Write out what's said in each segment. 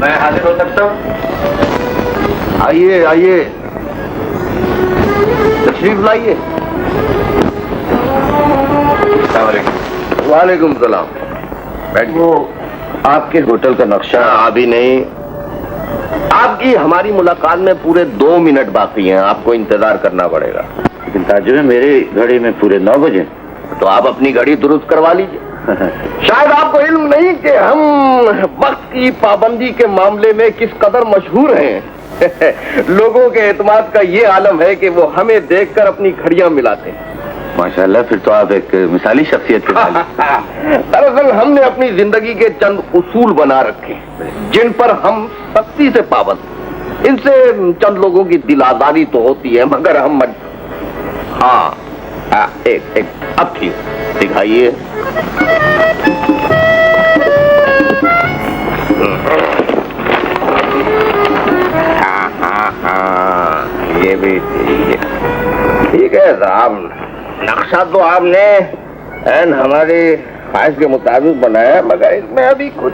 मैं हाजिर हो सकता हूँ? आइए आइए, तशरीफ लाइए। वालेकुम सलाम। बैठिए। वो आपके होटल का नक्शा अभी नहीं, आपकी हमारी मुलाकात में पूरे 2 मिनट बाकी हैं, आपको इंतजार करना पड़ेगा। लेकिन ताजुब है, मेरी घड़ी में पूरे 9 बजे। तो आप अपनी घड़ी दुरुस्त करवा लीजिए। शायद आपको इल्म नहीं कि हम वक्त की पाबंदी के मामले में किस कदर मशहूर हैं। लोगों के एतमाद का ये आलम है कि वो हमें देखकर अपनी घड़ियां मिलाते हैं। माशाल्लाह, फिर तो आप एक मिसाली शख्सियत के मालिक। दरअसल हमने अपनी जिंदगी के चंद उसूल बना रखे जिन पर हम सख्ती से पाबंद। इनसे चंद लोगों की दिल आजारी तो होती है, मगर हम हाँ एक अब ठीक दिखाइए। हाँ, ये भी ठीक है साहब। नक्शा तो आपने एन हमारी ख्वाहिश के मुताबिक बनाया, मगर इसमें अभी कुछ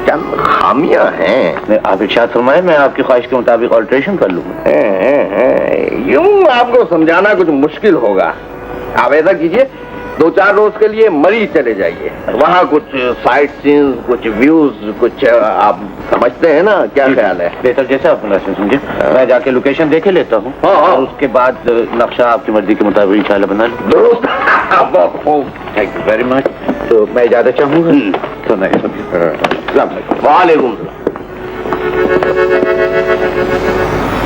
चंद खामियां हैं। आप इरशाद फरमाएं, मैं आपकी ख्वाहिश के मुताबिक ऑल्ट्रेशन कर लूंगा। यूं आपको समझाना कुछ मुश्किल होगा। आप ऐसा कीजिए, 2-4 रोज के लिए मरी चले जाइए। वहाँ कुछ साइट सीन, कुछ व्यूज, कुछ आप समझते हैं ना, क्या ख्याल है? बेहतर जैसा आप समझे। मैं जाके लोकेशन देखे लेता हूँ और उसके बाद नक्शा आपकी मर्जी के मुताबिक इंशाल्लाह बना लूँ। दुरुस्त। Thank you very much. तो मैं इजाजत चाहूँगा। तो वालेकुम।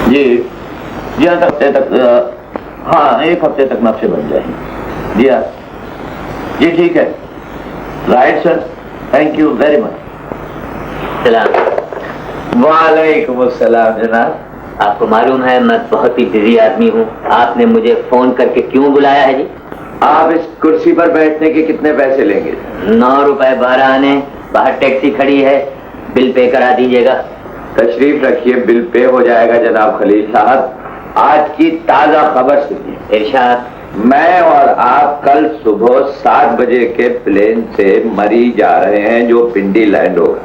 जी हाँ, हफ्ते तक, हाँ 1 हफ्ते तक नक्शे बन जाएंगे। जी हाँ जी, ठीक है। Right sir, thank you very much. सलाम। वालेकुम अस्सलाम जनाब। आपको मालूम है मैं बहुत ही बिजी आदमी हूँ, आपने मुझे फोन करके क्यों बुलाया है जी? आप इस कुर्सी पर बैठने के कितने पैसे लेंगे? 9 रुपए 12 आने। बाहर टैक्सी खड़ी है, बिल पे करा दीजिएगा। तशरीफ रखिए, बिल पे हो जाएगा जनाब खलील साहब। आज की ताजा खबर सुनिए। इरशाद। मैं और आप कल सुबह 7 बजे के प्लेन से मरी जा रहे हैं, जो पिंडी लैंड होगा।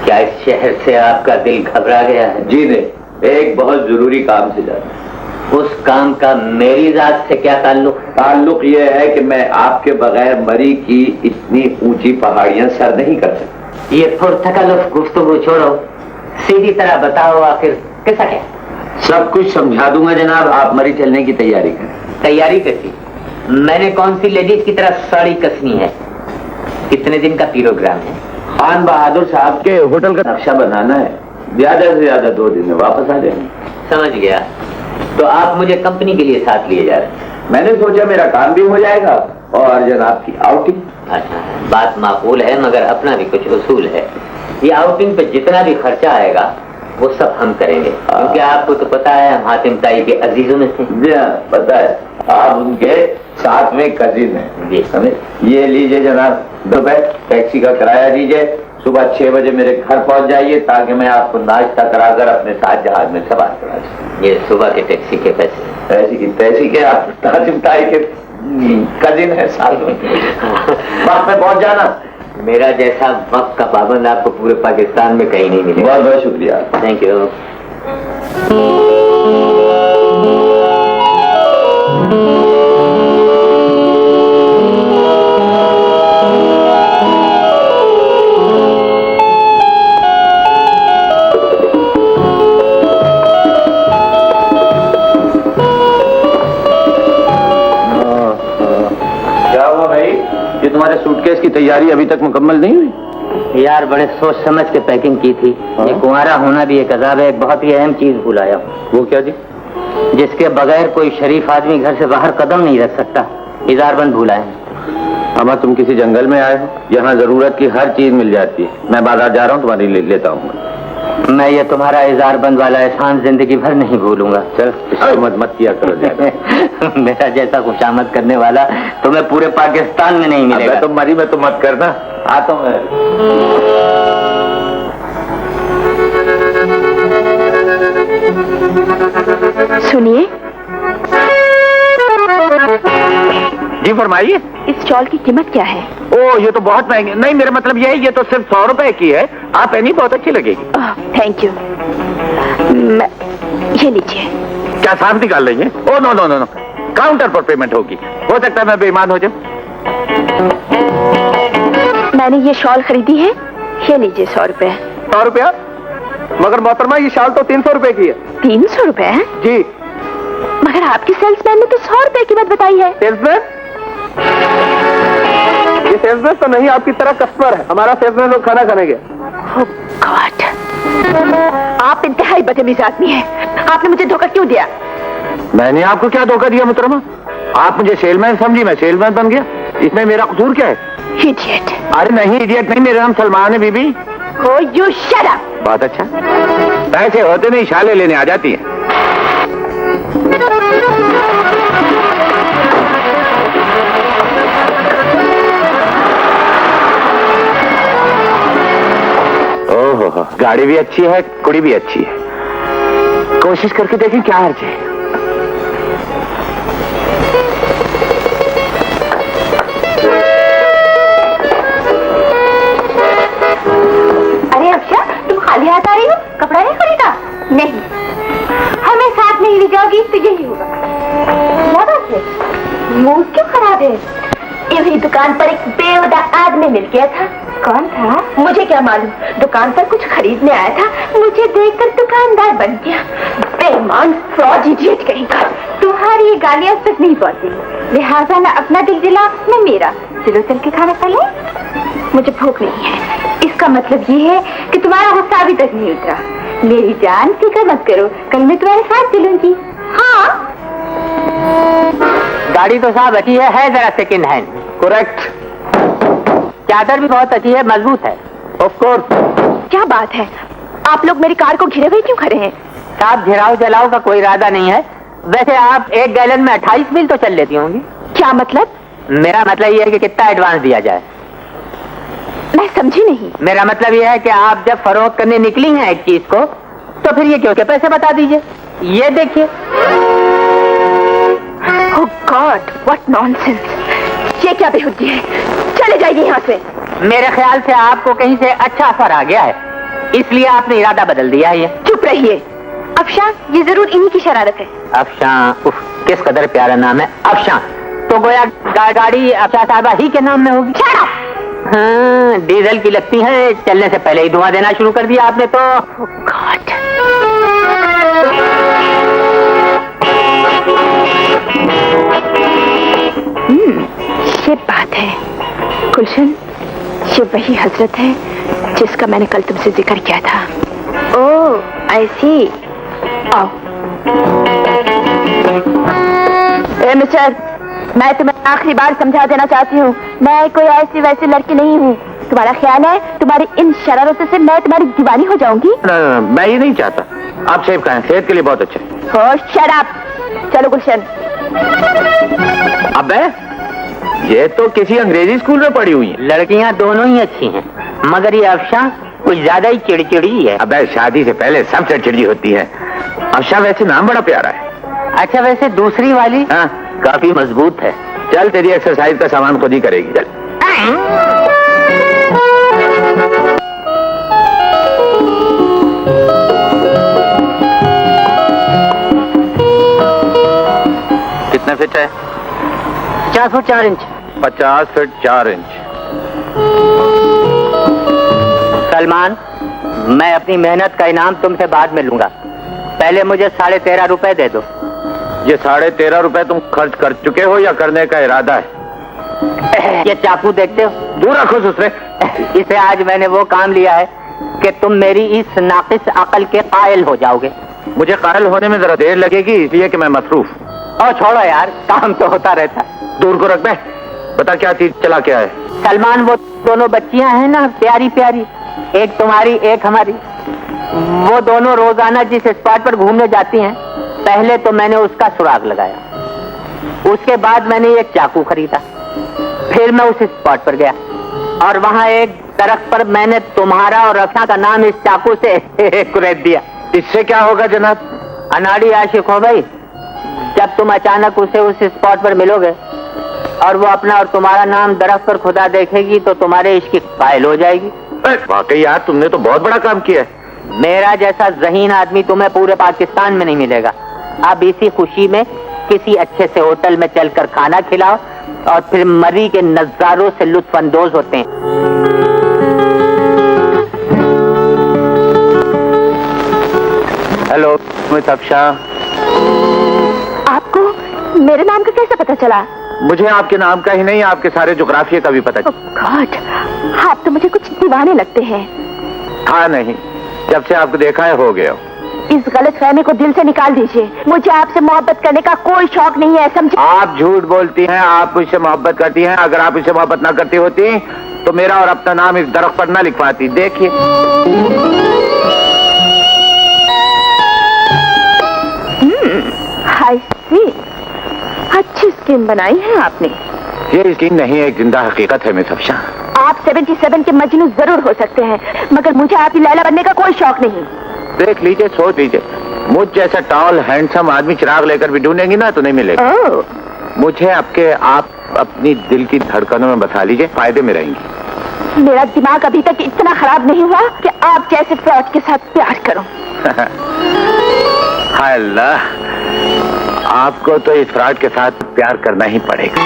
क्या इस शहर से आपका दिल घबरा गया है? जी नहीं, एक बहुत जरूरी काम से जा रहा हूं। उस काम का मेरी जात से क्या ताल्लुक? ताल्लुक यह है कि मैं आपके बगैर मरी की इतनी ऊंची पहाड़ियां सर नहीं कर सकता। ये पुरतकल्लुफ गुफ्तगू छोड़ो, सीधी तरह बताओ आखिर कैसा क्या? सब कुछ समझा दूंगा जनाब, आप मरी चलने की तैयारी करें। तैयारी कैसी? मैंने कौन सी लेडीज की तरह साड़ी कसनी है? कितने दिन का प्रोग्राम है? खान बहादुर साहब के होटल का नक्शा बनाना है, ज्यादा से ज्यादा 2 दिन में वापस आ जाएंगे। समझ गया। तो आप मुझे कंपनी के लिए साथ लिए जा रहे हैं? मैंने सोचा मेरा काम भी हो जाएगा और जनाब की आउटिंग। अच्छा, बात माकूल है, मगर अपना भी कुछ उसूल है। ये आउटिंग पे जितना भी खर्चा आएगा वो सब हम करेंगे, क्योंकि आपको तो पता है हम हातिम ताई के अजीजों में थे। जी हाँ, पता है, आप उनके 7वें कजिन हैं। जी। ये लीजिए जनाब ₹2, टैक्सी का किराया दीजिए। सुबह 6 बजे मेरे घर पहुंच जाइए ताकि मैं आपको नाश्ता कराकर अपने साथ जहाज में सवार करा सकूं। ये सुबह के टैक्सी के पैसे? पैसे के आप हातिम ताई के कजिन है, साथ में वक्त में पहुंच जाना। मेरा जैसा वक्त का पाबंद आपको पूरे पाकिस्तान में कहीं नहीं मिलेगा। बहुत बहुत शुक्रिया। Thank you. ये तुम्हारे सूटकेस की तैयारी अभी तक मुकम्मल नहीं हुई? यार बड़े सोच समझ के पैकिंग की थी। ये कुंवारा होना भी एक अजाब है। एक बहुत ही अहम चीज भुलाया। वो क्या जी? जिसके बगैर कोई शरीफ आदमी घर से बाहर कदम नहीं रख सकता। इजारबंद भुलाए। अमा तुम किसी जंगल में आए हो, यहाँ जरूरत की हर चीज मिल जाती है। मैं बाजार जा रहा हूँ, तुम्हारी लेता हूँ। मैं ये तुम्हारा इजारबंद वाला एहसान जिंदगी भर नहीं भूलूंगा। चल मत किया करो। मेरा जैसा खुशामद करने वाला तुम्हें पूरे पाकिस्तान में नहीं मिलेगा। तो मरी में तो मत करना, आता हूँ मैं। सुनिए। जी फरमाइए। इस शॉल की कीमत क्या है? ओ ये तो बहुत महंगी। नहीं, मेरा मतलब ये है, ये तो सिर्फ 100 रुपए की है। आप पहनी, बहुत अच्छी लगेगी। Thank you. ये लीजिए। क्या साफ निकाल रही है? Oh no no no no, counter पर पेमेंट होगी। हो सकता है मैं बेईमान हो जाऊं। मैंने ये शॉल खरीदी है, ये लीजिए 100 रुपए। 100 रुपया? मगर मोहतरमा ये शाल तो 300 रुपए की है। 300 रुपए है? जी। मगर आपके सेल्समैन ने तो 100 रुपए की बात बताई है। सेल्समैन? ये सेल्समैन तो नहीं, आपकी तरह कस्टमर है। हमारा सेल्समैन लोग खाना खाने गया। Oh God! आप इंतहाई बदतमीज आदमी हैं। आपने मुझे धोखा क्यों दिया? मैंने आपको क्या धोखा दिया मुहतरमा? आप मुझे सेलमैन समझी, मैं सेलमैन बन गया। इसमें मेरा कसूर क्या है? Idiot! अरे नहीं, इडियट नहीं, मेरा नाम सलमान है बीबी। Oh, you shut up! बहुत अच्छा। पैसे होते नहीं, शाले लेने आ जाती है। ओहो, गाड़ी भी अच्छी है, कुड़ी भी अच्छी है। कोशिश करके देखें क्या हर्ज है। अरे अक्षा, तुम खाली हाथ आ रही हो? कपड़ा नहीं खरीदा? नहीं, हमें साथ नहीं ले जाओगी तो यही होगा। क्या बात है? मूड क्यों खराब है? इसी दुकान पर एक बेवदा आदमी मिल गया था। कौन था? मुझे क्या मालूम। दुकान पर कुछ खरीदने आया था, मुझे देखकर दुकानदार बन गया। बेईमान, फ्रॉड, इडियट कहीं का। तुम्हारी ये गालियां तक नहीं पहुंचेगी, लिहाजा न अपना दिल जला न मेरा। चलो चल के खाना खा लो। मुझे भूख नहीं है। इसका मतलब ये है कि तुम्हारा गुस्सा अभी तक नहीं उतरा। मेरी जान, फिक्र मत करो, कल मैं तुम्हारे साथ चलूंगी। हाँ, गाड़ी तो साहब अच्छी है जरा सेकंड हैंड। करेक्ट। चादर भी बहुत अच्छी है, मजबूत है। Of course. क्या बात है? आप लोग मेरी कार को घिरे हुए क्यों खड़े हैं? साहब घेराव जलाव का कोई इरादा नहीं है। वैसे आप 1 गैलन में 28 मील तो चल लेती होंगी। क्या मतलब? मेरा मतलब ये है कि कितना एडवांस दिया जाए। मैं समझी नहीं। मेरा मतलब ये है कि आप जब फरोख्त करने निकली हैं एक चीज को, तो फिर ये क्यों के पैसे बता दीजिए। ये देखिए। Oh God, what nonsense! ये क्या बेहुदी है? चले जाइए यहाँ से। मेरे ख्याल से आपको कहीं से अच्छा असर आ गया है, इसलिए आपने इरादा बदल दिया है। ये चुप रहिए। अफशां, ये जरूर इन्हीं की शरारत है। अफशां, उफ, किस कदर प्यारा नाम है अफशां। तो गोया गाड़ी अफशां साहबा ही के नाम में होगी। Shut up! हाँ, डीजल की लगती है, चलने से पहले ही धुआं देना शुरू कर दिया आपने तो। Oh God! ये बात है गुलशन, ये वही हजरत है जिसका मैंने कल तुमसे जिक्र किया था। ओह, आई सी। आओ। ए मिस्टर, मैं तुम्हें आखिरी बार समझा देना चाहती हूँ, मैं कोई ऐसी वैसी लड़की नहीं हूँ। तुम्हारा ख्याल है तुम्हारी इन शरारतों से मैं तुम्हारी दीवानी हो जाऊंगी? मैं ये नहीं चाहता। आप सेब खाएं, सेहत के लिए बहुत अच्छे। हो, शट अप। चलो गुलशन। अबे, ये तो किसी अंग्रेजी स्कूल में पढ़ी हुई है। लड़कियां दोनों ही अच्छी हैं, मगर ये अफशां कुछ ज्यादा ही चिड़चिड़ी है। अबे, शादी से पहले सबसे चिड़ी होती है। अफशां वैसे नाम बड़ा प्यारा है। अच्छा, वैसे दूसरी वाली हाँ, काफी मजबूत है। चल, तेरी एक्सरसाइज का सामान खुद ही करेगी। चल। कितने फिट है? 4 foot 4 inch. 50 feet 4 inch. Salman, मैं अपनी मेहनत का इनाम तुमसे बाद में लूंगा, पहले मुझे 13.5 रुपए दे दो। ये 13.5 रुपए तुम खर्च कर चुके हो या करने का इरादा है? ये चाकू देखते हो? दूर रखो दूसरे। इसे आज मैंने वो काम लिया है कि तुम मेरी इस नाकिस अकल के कायल हो जाओगे। मुझे कायल होने में जरा देर लगेगी, इसलिए कि मैं मसरूफ। और छोड़ो यार, काम तो होता रहता। दूर को रख बे। बता क्या चीज चला क्या है? सलमान, वो दोनों बच्चियां हैं ना, प्यारी प्यारी, एक तुम्हारी एक हमारी, वो दोनों रोजाना जिस स्पॉट पर घूमने जाती हैं, पहले तो मैंने उसका सुराग लगाया, उसके बाद मैंने एक चाकू खरीदा, फिर मैं उस स्पॉट पर गया और वहां एक दरख्त पर मैंने तुम्हारा और अफशां का नाम इस चाकू से कुरेद दिया। इससे क्या होगा जनाब? अनाड़ी आशिक हो भाई, जब तुम अचानक उसे उस स्पॉट पर मिलोगे और वो अपना और तुम्हारा नाम दरख्त पर खुदा देखेगी तो तुम्हारे इश्क की कायल हो जाएगी। वाकई यार तुमने तो बहुत बड़ा काम किया है। मेरा जैसा ज़हीन आदमी तुम्हें पूरे पाकिस्तान में नहीं मिलेगा। अब इसी खुशी में किसी अच्छे से होटल में चलकर खाना खिलाओ और फिर मरी के नजारों से लुत्फ अंदोज होते हैं। हेलो मिस अफशा, आपको मेरे नाम का कैसे पता चला? मुझे आपके नाम का ही नहीं आपके सारे जोग्राफिया का भी पता गॉड, आप तो मुझे कुछ दीवाने लगते हैं। था नहीं, जब से आपको देखा है हो गया। इस गलतफहमी को दिल से निकाल दीजिए। मुझे आपसे मोहब्बत करने का कोई शौक नहीं है, समझे? आप झूठ बोलती हैं, आप मुझसे मोहब्बत करती हैं। अगर आप इससे मोहब्बत ना करती होती तो मेरा और अपना नाम इस दरख्त पर ना लिखवाती। देखिए हाय सी, अच्छी स्किन बनाई है आपने। ये स्किन नहीं, एक जिंदा हकीकत है मिस अफशा। आप 77 के मजनू जरूर हो सकते हैं, मगर मुझे आपकी लैला बनने का कोई शौक नहीं। देख लीजिए, सोच लीजिए, मुझ जैसा टॉल हैंडसम आदमी चिराग लेकर भी ढूंढेंगी ना तो नहीं मिलेगा। मुझे आप अपनी दिल की धड़कनों में बसा लीजिए, फायदे में रहेंगी। मेरा दिमाग अभी तक इतना खराब नहीं हुआ कि आप जैसे फ्रॉड के साथ प्यार करूं। हाय अल्लाह, आपको तो इस फ्रॉड के साथ प्यार करना ही पड़ेगा।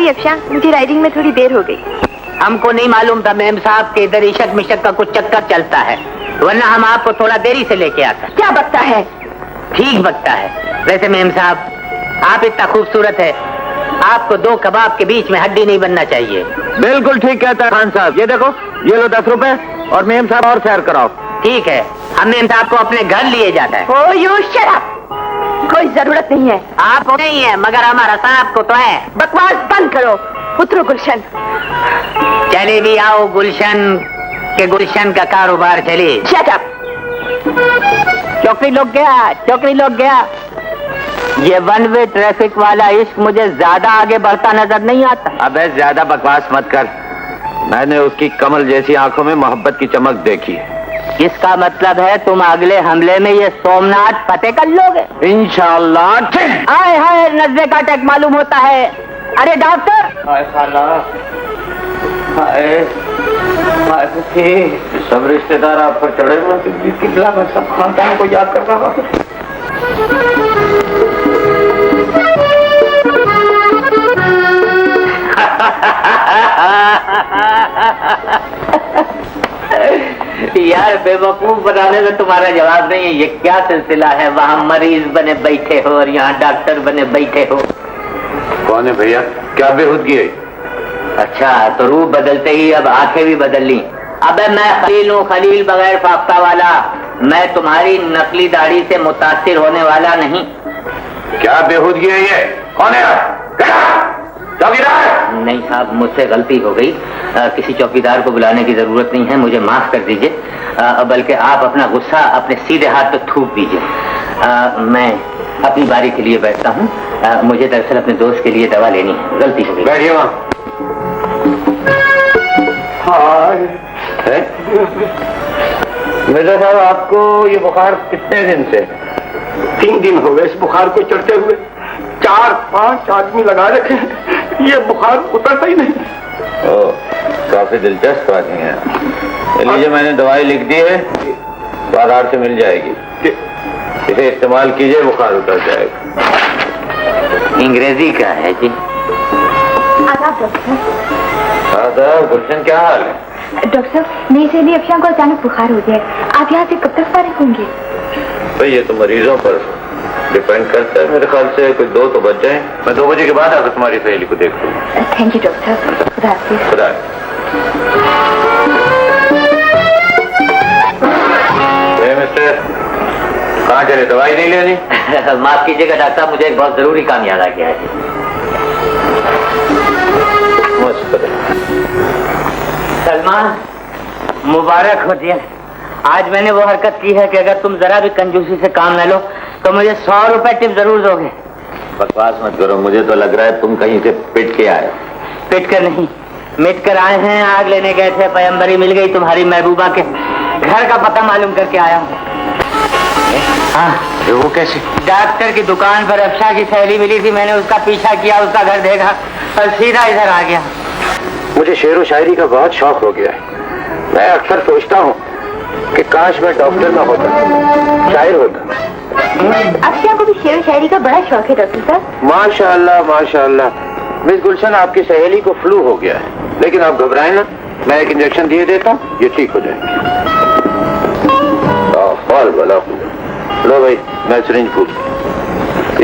अफशा, मुझे राइडिंग में थोड़ी देर हो गई। हमको नहीं मालूम था मेम साहब के इधर इशक मिशक का कुछ चक्कर चलता है, वरना हम आपको थोड़ा देरी से लेके आते। क्या बकता है? ठीक बकता है। वैसे मेम साहब, आप इतना खूबसूरत है, आपको दो कबाब के बीच में हड्डी नहीं बनना चाहिए। बिल्कुल ठीक कहता है खान साहब। ये देखो, ये लो 10 रुपए और मेम साहब और सैर कराओ। ठीक है, हम मेम साहब को अपने घर लिए जाता है। Oh, you shut up! कोई जरूरत नहीं है। आपको नहीं है, मगर हमारा साहब को तो है। बकवास बंद करो, उतरो गुलशन। चले भी आओ गुलशन के, गुलशन का कारोबार चले। Shut up! चौकड़ी लोग गया, चौकड़ी लोग गया। ये वन वे ट्रैफिक वाला इश्क मुझे ज्यादा आगे बढ़ता नजर नहीं आता। अबे ज्यादा बकवास मत कर, मैंने उसकी कमल जैसी आंखों में मोहब्बत की चमक देखी है। इसका मतलब है तुम अगले हमले में ये सोमनाथ फतेह कर लोगे इंशाअल्लाह। आए हाय, नजरे का अटैक मालूम होता है। अरे डॉक्टर! हाय खाला, हाय सब रिश्तेदार आप पर चढ़े हुए, कितना मैं सब खानदान को याद कर रहा हूँ। यार बेवकूफ बनाने में तुम्हारा जवाब नहीं है। ये क्या सिलसिला है? वहाँ मरीज बने बैठे हो और यहाँ डॉक्टर बने बैठे हो। कौन है भैया? क्या बेहूदगी है? अच्छा, तो रूप बदलते ही अब आंखें भी बदल ली। अबे मैं खलील हूँ, खलील बगैर फाख्ता वाला। मैं तुम्हारी नकली दाढ़ी से मुतासिर होने वाला नहीं। क्या बेहूदगी है ये? कौन है? चौकीदार! नहीं साहब, मुझसे गलती हो गई। किसी चौकीदार को बुलाने की जरूरत नहीं है, मुझे माफ कर दीजिए। बल्कि आप अपना गुस्सा अपने सीधे हाथ पे थूक दीजिए। मैं अपनी बारी के लिए बैठता हूँ। मुझे दरअसल अपने दोस्त के लिए दवा लेनी है, गलती हो गई। बैठिए वहाँ। मिर्जा साहब, आपको ये बुखार कितने दिन से? 3 दिन हो गए इस बुखार को चढ़ते हुए। 4-5 आदमी लगा रखे हैं, ये बुखार उतरता ही नहीं। ओह, काफी दिलचस्प बात है। लीजिए, मैंने दवाई लिख दी है, बाजार से मिल जाएगी। इसे इस्तेमाल कीजिए, बुखार उतर जाएगा। अंग्रेजी का है जी। आदाब डॉक्टर साहब। आदाब। गुलशन, क्या हाल है? डॉक्टर साहब, मेरी सहेली अफशा को अचानक बुखार हो गया। आप यहाँ से कब तक फारिग होंगे? भाई ये तो मरीजों पर डिपेंड करता है। मेरे ख्याल से कोई 2 तो बच जाए। मैं 2 बजे के बाद आकर तुम्हारी सहेली को देख लूँ। थैंक यू डॉक्टर साहब। खुदा हाफिज़। खुदा। मिस्टर कहाँ चले, दवाई नहीं लेनी? माफ कीजिएगा डॉक्टर साहब, मुझे एक बहुत जरूरी काम याद आ गया है। सलमान, मुबारक हो दिया। आज मैंने वो हरकत की है कि अगर तुम जरा भी कंजूसी से काम न लो तो मुझे 100 रुपए टिप जरूर दोगे। बकवास मत करो, मुझे तो लग रहा है तुम कहीं से पिट के आए। पिट कर नहीं, मिट कर आए हैं। आग लेने गए थे, पैगंबरी मिल गई तुम्हारी महबूबा के घर का पता मालूम करके आया हूँ। हाँ, वो कैसे? डॉक्टर की दुकान पर अफशा की सहेली मिली थी, मैंने उसका पीछा किया, उसका घर देखा और सीधा इधर आ गया। मुझे शेर व शायरी का बहुत शौक हो गया है। मैं अक्सर सोचता हूँ कि काश मैं डॉक्टर ना होता, शायर होता। अक्षय को भी शेर व शायरी का बड़ा शौक है डॉक्टर साहब। माशाअल्लाह माशाअल्लाह। मिस गुलशन, आपकी सहेली को फ्लू हो गया है, लेकिन आप घबराएं ना, मैं एक इंजेक्शन दिए देता हूँ, ये ठीक हो जाएगी। लो भाई, मैं सिरिंज फूल।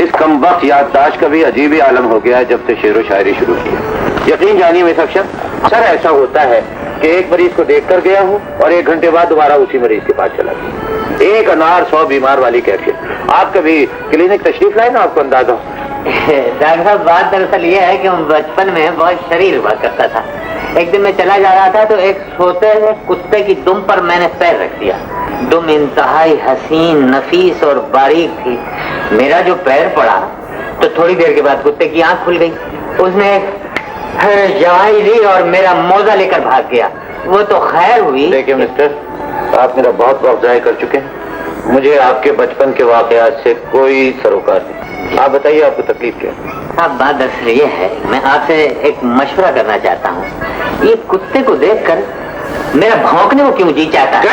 इस कमबख्त याददाश्त का भी अजीब ही आलम हो गया है जब से शेर व शायरी शुरू की। यकीन जानिए मिस अक्षर, सर ऐसा होता है कि एक मरीज को देख कर गया हूँ और 1 घंटे बाद दोबारा उसी मरीज के पास चला गया। एक अनार 100 बीमार वाली कैफियत। आप कभी क्लिनिक तशरीफ लाए ना, आपको अंदाजा हो। डॉक्टर साहब, बात दरअसल ये है कि बचपन में बहुत शरीर हुआ करता था। एक दिन मैं चला जा रहा था तो एक सोते हुए कुत्ते की दुम पर मैंने पैर रख दिया। दुम इंतहाई हसीन, नफीस और बारीक थी। मेरा जो पैर पड़ा तो थोड़ी देर के बाद कुत्ते की आंख खुल गई। उसने जवाई ली और मेरा मोजा लेकर भाग गया। वो तो खैर हुई। देखिए मिस्टर, आप मेरा बहुत वक्त ज़ाया कर चुके हैं। मुझे आपके बचपन के वाकयात से कोई सरोकार नहीं। आप बताइए, आपको तकलीफ क्या है? अब बात दरअसल ये है, मैं आपसे एक मशवरा करना चाहता हूँ। ये कुत्ते को देखकर मेरा भौंकने को क्यों जी चाहता है?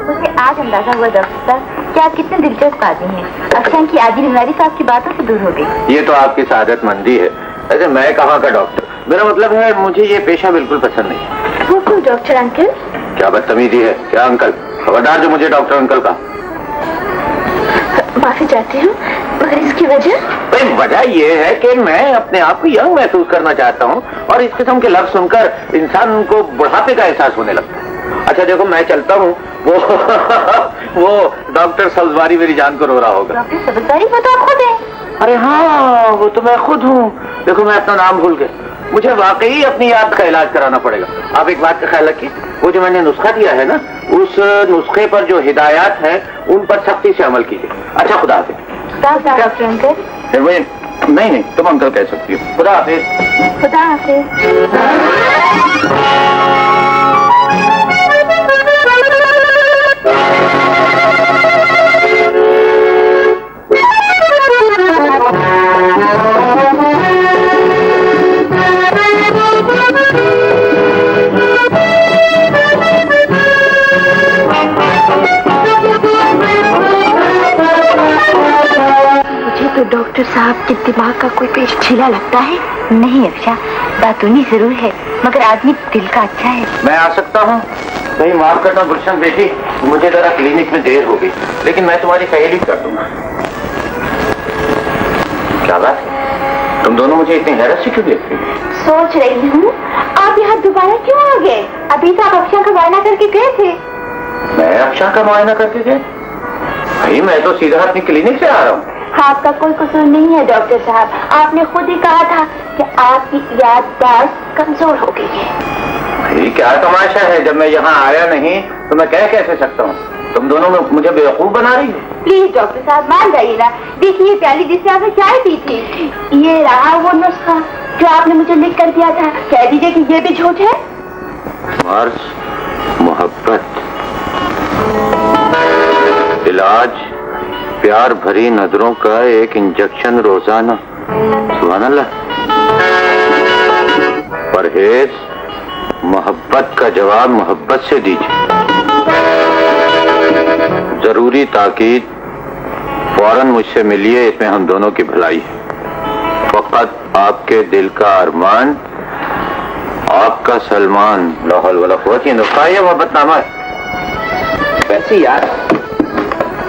मुझे आज अंदाजा हुआ डॉक्टर साहब कि आप कितने दिलचस्प आदमी हैं। अक्षय की आधी बीमारी तो आपकी बातों से दूर हो गई। ये तो आपकी सादतमंदी है। ऐसे मैं कहाँ का डॉक्टर? मेरा मतलब है, मुझे ये पेशा बिल्कुल पसंद नहीं। वो क्यों डॉक्टर अंकल? क्या बदतमीजी है? क्या अंकल? खबरदार जो मुझे डॉक्टर अंकल का। माफी चाहती हूँ, मगर इसकी वजह? वजह ये है कि मैं अपने आप को यंग महसूस करना चाहता हूँ और इस किस्म के लफ्ज सुनकर इंसान को बुढ़ापे का एहसास होने लगता है। अच्छा देखो, मैं चलता हूँ। वो डॉक्टर सब्जवारी मेरी जान को रो रहा होगा। डॉक्टर सब्जवारी वो तो आप खुद हैं। अरे हाँ, वो तो मैं खुद हूँ। देखो, मैं अपना नाम भूल गया। मुझे वाकई अपनी याद का इलाज कराना पड़ेगा। आप एक बात का ख्याल रखिए, वो जो मैंने नुस्खा दिया है ना, उस नुस्खे पर जो हिदायत है उन पर सख्ती से अमल कीजिए। अच्छा, खुदा हाफिज। Doctor uncle? नहीं, तुम अंकल कह सकती हो। खुदा हाफिज। खुदा हाफिज। तो डॉक्टर साहब के दिमाग का कोई पेश ढीला लगता है। नहीं अक्षा, बातूनी जरूर है, मगर आदमी दिल का अच्छा है। मैं आ सकता हूँ? नहीं, माफ करना गुलशन बेटी, मुझे जरा क्लिनिक में देर हो गई, लेकिन मैं तुम्हारी सहेली कर दूंगा। क्या बात है? तुम दोनों मुझे इतनी हैरत से क्यों देख रही हो? सोच रही हूँ आप यहाँ दोबारा क्यों आ गए? अभी तो आप अक्षा का मुआयना करके गए थे। मैं अक्षा का मुआयना करके गए? भाई, मैं तो सीधा अपनी क्लिनिक से आ रहा हूँ। आपका कोई कसूर नहीं है डॉक्टर साहब, आपने खुद ही कहा था कि आपकी याददाश्त कमजोर हो गई है। भाई, क्या तमाशा है? जब मैं यहाँ आया नहीं तो मैं कह कैसे सकता हूँ? तुम दोनों में मुझे बेवकूफ बना रही हो। प्लीज डॉक्टर साहब मान जाइए ना। देखिए प्याली जिससे आपने चाय पी थी, ये रहा वो नुस्खा जो आपने मुझे लिख कर दिया था। कह दीजिए कि ये भी झूठ है। मर्ज, मोहब्बत, इलाज, प्यार भरी नजरों का एक इंजेक्शन रोजाना। सुभान अल्लाह। परहेज, मोहब्बत का जवाब मोहब्बत से दीजिए। जरूरी ताकीद, फौरन मुझसे मिलिए, इसमें हम दोनों की भलाई है। फकत आपके दिल का अरमान, आपका सलमान। ला हौल वला कुव्वत इल्ला बिल्लाह। ये मोहब्बतनामा है। वैसे यार,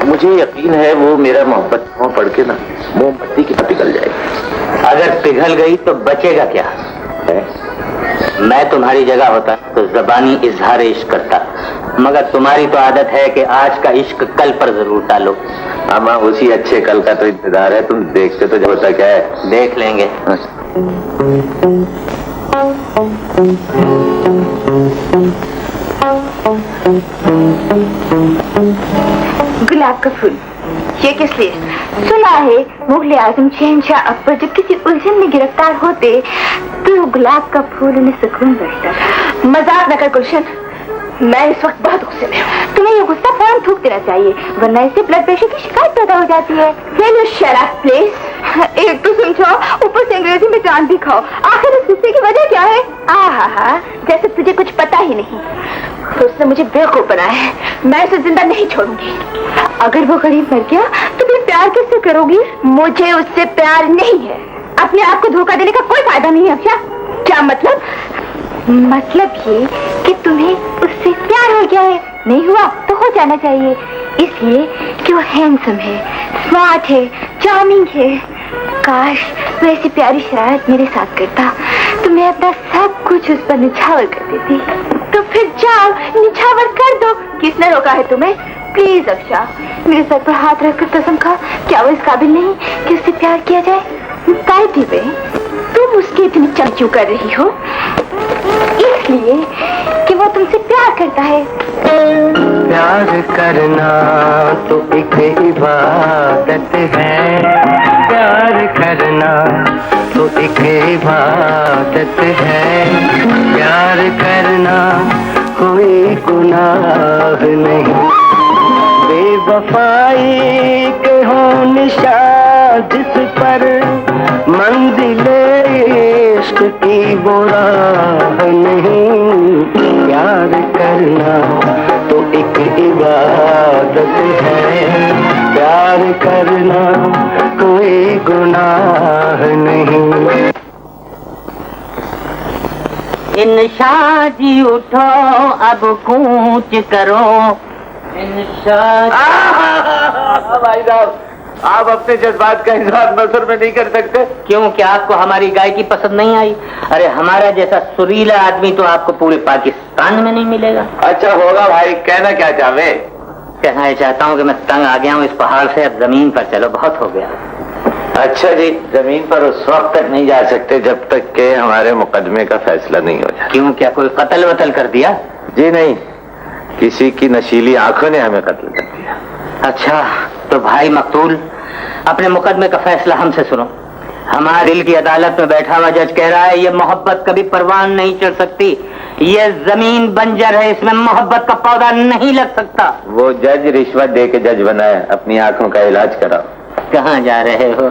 मुझे यकीन है वो मेरा मोहब्बत पढ़ के ना मोमबत्ती की पिघल जाएगी। अगर पिघल गई तो बचेगा क्या है? मैं तुम्हारी जगह होता तो जबानी इजहार इश्क करता, मगर तुम्हारी तो आदत है कि आज का इश्क कल पर जरूर टालो। अम्मा उसी अच्छे कल का तो इंतजार है, तुम देखते तो जो होता क्या है। देख लेंगे। गुलाब का फूल ये किस लिए? सुना है मुगल आजम शहनशाह अकबर जब किसी उलझन में गिरफ्तार होते तो गुलाब का फूल उन्हें सुकून बख्शता था। मजाक न कर गुलशन, मैं इस वक्त बहुत गुस्से में हूँ। तुम्हें ये गुस्सा फौरन थूक देना चाहिए, वरना इससे ब्लड प्रेशर की शिकायत पैदा हो जाती है। Will you shut up, please? एक तो समझाओ, ऊपर से अंग्रेजी में जान भी खाओ। आखिर इस गुस्से की वजह क्या है? आहा, जैसे तुझे कुछ पता ही नहीं। उसने मुझे बेवकूफ बनाया है, मैं उसे जिंदा नहीं छोड़ूंगी। अगर वो गरीब मर गया तो फिर प्यार किससे करोगी? मुझे उससे प्यार नहीं है। अपने आप को धोखा देने का कोई फायदा नहीं है। अफशा, क्या मतलब? मतलब ये कि तुम्हें उससे प्यार हो गया है। नहीं हुआ तो हो जाना चाहिए, इसलिए कि वो हैंडसम है, स्मार्ट है, चार्मिंग है। काश वो ऐसी प्यारी शरारत मेरे साथ करता तो मैं अपना सब कुछ उस पर निछावर कर देती। तो फिर जाओ निछावर कर दो। किसने रोका है तुम्हें? प्लीज अफशा, मेरे सर पर हाथ रखकर कसम खा, क्या वो इस काबिल नहीं कि उससे प्यार किया जाए? कायदी पे तुम उसकी इतनी चमचू कर रही हो इसलिए कि वो तुमसे प्यार करता है। प्यार करना तो एक इबादत है, प्यार करना तो एक इबादत है, प्यार करना कोई गुनाह नहीं। बेवफाई के हो निशान जिस पर मंजिले इश्क की वो राह नहीं। प्यार करना तो एक इबादत है, प्यार करना कोई गुनाह नहीं। इन शादी उठो अब कूच करो, इन भाई साहब, आप अपने जज्बात का इजहार नसर में नहीं कर सकते? क्यों, क्या आपको हमारी गायकी पसंद नहीं आई? अरे हमारा जैसा सुरीला आदमी तो आपको पूरे पाकिस्तान में नहीं मिलेगा। अच्छा होगा भाई, कहना क्या चाहे? कहना ये चाहता हूँ कि मैं तंग आ गया हूँ इस पहाड़ से, अब जमीन पर चलो, बहुत हो गया। अच्छा जी, जमीन पर उस वक्त तक नहीं जा सकते जब तक के हमारे मुकदमे का फैसला नहीं हो जाए। क्यों, क्या कोई कत्ल वतल कर दिया? जी नहीं, किसी की नशीली आंखों ने हमें कत्ल कर दिया। अच्छा तो भाई मकतूल, अपने मुकदमे का फैसला हमसे सुनो। हमारे दिल की अदालत में बैठा हुआ जज कह रहा है ये मोहब्बत कभी परवान नहीं चढ़ सकती, ये जमीन बंजर है, इसमें मोहब्बत का पौधा नहीं लग सकता। वो जज रिश्वत दे के जज बना है, अपनी आंखों का इलाज कराओ। कहाँ जा रहे हो?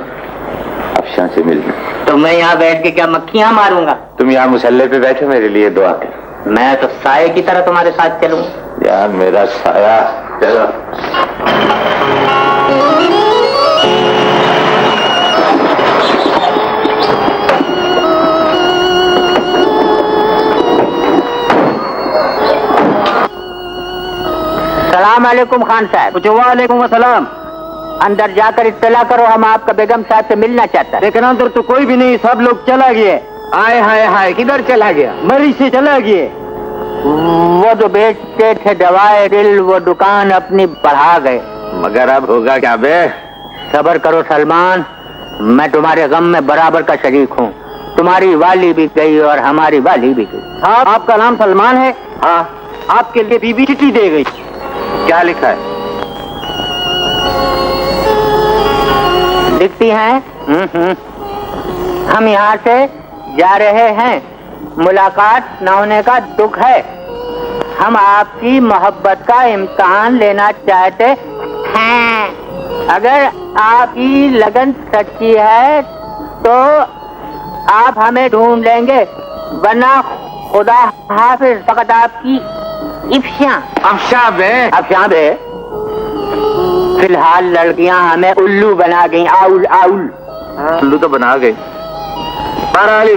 अफशा से मिलने। तो मैं यहाँ बैठ के क्या मक्खियाँ मारूंगा? तुम यहाँ मुसल्ले पे बैठो, मेरे लिए दुआ करो। मैं तो साये की तरह तुम्हारे साथ चलूं। यार मेरा साया, चलो। सलाम अलैकुम खान साहब। वालेकुम अस्सलाम। अंदर जाकर इत्तला करो, हम आपका बेगम साहब से मिलना चाहता है। लेकिन अंदर तो कोई भी नहीं, सब लोग चला गए। आए हाय हाय, किधर चला गया? मरी से चला गए। वो जो बेचते थे दवाएं दिल, वो दुकान अपनी बढ़ा गए। मगर अब होगा क्या बे? सबर करो सलमान, मैं तुम्हारे गम में बराबर का शरीक हूँ। तुम्हारी वाली भी गई और हमारी वाली भी गई। साहब आपका नाम सलमान है? हाँ। आपके लिए बीबी चिट्ठी दे गई। क्या लिखा है? लिखती हैं, हम यहाँ से जा रहे हैं, मुलाकात न होने का दुख है, हम आपकी मोहब्बत का इम्तिहान लेना चाहते हैं। अगर आपकी लगन सच्ची है तो आप हमें ढूंढ लेंगे, वरना खुदा हाफिज। फकत आपकी इफ्शा। अफशा बे? अफशा बे? फिलहाल लड़कियां हमें उल्लू बना गई। Owl owl. उल्लू तो बना गई। बहरहाल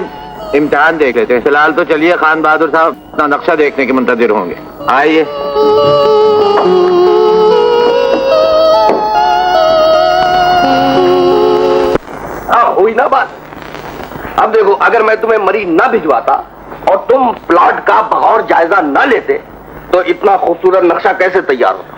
इम्तिहान देख लेते हैं। फिलहाल तो चलिए, खान बहादुर साहब अपना नक्शा देखने के मुंतजिर होंगे। आइए। हुई ना बात। अब देखो, अगर मैं तुम्हें मरी ना भिजवाता और तुम प्लॉट का बगौर जायजा न लेते तो इतना खूबसूरत नक्शा कैसे तैयार होता?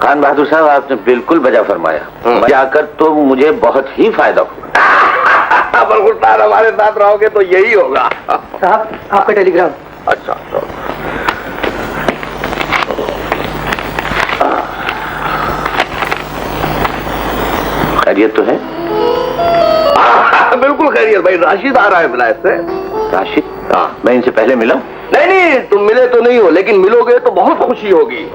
खान बहादुर साहब, आपने बिल्कुल बजा फरमाया। जाकर तो मुझे बहुत ही फायदा हुआ। बलगुस्तान हमारे साथ रहोगे तो यही होगा। साहब, आपका टेलीग्राम। अच्छा तो। खैरियत तो है? बिल्कुल खैरियत भाई, राशिद आ रहा है विलायत से। राशिद? हाँ। मैं इनसे पहले मिला? नहीं, तुम मिले तो नहीं हो, लेकिन मिलोगे तो बहुत खुशी होगी।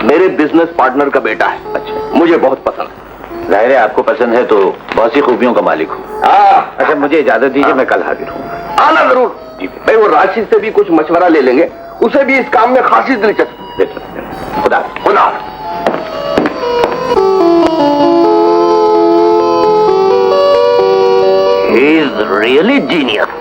मेरे बिजनेस पार्टनर का बेटा है। अच्छा। मुझे बहुत पसंद है। जाहिर है आपको पसंद है तो बहुत सी खूबियों का मालिक हूँ। अच्छा, मुझे इजाजत दीजिए, मैं कल हाजिर हूँ। आना जरूर जी भाई। वो राशिद से भी कुछ मशवरा ले लेंगे, उसे भी इस काम में खासी दिलचस्पी। खुदा खुदा। He is really genius.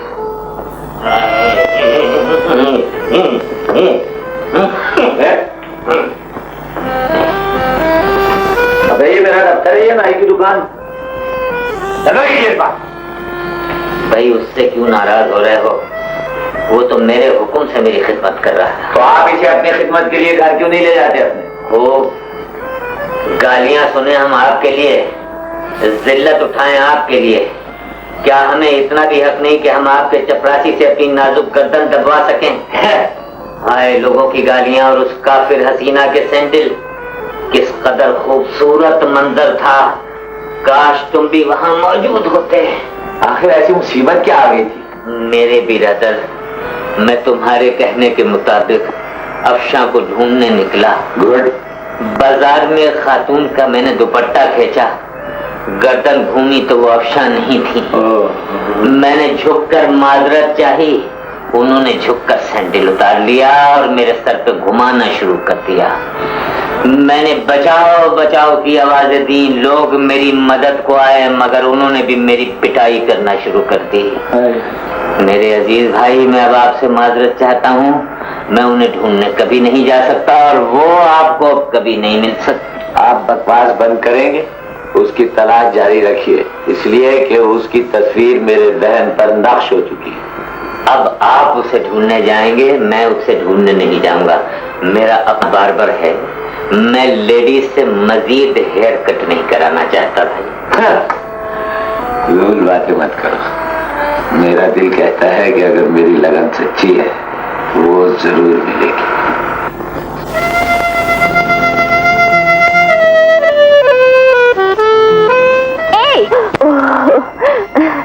अबे ये मेरा दफ्तर है या नाई की दुकान? भाई उससे क्यों नाराज हो रहे हो? वो तो मेरे हुक्म से मेरी खिदमत कर रहा था। तो आप इसे अपनी खिदमत के लिए घर क्यों नहीं ले जाते अपने? वो गालियां सुने हम आपके लिए, जिल्लत उठाएं आपके लिए। क्या हमें इतना भी हक नहीं कि हम आपके चपरासी से अपनी नाजुक गर्दन दबवा सकें? हाय लोगों की गालियां और उस काफिर हसीना के सैंडल। किस कदर खूबसूरत मंजर था, काश तुम भी वहां मौजूद होते। आखिर ऐसी मुसीबत क्या आ गई थी? मेरे बिरादर, मैं तुम्हारे कहने के मुताबिक अफशा को ढूंढने निकला। गुड। बाजार में खातून का मैंने दुपट्टा खींचा, गर्दन घूमी तो वो अफशा नहीं थी। मैंने झुककर माजरत चाही, उन्होंने झुककर सैंडल उतार लिया और मेरे सर पे घुमाना शुरू कर दिया। मैंने बचाओ बचाओ की आवाजें दी, लोग मेरी मदद को आए, मगर उन्होंने भी मेरी पिटाई करना शुरू कर दी। मेरे अजीज भाई, मैं अब आपसे माजरत चाहता हूँ। मैं उन्हें ढूंढने कभी नहीं जा सकता और वो आपको कभी नहीं मिल सकता। आप बकवास बंद करेंगे? उसकी तलाश जारी रखिए, इसलिए कि उसकी तस्वीर मेरे जहन पर नक्श हो चुकी है। अब आप उसे ढूंढने जाएंगे, मैं उसे ढूंढने नहीं जाऊंगा। मेरा अब बार्बर है, मैं लेडीज से मजीद हेयर कट नहीं कराना चाहता भाई। फजूल बातें मत करो। मेरा दिल कहता है कि अगर मेरी लगन सच्ची है वो जरूर मिलेगी।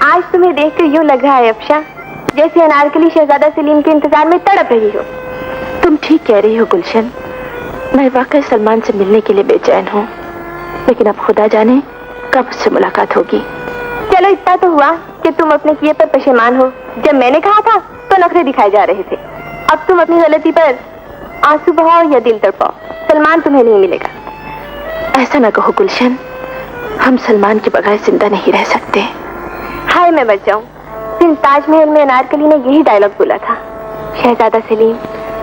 आज तुम्हें देखकर यूं लग रहा है अफशा जैसे अनारकली शहजादा सलीम के इंतजार में तड़प रही हो। तुम ठीक कह रही हो गुलशन, मैं वाकई सलमान से मिलने के लिए बेचैन हूँ, लेकिन अब खुदा जाने कब उससे मुलाकात होगी। चलो इतना तो हुआ कि तुम अपने किए पर पशेमान हो। जब मैंने कहा था तो नखरे दिखाए जा रहे थे, अब तुम अपनी गलती पर आंसू बहाओ या दिल तड़पाओ, सलमान तुम्हें नहीं मिलेगा। ऐसा ना कहो गुलशन, हम सलमान के बगैर जिंदा नहीं रह सकते। हाय मैं बच जाऊं। फिल्म ताजमहल में अनारकली ने यही डायलॉग बोला था, शहजादा सलीम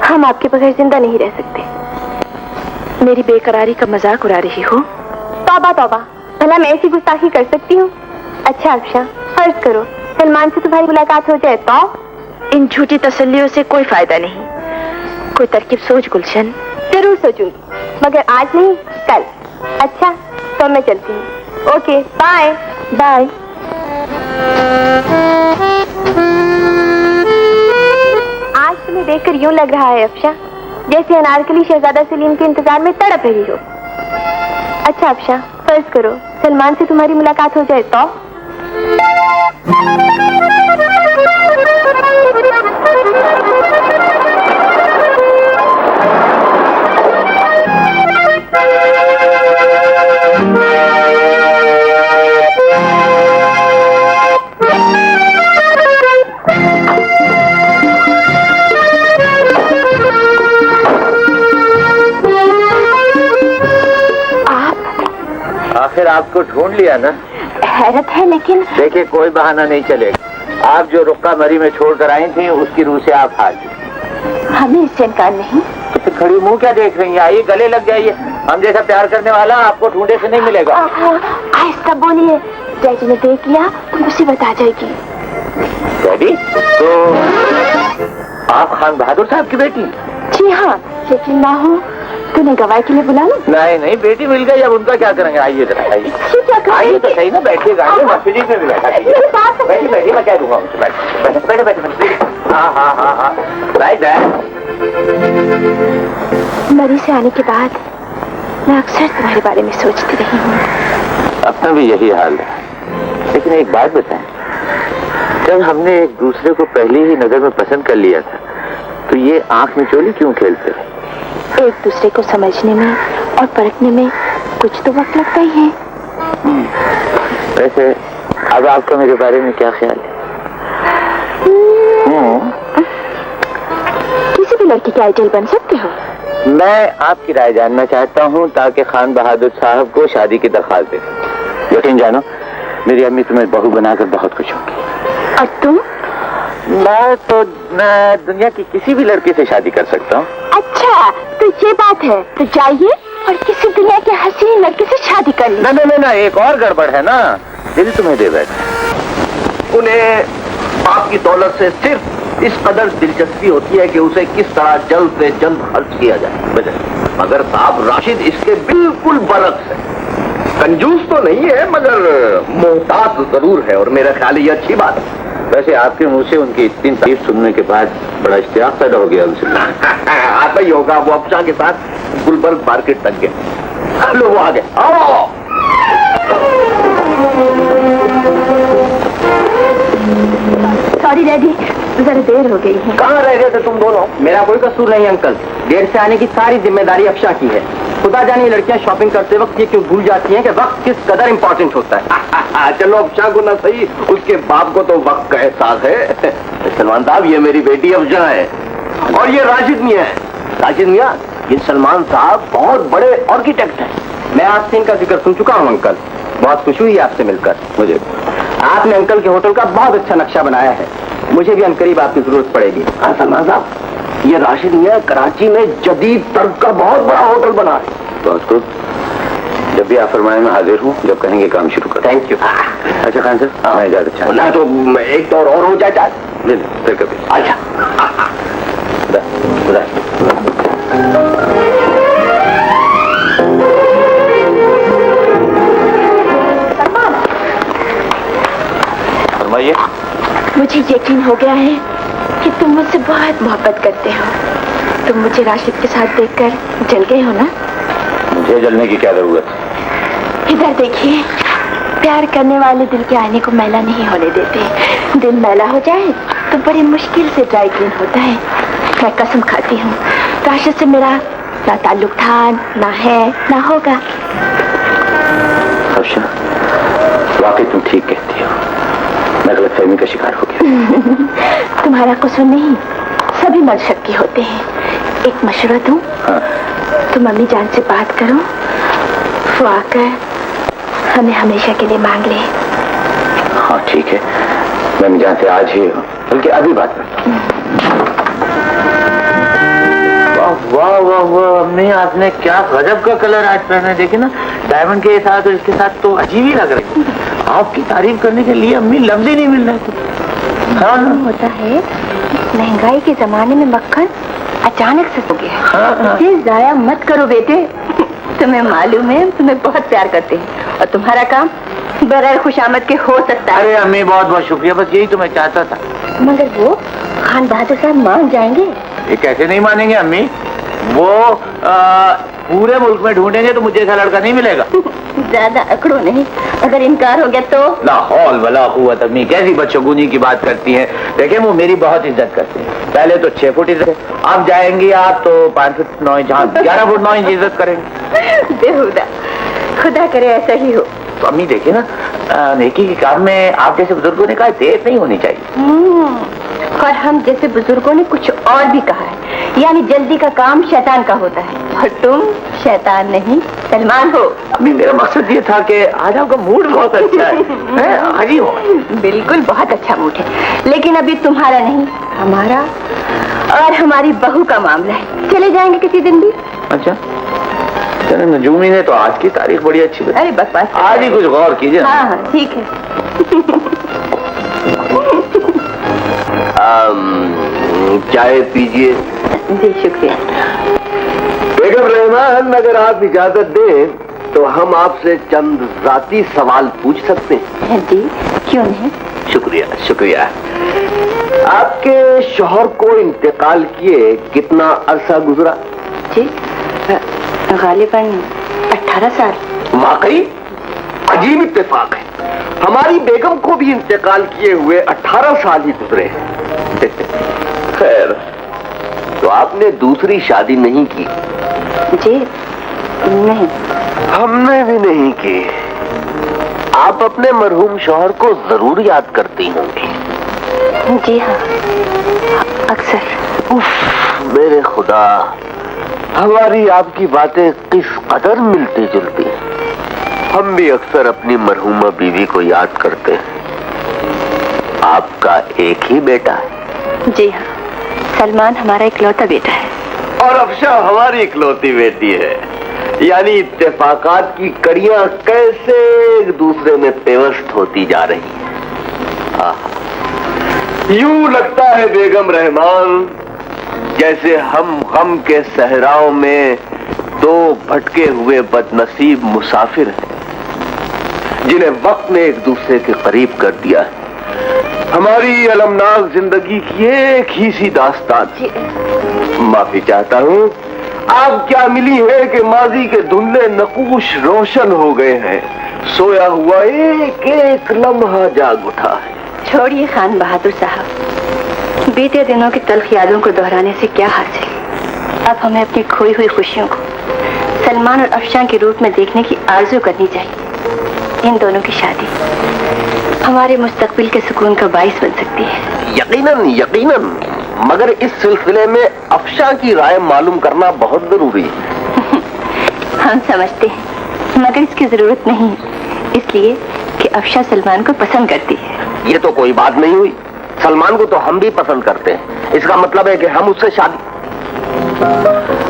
हम आपके बगैर जिंदा नहीं रह सकते। मेरी बेकरारी का मजाक उड़ा रही हो? तौबा तौबा, भला मैं ऐसी गुस्ताखी कर सकती हूँ? अच्छा अफशा, फर्ज करो सलमान से तुम्हारी मुलाकात हो जाए तो? इन झूठी तसल्लियों से कोई फायदा नहीं। कोई तरकीब सोच गुलशन। जरूर सोचूंगी, मगर आज नहीं कल। अच्छा तो मैं चलती हूँ। Okay bye bye. आज तुम्हें देखकर यूं लग रहा है अफशा जैसे अनारकली शहजादा सलीम के इंतजार में तड़प रही हो। अच्छा अफशा, फर्ज करो सलमान से तुम्हारी मुलाकात हो जाए तो? आखिर आपको ढूंढ लिया ना। हैरत है, लेकिन देखिए कोई बहाना नहीं चलेगा। आप जो रुक्का मरी में छोड़कर आई थी उसकी रूह से आप हाजिर। हमें इससे इनकार नहीं। तो खड़ी मुंह क्या देख रही हैं? आइए गले लग जाइए। हम जैसा प्यार करने वाला आपको ढूंढे से नहीं मिलेगा। आहिस्ता बोलिए, डैडी ने देख लिया तो मुसीबत आ जाएगी। डैडी? तो आप खान बहादुर साहब की बेटी? जी हाँ, लेकिन ना हो तो मैं गवाही के लिए बुला लूं? नहीं नहीं, बेटी मिल गई, अब उनका क्या करेंगे? आइए जरा, आइए ये क्या कर रहे आइए हैं? तो सही ना, बैठिए गाड़ी में, फ्रिज में भी बैठा दीजिए। मेरी बात तो बैठिए बैठिए, मैं कह दूंगा उनसे, बैठे बैठे बैठे बैठे। हाँ हाँ हाँ हाँ, राइट है। मरी से आने के बाद मैं अक्सर तुम्हारे बारे में सोचती रही हूँ। अपना भी यही हाल है, लेकिन एक बात बताएं, जब हमने एक दूसरे को पहली ही नजर में पसंद कर लिया था, तो ये आंख में चोली क्यों खेलते रहे? एक दूसरे को समझने में और परखने में कुछ तो वक्त लगता ही है। वैसे अब आपका मेरे बारे में क्या ख्याल है? किसी भी लड़की के आइडियल बन सकते हो। मैं आपकी राय जानना चाहता हूँ ताकि खान बहादुर साहब को शादी की दरखास्त दे। यकीन जानो, मेरी अम्मी तुम्हें बहू बनाकर बहुत खुश होगी। और तुम? मैं दुनिया की किसी भी लड़की से शादी कर सकता हूँ। अच्छा, तो ये बात है, तो जाइए और किसी दुनिया के हसीन लड़के से शादी कर ली। ना, एक और गड़बड़ है ना, दिल तुम्हें दे बैठा। उन्हें आपकी दौलत से सिर्फ इस कदर दिलचस्पी होती है कि उसे किस तरह जल्द से जल्द खर्च किया जाए, मगर साहब राशिद इसके बिल्कुल बरक्स है। कंजूस तो नहीं है, मगर मोहताज जरूर है, और मेरा ख्याल ये अच्छी बात है। वैसे आपके मुंह से उनकी इतनी तारीफ सुनने के बाद बड़ा इश्तियाक पैदा हो गया उनसे। आता ही होगा, वो अफशां के साथ गुलबर्ग मार्केट तक गए। लो वो आ गए, आओ। सॉरी डैडी, जरा देर हो गई है। कहाँ रह गए थे तुम दोनों? मेरा कोई कसूर नहीं अंकल, देर से आने की सारी जिम्मेदारी अफशा की है। खुदा जाने लड़कियां शॉपिंग करते वक्त ये क्यों भूल जाती हैं कि वक्त किस कदर इम्पोर्टेंट होता है। चलो अफशा को ना सही, उसके बाप को तो वक्त का एहसास है। सलमान साहब, ये मेरी बेटी अफशा है, और ये राशिद मियां है। राशिद मियां, ये सलमान साहब बहुत बड़े आर्किटेक्ट हैं। मैं आपसे इनका जिक्र सुन चुका हूँ अंकल, बहुत खुशी हुई आपसे मिलकर। मुझे आपने अंकल के होटल का बहुत अच्छा नक्शा बनाया है, मुझे भी अनकरीब आपकी जरूरत पड़ेगी। सलमान साहब, ये राशिद मियां कराची में जदीद तर्क का बहुत बड़ा होटल बना है। बहुत खूब, जब भी आप फरमाए में हाजिर हूँ, जब कहेंगे काम शुरू करो। Thank you. अच्छा खान साहब, मैं इजाजत चाहता ना तो एक दौर और हो जाए चाहे। हूँ। फिर कभी। अच्छा फरमाइए। मुझे यकीन हो गया है कि तुम मुझसे बहुत मोहब्बत करते हो। तुम मुझे राशिद के साथ देखकर जल गए हो ना? मुझे जलने की क्या जरूरत है? इधर देखिए, प्यार करने वाले दिल के आईने को मैला नहीं होने देते। दिल मैला हो जाए तो बड़ी मुश्किल से ड्राई क्लीन होता है। मैं कसम खाती हूँ, राशिद से मेरा ना ताल्लुक था, ना है, ना होगा। अफशा, वाकई तुम ठीक कहती हो, मैं गलतफहमी का शिकार हो गया। तुम्हारा कसूर नहीं, सभी मर्द शक्की होते हैं। एक मशवरा दूं? हाँ। तुम अम्मी जान से बात करो, वो आकर हमें हमेशा के लिए मांग ले। हाँ ठीक है, मैं अम्मी जान से आज ही, बल्कि अभी बात करता हूँ। वाह वाह वाह, अम्मी आपने क्या गजब का कलर आज पहना है। देखिए ना, डायमंड के साथ और इसके साथ तो अजीब ही लग रही है। आपकी तारीफ करने के लिए अम्मी लफ्ज ही नहीं मिल रहे। हाँ होता है, महंगाई के जमाने में मक्खन अचानक से हो गया। इसे जाया मत करो बेटे, तुम्हें मालूम है तुम्हें बहुत प्यार करते हैं, और तुम्हारा काम बगैर खुशामद के हो सकता है। अरे अम्मी बहुत बहुत शुक्रिया, बस यही तो मैं चाहता था। मगर वो खान बहादुर साहब मान जाएंगे? ये कैसे नहीं मानेंगे अम्मी? वो पूरे मुल्क में ढूंढेंगे तो मुझे ऐसा लड़का नहीं मिलेगा। ज्यादा अकड़ो नहीं, अगर इनकार हो गया तो? ला हौल वला कुव्वत, अम्मी कैसी बदशगुनी की बात करती हैं। देखें, वो मेरी बहुत इज्जत करते हैं। पहले तो 6 फुट इज्जत, अब जाएंगी आप तो 5 फुट 9 इंच, 11 फुट 9 इंच इज्जत करेंगे। बेहुदा, खुदा करे ऐसा ही हो। तो अम्मी देखिए ना, नेकी के काम में आप जैसे बुजुर्गों ने कहा देर नहीं होनी चाहिए। और हम जैसे बुजुर्गों ने कुछ और भी कहा है, यानी जल्दी का काम शैतान का होता है, और तुम शैतान नहीं सलमान हो। अम्मी मेरा मकसद ये था कि आज आपका मूड बहुत अच्छा है। आज ही हो। बिल्कुल बहुत अच्छा मूड है, लेकिन अभी तुम्हारा नहीं, हमारा और हमारी बहू का मामला है। चले जाएंगे किसी दिन भी? अच्छा चलो, नजूमी ने तो आज की तारीख बड़ी अच्छी बताई। अरे बस आज ही कुछ गौर कीजिए। हाँ हाँ ठीक है। चाय पीजिए। जी शुक्रिया। बेगम रहमान, अगर आप इजाजत दें तो हम आपसे चंद जाती सवाल पूछ सकते हैं? जी क्यों नहीं। शुक्रिया शुक्रिया। आपके शौहर को इंतकाल किए कितना अरसा गुजरा? जी गालिबन 18 साल। वाकई अजीब इत्तेफाक है, हमारी बेगम को भी इंतकाल किए हुए 18 साल ही गुजरे हैं। खैर, तो आपने दूसरी शादी नहीं की? जी नहीं। हमने भी नहीं की। आप अपने मरहूम शौहर को जरूर याद करती होंगी? जी हाँ, अक्सर। मेरे खुदा, हमारी आपकी बातें किस कदर मिलती जुलती हैं। हम भी अक्सर अपनी मरहूमा बीवी को याद करते हैं। आपका एक ही बेटा है? जी हाँ, सलमान हमारा इकलौता बेटा है। और अफशा हमारी इकलौती बेटी है। यानी इत्तेफाकात की कड़ियां कैसे एक दूसरे में पेवस्त होती जा रही हैं। यूं लगता है बेगम रहमान जैसे हम गम के सहराओं में दो भटके हुए बदनसीब मुसाफिर हैं, जिन्हें वक्त ने एक दूसरे के करीब कर दिया है। हमारी अलमनाक जिंदगी की एक ही सी दास्तान। माफी चाहता हूँ, आप क्या मिली है कि माजी के धुंधले नकूश रोशन हो गए हैं। सोया हुआ एक एक लम्हा जाग उठा है। छोड़िए खान बहादुर साहब, बीते दिनों की तल्ख यादों को दोहराने से क्या हासिल। अब हमें अपनी खोई हुई खुशियों को सलमान और अफशां के रूप में देखने की आरज़ू करनी चाहिए। इन दोनों की शादी हमारे मुस्तकबिल के सुकून का बाइस बन सकती है। यकीनन यकीनन, मगर इस सिलसिले में अफशा की राय मालूम करना बहुत जरूरी है। हम समझते हैं, मगर इसकी जरूरत नहीं, इसलिए कि अफशा सलमान को पसंद करती है। ये तो कोई बात नहीं हुई। सलमान को तो हम भी पसंद करते हैं। इसका मतलब है कि हम उससे शादी,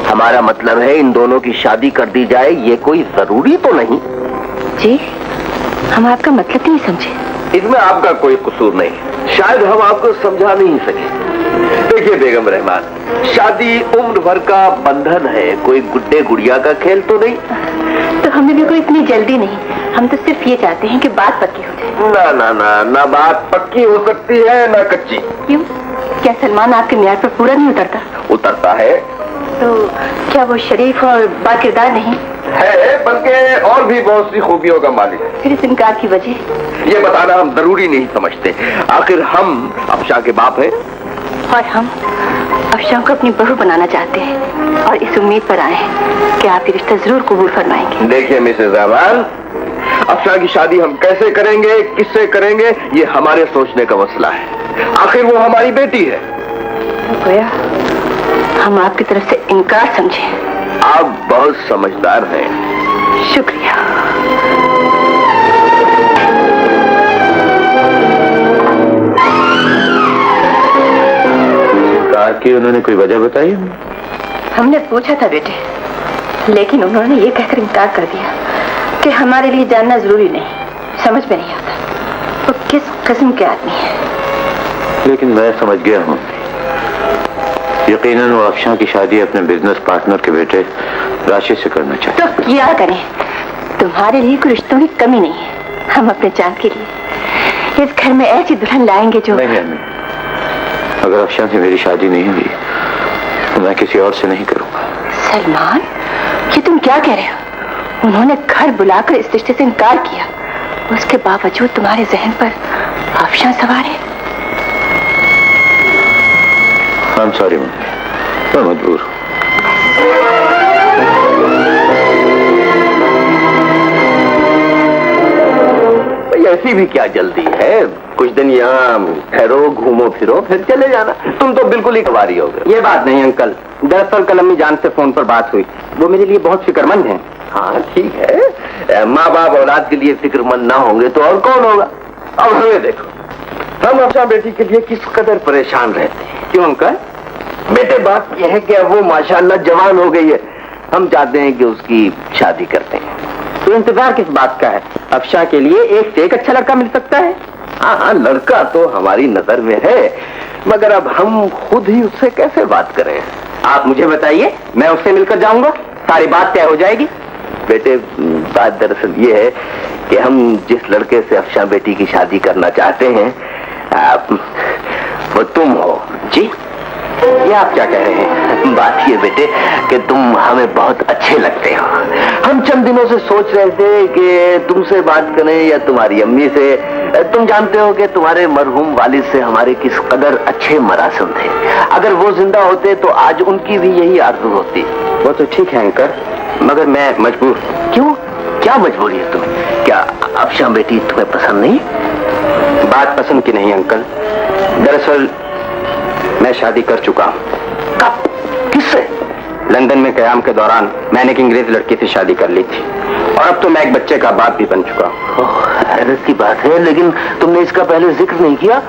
हमारा मतलब है इन दोनों की शादी कर दी जाए। ये कोई जरूरी तो नहीं। जी, हम आपका मतलब नहीं समझे। इसमें आपका कोई कसूर नहीं, शायद हम आपको समझा नहीं सके। देखिए बेगम रहमान, शादी उम्र भर का बंधन है, कोई गुड्डे गुड़िया का खेल तो नहीं। तो हमें भी कोई इतनी जल्दी नहीं, हम तो सिर्फ ये चाहते हैं कि बात पक्की हो जाए। ना ना ना, ना बात पक्की हो सकती है ना कच्ची। क्यों? क्या सलमान आपके म्यार पर पूरा नहीं उतरता? उतरता है। तो क्या वो शरीफ और बाकिरदार नहीं है, बल्कि और भी बहुत सी खूबियों का मालिक है। फिर इस इनकार की वजह? ये बताना हम जरूरी नहीं समझते। आखिर हम अफशा के बाप हैं और हम अफशा को अपनी बहू बनाना चाहते हैं और इस उम्मीद पर आए हैं कि आप ये रिश्ता जरूर कबूल फरमाएंगे। देखिए मिसेज रहमान, अफशा की शादी हम कैसे करेंगे, किससे करेंगे, ये हमारे सोचने का मसला है। आखिर वो हमारी बेटी है। गोया हम आपकी तरफ से इनकार समझे। आप बहुत समझदार हैं। शुक्रिया। कहा कि उन्होंने कोई वजह बताई? हमने पूछा था बेटे, लेकिन उन्होंने ये कहकर इनकार कर दिया कि हमारे लिए जानना जरूरी नहीं। समझ में नहीं आता वो किस किस्म के आदमी है। लेकिन मैं समझ गया हूँ। यकीनन वो अफशा की शादी अपने बिजनेस पार्टनर के बेटे राशिद से करना चाहते। तो क्या करें, तुम्हारे लिए कोई रिश्तों की कमी नहीं है। हम अपने चांद के लिए इस घर में ऐसी दुल्हन लाएंगे जो नहीं, अगर अफशा से मेरी शादी नहीं हुई तो मैं किसी और से नहीं करूंगा। सलमान, ये तुम क्या कह रहे हो? उन्होंने घर बुलाकर इस रिश्ते से इनकार किया, उसके बावजूद तुम्हारे जहन पर अफशा सवार है। I'm sorry, मैं मजबूर हूँ। ऐसी भी क्या जल्दी है? कुछ दिन यहाँ ठहरो, घूमो फिरो, फिर चले जाना। तुम तो बिल्कुल ही कवारी हो गए। ये बात नहीं अंकल, दरअसल कल अम्मी जान से फोन पर बात हुई, वो मेरे लिए बहुत फिक्रमंद हैं। हाँ ठीक है, माँ बाप औलाद के लिए फिक्रमंद ना होंगे तो और कौन होगा। अब हमें देखो, हम अफशा बेटी के लिए किस कदर परेशान रहते हैं। क्यों अंकल? बेटे बात यह है कि अब वो माशाल्लाह जवान हो गई है। हम चाहते हैं कि उसकी शादी करते हैं। तो इंतजार किस बात का है? अफशा के लिए एक से एक अच्छा लड़का मिल सकता है। हाँ हाँ, लड़का तो हमारी नजर में है, मगर अब हम खुद ही उससे कैसे बात करें? आप मुझे बताइए, मैं उससे मिलकर जाऊंगा, सारी बात तय हो जाएगी। बेटे, बात दरअसल ये है कि हम जिस लड़के से अफशा बेटी की शादी करना चाहते हैं, वो तुम हो। जी, ये आप क्या कह रहे हैं? बात ये बेटे कि तुम हमें बहुत अच्छे लगते हो। हम चंद दिनों से सोच रहे थे कि तुमसे बात करें या तुम्हारी अम्मी से। तुम जानते हो कि तुम्हारे मरहूम वालिद से हमारे किस कदर अच्छे मरासिम थे। अगर वो जिंदा होते तो आज उनकी भी यही आरज़ू होती। वो तो ठीक है अंकल, मगर मैं मजबूर। क्यों? क्या मजबूरी है तुम्हें? क्या अफशा बेटी तुम्हें पसंद नहीं? बात पसंद की नहीं अंकल, दरअसल मैं शादी कर चुका हूँ। कब? किससे? लंदन में कयाम के दौरान मैंने एक अंग्रेज लड़की से शादी कर ली थी, और अब तो मैं एक बच्चे का बाप भी बन चुका हूँ। हैरत की बात है, लेकिन तुमने इसका पहले जिक्र नहीं किया।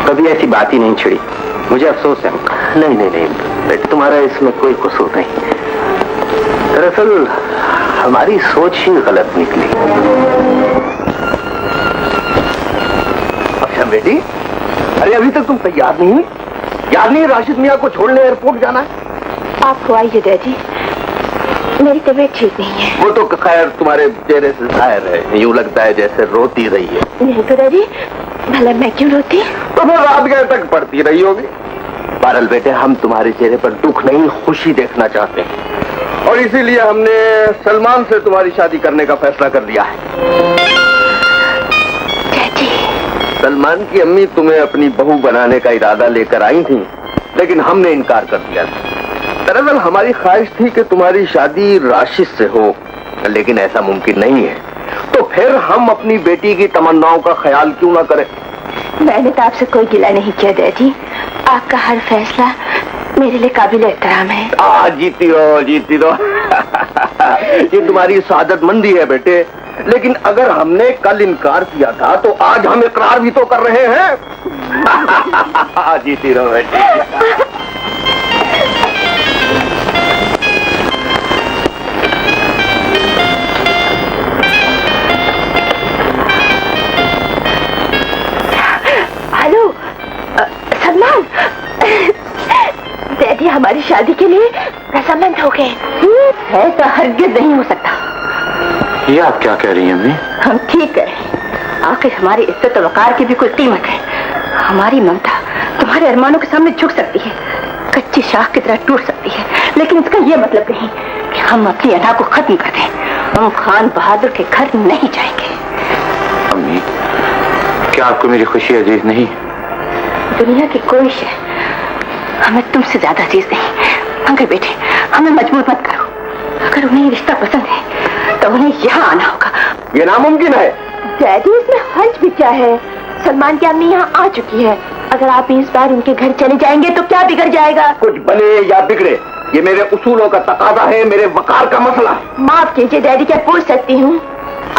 कभी ऐसी बात ही नहीं छिड़ी, मुझे अफसोस है अंकल। नहीं नहीं नहीं बेटे, तुम्हारा इसमें कोई कसूर नहीं। दरअसल हमारी सोच ही गलत निकली। अच्छा बेटी, अरे अभी तक तुम तैयार नहीं हुई? याद नहीं राशिद मियाँ को छोड़ने एयरपोर्ट जाना है? आप आइए डैडी, मेरी तबीयत ठीक नहीं है। वो तो खैर तुम्हारे चेहरे से जाहिर है, यूं लगता है जैसे रोती रही है। नहीं तो डैडी, भला मैं क्यों रोती? तो वो रात गए तक पढ़ती रही होगी। बहरहाल बेटे, हम तुम्हारे चेहरे पर दुख नहीं, खुशी देखना चाहते हैं, और इसीलिए हमने सलमान से तुम्हारी शादी करने का फैसला कर लिया है। डैडी, सलमान की अम्मी तुम्हें अपनी बहू बनाने का इरादा लेकर आई थी, लेकिन हमने इनकार कर दिया था। दरअसल हमारी ख्वाहिश थी कि तुम्हारी शादी राशिद से हो, लेकिन ऐसा मुमकिन नहीं है। तो फिर हम अपनी बेटी की तमन्नाओं का ख्याल क्यों ना करें? मैंने तो आपसे कोई गिला नहीं किया डैडी, आपका हर फैसला मेरे लिए काबिल एहतराम है। जीती हो, जीती हो। ये तुम्हारी सादतमंदी है बेटे, लेकिन अगर हमने कल इनकार किया था तो आज हम इकरार भी तो कर रहे हैं। जीती रहो बेटे। हेलो सलमान, डैडी हमारी शादी के लिए रजामंद हो गए। ऐसा हरगिज नहीं हो सकता। ये आप क्या कह रही हैं अम्मी? हम ठीक कह रहे हैं, आखिर हमारी इज्जत और वकार की भी कोई कीमत है। हमारी ममता तुम्हारे अरमानों के सामने झुक सकती है, कच्ची शाख की तरह टूट सकती है, लेकिन इसका यह मतलब नहीं कि हम अपनी अदा को खत्म कर दें। हम खान बहादुर के घर नहीं जाएंगे। अम्मी, क्या आपको मेरी खुशी अजीज नहीं? दुनिया की कोई शय हमें तुमसे ज्यादा अजीज नहीं। मगर बेटे, हमें मजबूर मत करो। अगर उन्हें ये रिश्ता पसंद है तो उन्हें यहाँ आना होगा। ये नामुमकिन है। डैडी, इसमें हर्ज भी क्या है? सलमान की अम्मी यहाँ आ चुकी है। अगर आप इस बार उनके घर चले जाएंगे तो क्या बिगड़ जाएगा? कुछ बने या बिगड़े, ये मेरे उसूलों का तकाजा है, मेरे वकार का मसला है। माफ कीजिए डैडी, क्या पूछ सकती हूँ?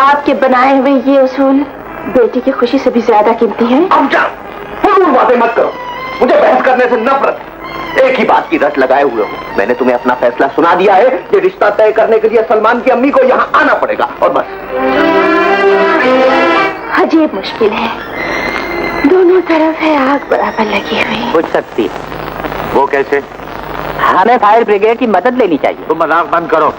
आपके बनाए हुए ये उसूल बेटी की खुशी से भी ज्यादा कीमती है। अब जा, फजूल बातें मत करो, मुझे बहस करने से नफरत है। एक ही बात की रट लगाए हुए हो। मैंने तुम्हें अपना फैसला सुना दिया है कि रिश्ता तय करने के लिए सलमान की अम्मी को यहाँ आना पड़ेगा, और बस। अजीब मुश्किल है, दोनों तरफ है आग बराबर लगी हुई। पूछ सकती, वो कैसे? हमें फायर ब्रिगेड की मदद लेनी चाहिए। तुम मजाक बंद करो,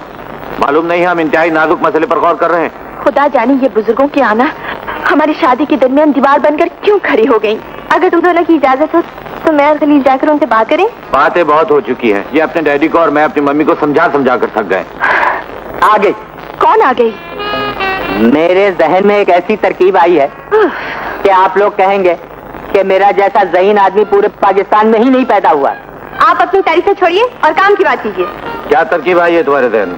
मालूम नहीं हम इंतहाई नाजुक मसले पर गौर कर रहे हैं। खुदा जाने ये बुजुर्गों की आना हमारी शादी के दरमियान दीवार बनकर क्यों खड़ी हो गई। अगर तुम दोनों की इजाजत हो तो मैं और खलील जाकर उनसे बात करें। बातें बहुत हो चुकी हैं। ये अपने डैडी को और मैं अपनी मम्मी को समझा समझा कर थक गए। आगे कौन आ गई? मेरे जहन में एक ऐसी तरकीब आई है कि आप लोग कहेंगे कि मेरा जैसा ज़हीन आदमी पूरे पाकिस्तान में ही नहीं पैदा हुआ। आप अपनी तारीफें छोड़िए और काम की बात कीजिए। क्या तरकीब आई है तुम्हारे जहन?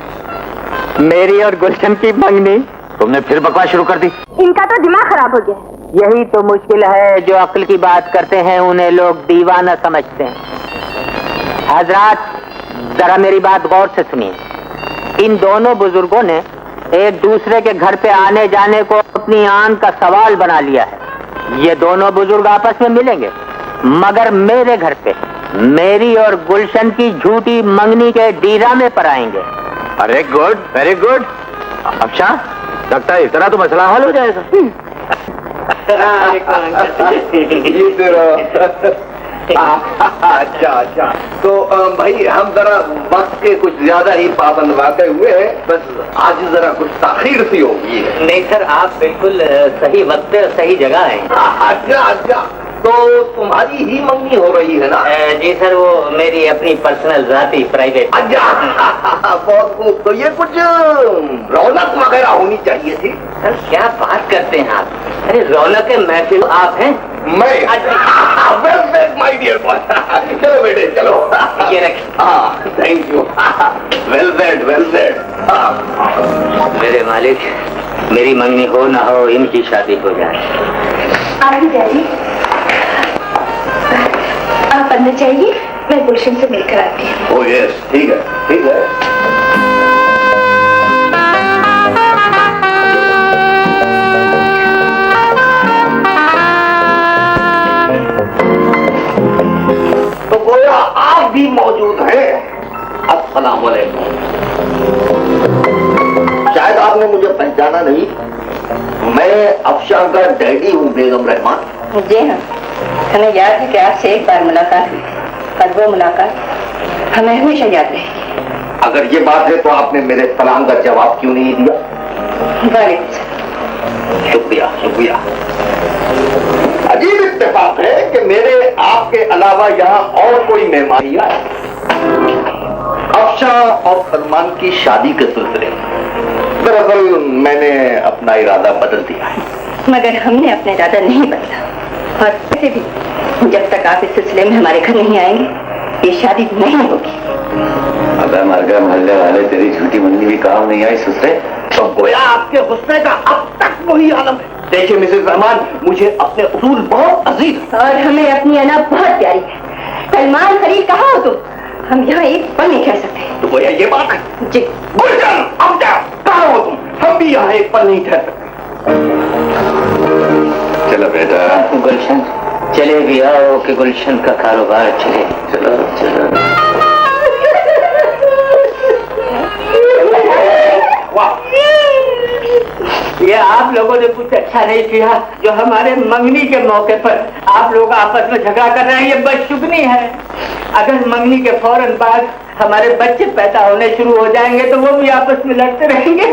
मेरी और गुलशन की मंगनी। तुमने फिर बकवास शुरू कर दी। इनका तो दिमाग खराब हो गया। यही तो मुश्किल है, जो अक्ल की बात करते हैं उन्हें लोग दीवाना समझते हैं। हजरात, जरा मेरी बात गौर से सुनिए। इन दोनों बुजुर्गों ने एक दूसरे के घर पे आने जाने को अपनी आन का सवाल बना लिया है। ये दोनों बुजुर्ग आपस में मिलेंगे, मगर मेरे घर पे मेरी और गुलशन की झूठी मंगनी के डीरामे पर आएंगे। अरे गुड, वेरी गुड। अच्छा, लगता है इस तरह तो मसला हल हो जाएगा। ये तेरा अच्छा अच्छा। तो भाई हम जरा वक्त के कुछ ज्यादा ही पाबंद वाक़े हुए हैं, बस आज जरा कुछ ताखीर सी होगी। नहीं सर, आप बिल्कुल सही वक्त पे सही जगह हैं। अच्छा अच्छा, तो तुम्हारी ही मंगनी हो रही है ना? जी सर, वो मेरी अपनी पर्सनल जाती प्राइवेट। अच्छा बहुत खूब। तो ये कुछ रौनक वगैरह होनी चाहिए थी। सर क्या बात करते हैं आप? अरे रौनक महफिल आप हैं। मैं वेल माय डियर बॉय। चलो बेटे चलो। ये रखिए। हाँ thank you. Well said well said. मेरे मालिक, मेरी मंगनी हो ना हो, इनकी शादी हो जाए। आगे डैडी, आप अंदर जाइए, मैं गुलशन से मिलकर आती हूँ। ओ यस, ठीक है ठीक है। तो गोया आप भी मौजूद हैं। अस्सलाम वालेकुम। शायद आपने मुझे पहचाना नहीं, मैं अफशा का डैडी हूँ, बेगम रहमान। जी हाँ, हमें याद है कि आपसे एक बार मुलाकात हुई, और वो मुलाकात हमें हमेशा याद रहेगी। अगर ये बात है तो आपने मेरे सलाम का जवाब क्यों नहीं दिया? वालेकुम सलाम। शुक्रिया शुक्रिया। अजीब इत्तेफाक है कि मेरे आपके अलावा यहाँ और कोई मेहमान आया। अफशा और सलमान की शादी के सिलसिले में दरअसल मैंने अपना इरादा बदल दिया है। मगर हमने अपना इरादा नहीं बदला, और वैसे भी जब तक आप इस सिलसिले में हमारे घर नहीं आएंगे, ये शादी नहीं होगी। अगर मरगा मोहल्ले वाले तेरी झूठी मंगनी भी काम नहीं आई ससुरे। तो गोया आपके गुस्से का अब तक वही आलम है। देखिए मिसेस रहमान, मुझे अपने उसूल बहुत अजीज है। और हमें अपनी अना बहुत प्यारी है। सलमान खलील, कहाँ हो तुम? हम यहाँ एक पल नहीं ठहर सकते। तो गोया ये बात है? जी। गुलशन, अब क्या कहाँ हो तुम? हम भी यहाँ एक पल नहीं ठहर सकते। चलो बेटा, गुलशन चले भी आओ कि गुलशन का कारोबार चले। चलो चलो। ये आप लोगों ने कुछ अच्छा नहीं किया जो हमारे मंगनी के मौके पर आप लोग आपस में झगड़ा कर रहे हैं। ये बदशुगनी है। अगर मंगनी के फौरन बाद हमारे बच्चे पैदा होने शुरू हो जाएंगे तो वो भी आपस में लड़ते रहेंगे।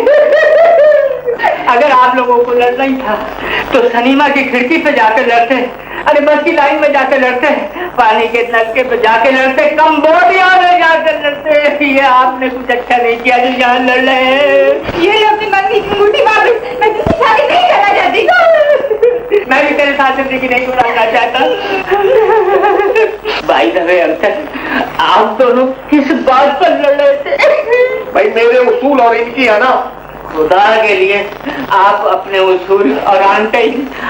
अगर आप लोगों को लड़ना ही था तो सनीमा की खिड़की पे जाकर लड़ते, अरे बस की लाइन में जाकर लड़ते, पानी के नलके पे जाकर लड़ते, कंबोडिया में जाकर लड़ते। ये आपने कुछ अच्छा नहीं किया जो यहाँ लड़ रहे हैं। ये अपनी मंगनी की अंगूठी वापस, मैं तुझसे शादी नहीं करना चाहती। मैं भी तेरे साथ जिंदगी नहीं गुजारना चाहता। भाई दबे अंकल, आप दोनों किस बात पर लड़ रहे थे? भाई मेरे उसूल और इनकी है ना। खुदा के लिए आप अपने उसूल और आंटे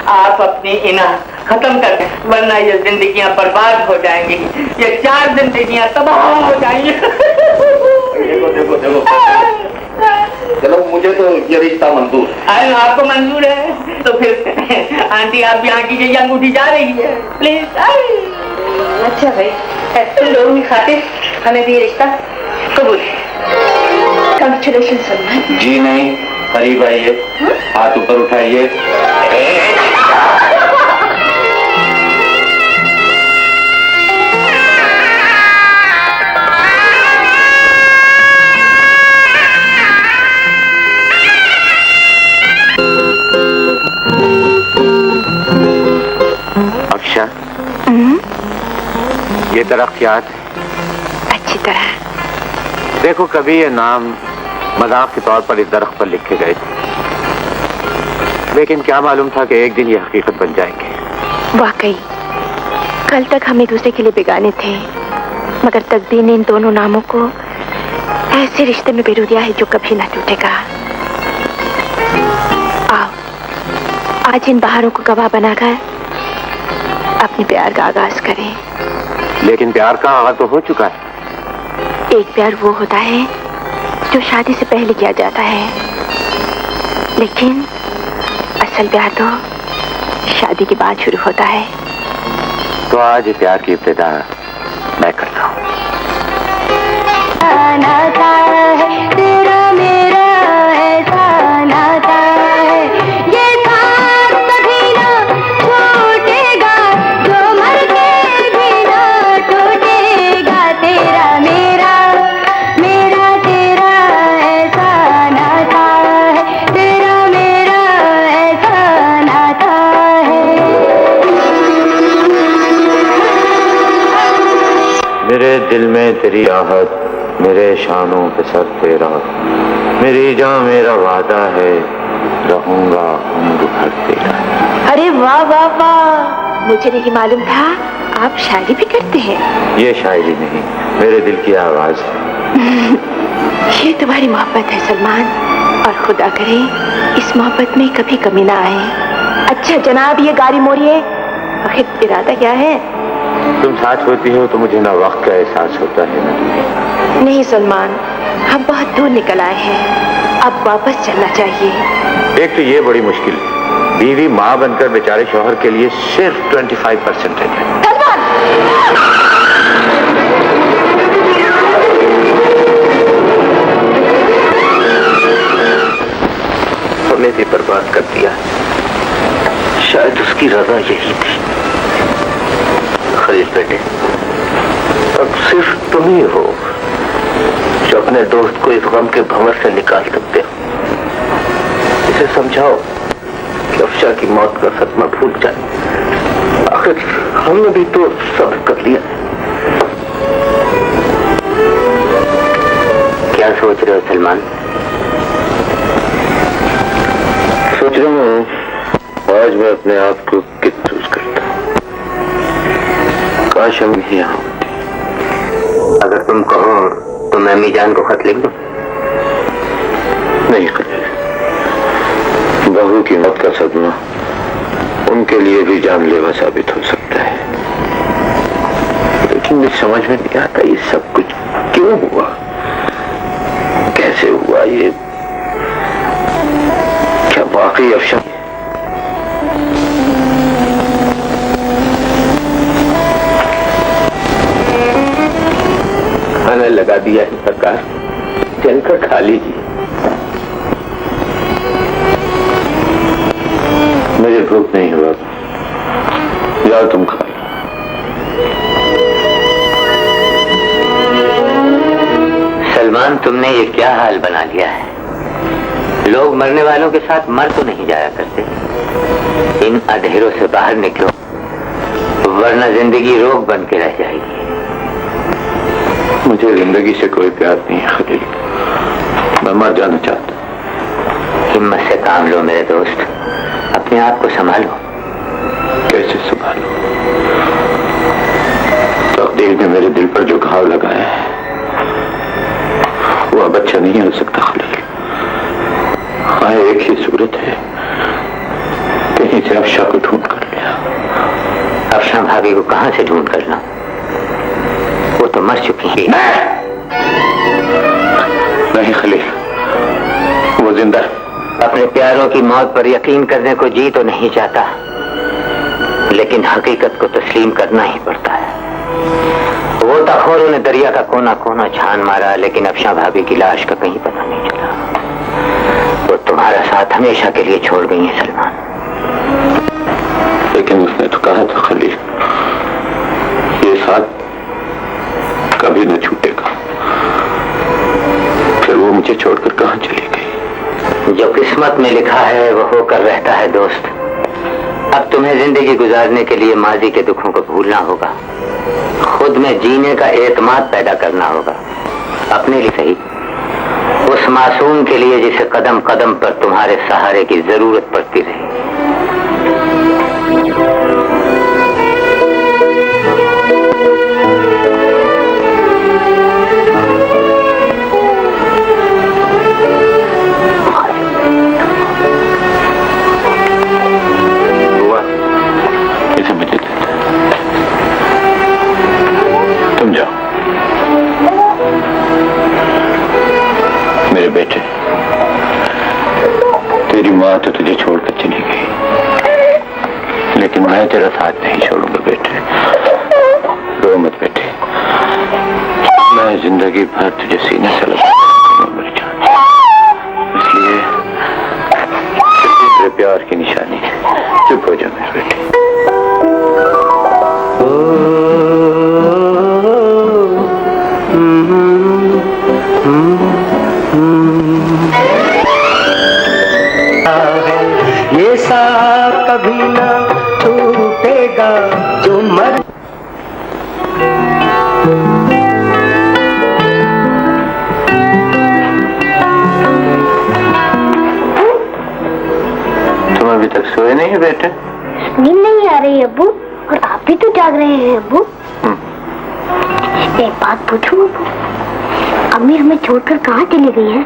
आप अपनी इना खत्म कर दें, वरना ये जिंदगियां बर्बाद हो जाएंगी। ये 4 जिंदगियां तबाह हो जाएंगी। देखो देखो देखो, चलो मुझे तो ये रिश्ता मंजूर है। अरे आपको मंजूर है तो फिर आंटी आप भी यहाँ कीजिए, ये अंगूठी जा रही है, प्लीज। अच्छा भाई, तुम लोगों की खातिर हमें भी ये रिश्ता कबूल है। कंग्रेचुलेशन सलमान। जी नहीं, करीब आइए, हाथ ऊपर उठाइए। अक्षा, ये दरख्त याद है? अच्छी तरह। देखो, कभी ये नाम मजाक के तौर पर इस दरख्त पर लिखे गए थे, लेकिन क्या मालूम था कि एक दिन ये हकीकत बन जाएंगे। वाकई कल तक हम एक दूसरे के लिए बेगाने थे, मगर तकदीर ने इन दोनों नामों को ऐसे रिश्ते में पिरो दिया है जो कभी ना टूटेगा। आओ, आज इन बहारों को गवाह बनाकर अपने प्यार का आगाज करें। लेकिन प्यार का आगाज तो हो चुका है। एक प्यार वो होता है जो शादी से पहले किया जाता है, लेकिन असल प्यार तो शादी के बाद शुरू होता है। तो आज प्यार की इब्तिदा मैं करता हूँ। नाता है तेरा मेरा ऐसा नाता है, ये साथ कभी ना दिल में तेरी आहट, मेरे शानों पे सर तेरा, मेरी जान मेरा वादा है, रहूंगा उम्र भर तेरा। अरे वाह वाह वाह, मुझे नहीं मालूम था आप शायरी भी करते हैं। ये शायरी नहीं, मेरे दिल की आवाज है। ये तुम्हारी मोहब्बत है सलमान, और खुदा करे इस मोहब्बत में कभी कमी ना आए। अच्छा जनाब, ये गाड़ी मोड़िए। आखिर इरादा क्या है? तुम साथ होती हो तो मुझे ना वक्त का एहसास होता है ना तुम्हें। नहीं सलमान, हम बहुत दूर निकल आए हैं, अब वापस चलना चाहिए। एक तो ये बड़ी मुश्किल है, बीवी माँ बनकर बेचारे शौहर के लिए सिर्फ 25% है। हमें भी बर्बाद कर दिया, शायद उसकी रजा यही थी। खलील बेटे, अब सिर्फ तुम ही हो जो अपने दोस्त को इस गम के भंवर से निकाल सकते हो। इसे समझाओ कि अफशा की मौत का सदमा भूल जाए। आखिर हमने भी तो सब कर लिया। क्या सोच रहे हो सलमान? सोच रहा हूँ आज मैं अपने आप को कितना चूज करता हूँ। काश हम ही यहाँ होते। अगर तुम कहो तो मैं अम्मी जान को खत लिख दूं? नहीं खलील, बहू की मौत का सदमा उनके लिए भी जानलेवा साबित हो सकता है। लेकिन मुझे समझ में नहीं आता ये सब कुछ क्यों हुआ, कैसे हुआ ये? क्या वाकई अफशा खाना लगा दिया है सरकार, चलकर खा लीजिए। मुझे भूख नहीं हुआ, जाओ तुम खा लो। सलमान, तुमने ये क्या हाल बना लिया है? लोग मरने वालों के साथ मर तो नहीं जाया करते। इन अंधेरों से बाहर निकलो, वरना जिंदगी रोग बन के रह जाएगी। मुझे जिंदगी से कोई प्यार नहीं है खलील, मैं मर जाना चाहता हूँ। हिम्मत से काम लो मेरे दोस्त, अपने आप को संभालो। कैसे संभालो? तकदीर ने मेरे दिल पर जो घाव लगाया है वो अब अच्छा नहीं हो सकता खलील। हाँ, एक ही सूरत है, कहीं से अफशा को ढूंढ कर लिया। अफशा भाभी को कहां से ढूंढ कर लाऊं? वो तो मर चुकी है। नहीं खलील, वो जिंदा है। अपने प्यारों की मौत पर यकीन करने को जी तो नहीं चाहता, लेकिन हकीकत को तस्लीम करना ही पड़ता है। वो तखोरों ने दरिया का कोना कोना छान मारा, लेकिन अफशा भाभी की लाश का कहीं पता नहीं चला। वो तुम्हारा साथ हमेशा के लिए छोड़ गई है सलमान। लेकिन उसने तो कहा था खलील, ये साथ कभी न छूटेगा। फिर वो मुझे छोड़कर कहां चली गई? जो किस्मत में लिखा है वो होकर रहता है दोस्त। अब तुम्हें जिंदगी गुजारने के लिए माजी के दुखों को भूलना होगा, खुद में जीने का एतमाद पैदा करना होगा, अपने लिए सही, उस मासूम के लिए जिसे कदम कदम पर तुम्हारे सहारे की जरूरत पड़ती रही। मेरे बेटे, तेरी माँ तो तुझे छोड़कर चली गई, लेकिन मैं तेरा साथ नहीं छोड़ूंगा बेटे। रो मत बेटे, मैं जिंदगी भर तुझे सीने से लगाऊंगा मेरी जान। इसलिए तेरे प्यार की निशानी है, चुप हो जा मेरे बेटे। ये साथ कभी ना टूटेगा जो मर सोए नहीं है बेटे? नींद नहीं आ रही अब्बू, और आप भी तो जाग रहे हैं अब्बू। एक बात पूछूं अब्बू, अम्मी हमें छोड़कर कहाँ चली गई है?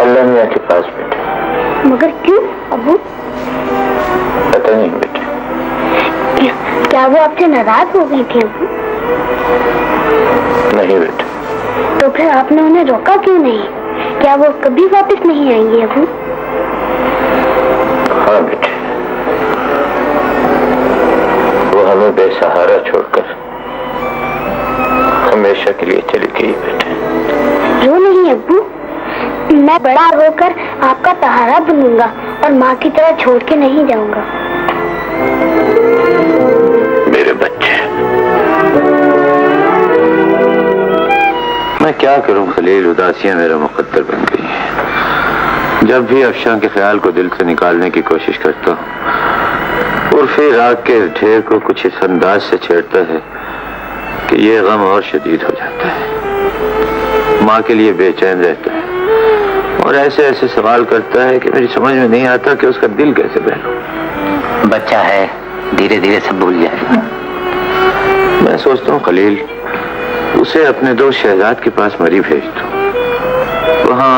अल्लाह मियां के पास बेटे। मगर क्यों अब्बू? पता नहीं बेटे। क्या वो आपसे नाराज हो गई थी अब्बू? नहीं बेटे। तो फिर आपने उन्हें रोका क्यों नहीं? क्या वो कभी वापस नहीं आएंगी अब्बू? हाँ बेटे, वो हमें बेसहारा छोड़कर हमेशा के लिए चली गई बेटे। रो नहीं अब्बू, मैं बड़ा होकर आपका सहारा बनूंगा और माँ की तरह छोड़ के नहीं जाऊंगा। मेरे बच्चे, मैं क्या करूं खलील, उदासियां मेरा मुकद्दर बन गई हैं। जब भी अफशां के ख्याल को दिल से निकालने की कोशिश करता हूं, उर्फे राग के ढेर को कुछ इस अंदाज से छेड़ता है कि ये गम और शदीद हो जाता है। माँ के लिए बेचैन रहता है और ऐसे ऐसे सवाल करता है कि मेरी समझ में नहीं आता कि उसका दिल कैसे बहलूं। बच्चा है, धीरे धीरे सब भूल जाएगा। मैं सोचता हूँ खलील, उसे अपने दोस्त शहजाद के पास मरी भेज दो। वहाँ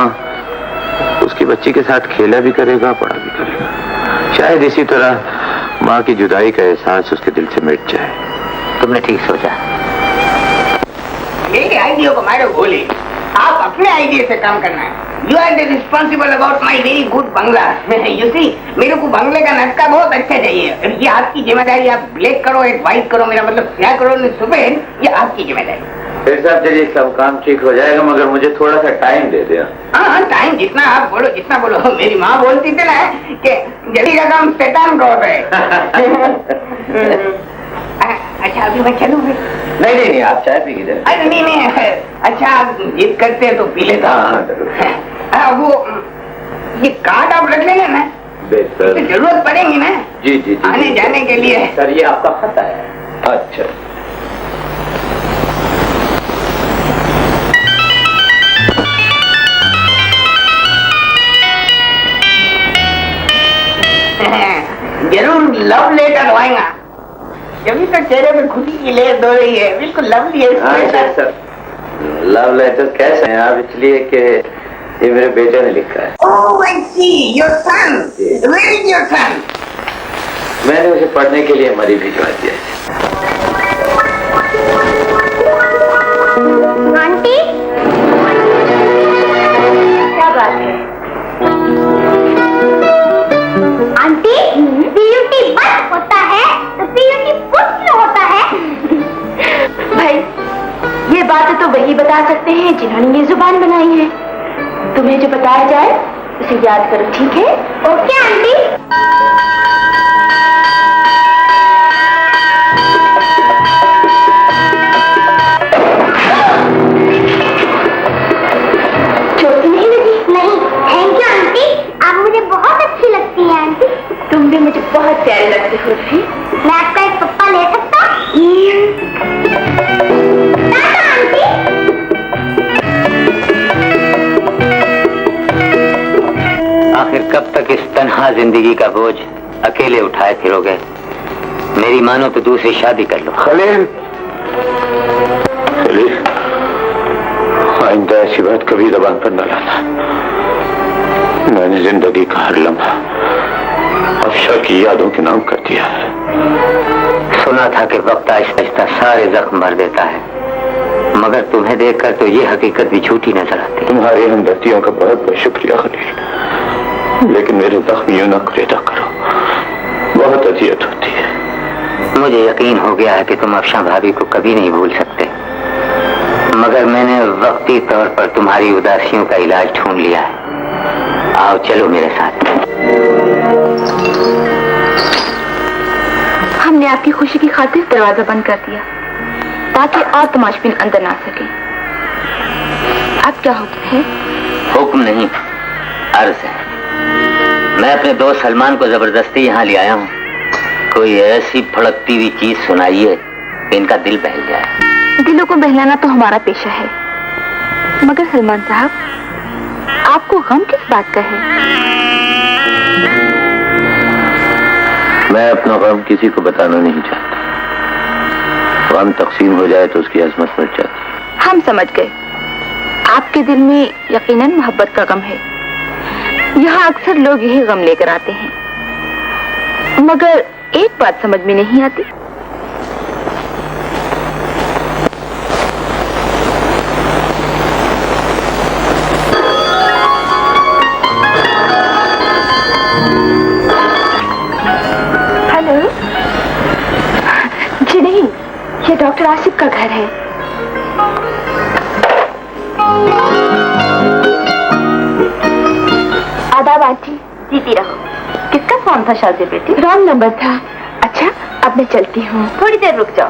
उसकी बच्ची के साथ खेला भी करेगा, पढ़ा भी करेगा। शायद इसी तरह माँ की जुदाई का एहसास उसके दिल से मिट जाए। तुमने ठीक सोचा। मेरे आइडिया को मारो गोली, आप अपने आइडिया से काम करना है। You are the responsible about my very good bungalow. You see, मेरे को बंगले का नक्शा बहुत अच्छा चाहिए। ये आपकी जिम्मेदारी। आप ब्लैक करो, एक व्हाइट करो, मेरा मतलब क्या करो सफेद, ये आपकी जिम्मेदारी। फिर साहब चलिए, सब काम ठीक हो जाएगा, मगर मुझे थोड़ा सा टाइम दे दिया। हाँ, टाइम जितना आप बोलो, जितना बोलो। मेरी माँ बोलती थी ना कि जल्दी का काम शैतान को होता है। अच्छा, अभी मैं चलूँ? नहीं नहीं नहीं, आप चाय पी लीजिए। अरे नहीं नहीं, अच्छा आप जिद करते हैं तो पी लेता हूँ। हाँ, वो ये कार्ड आप रख लेंगे ना, सर, तो जरूरत पड़ेगी ना जी जी जी आने जाने के लिए। सर, ये आपका खाता है। अच्छा, जरूर लव लेटर आएगा। जब तो चेहरे पे खुशी की लेयर हो रही है, बिल्कुल लवली है। हाँ सर, लव लेटर कैसे हैं आप? इसलिए कि ये मेरे बेटे ने लिखा है। Oh I see, your son. Where is your son? मैंने उसे पढ़ने के लिए मरी भिजवा दिया। आंटी, क्या बात है? आंटी, पीयूटी बस होता है तो पीयूटी पुट क्यों होता है? भाई, ये बातें तो वही बता सकते हैं जिन्होंने ये जुबान बनाई है। तुम्हें जो बताया जाए उसे याद करो, ठीक है? Okay aunty. चोट नहीं लगी? नहीं, थैंक यू आंटी, आप मुझे बहुत अच्छी लगती हैं आंटी। तुम भी मुझे बहुत प्यारे लगते हो भी। मैं आपका एक पप्पा ले सकता हूँ? टाटा आंटी। आखिर कब तक इस तन्हा जिंदगी का बोझ अकेले उठाए फिरोगे? मेरी मानो तो दूसरी शादी कर लो। खलील, खलील, आइंदा ऐसी बात कभी जबान पर न लाना। मैंने जिंदगी का हर लम्हा अफशा की यादों के नाम कर दिया है। सुना था कि वक्त आहिस्ता आहिस्ता सारे जख्म भर देता है, मगर तुम्हें देखकर तो ये हकीकत भी झूठी नजर आती। तुम्हारी हमदर्दियों का बहुत बहुत शुक्रिया खलील, लेकिन मेरे जख्म यूं न कुरेदा करो, बहुत अजियत होती है। मुझे यकीन हो गया है कि तुम अफशा भाभी को कभी नहीं भूल सकते, मगर मैंने वक्ती तौर पर तुम्हारी उदासियों का इलाज ढूंढ लिया है। आओ चलो मेरे साथ। हमने आपकी खुशी की खातिर दरवाजा बंद कर दिया ताकि और तमाशबीन अंदर ना सके। अब क्या हुक्म है? हुक्म नहीं, अर्ज है। मैं अपने दोस्त सलमान को जबरदस्ती यहाँ ले आया हूँ। कोई ऐसी फड़कती हुई चीज सुनाइए कि इनका दिल बहल जाए। दिलों को बहलाना तो हमारा पेशा है, मगर सलमान साहब, आपको गम किस बात का है? मैं अपना गम किसी को बताना नहीं चाहता। गम तकसीम हो जाए तो उसकी अजमत बढ़ जाती है। हम समझ गए, आपके दिल में यकीनन मोहब्बत का गम है। यहाँ अक्सर लोग यही गम लेकर आते हैं, मगर एक बात समझ में नहीं आती। हेलो जी, नहीं, ये डॉक्टर आसिफ का घर है। आदाब आंटी। जीती रहो। किसका फोन था शादी बेटी? रॉन्ग नंबर था। अच्छा, अब मैं चलती हूँ। थोड़ी देर रुक जाओ।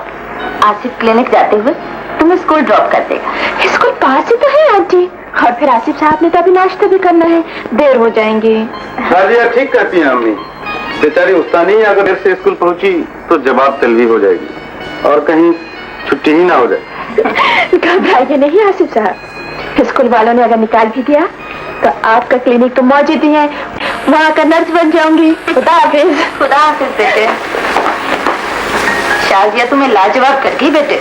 आसिफ क्लिनिक जाते हुए तुम्हें स्कूल ड्रॉप कर देगा। स्कूल पास ही तो है आंटी, और फिर आसिफ साहब ने तो अभी नाश्ता भी करना है, देर हो जाएंगे। शादिया ठीक करती हैं अम्मी। बेचारी उस्तानी अगर देर से स्कूल पहुंची तो जवाब तलबी हो जाएगी और कहीं छुट्टी ही ना हो जाए। घबराइए नहीं आसिफ साहब, स्कूल वालों ने अगर निकाल भी दिया तो आपका क्लिनिक तो मौजूद ही है, वहाँ का नर्स बन जाऊंगी। खुदा हाफिज। खुदा हाफिज बेटे। शाजिया तुम्हें लाजवाब कर गई बेटे।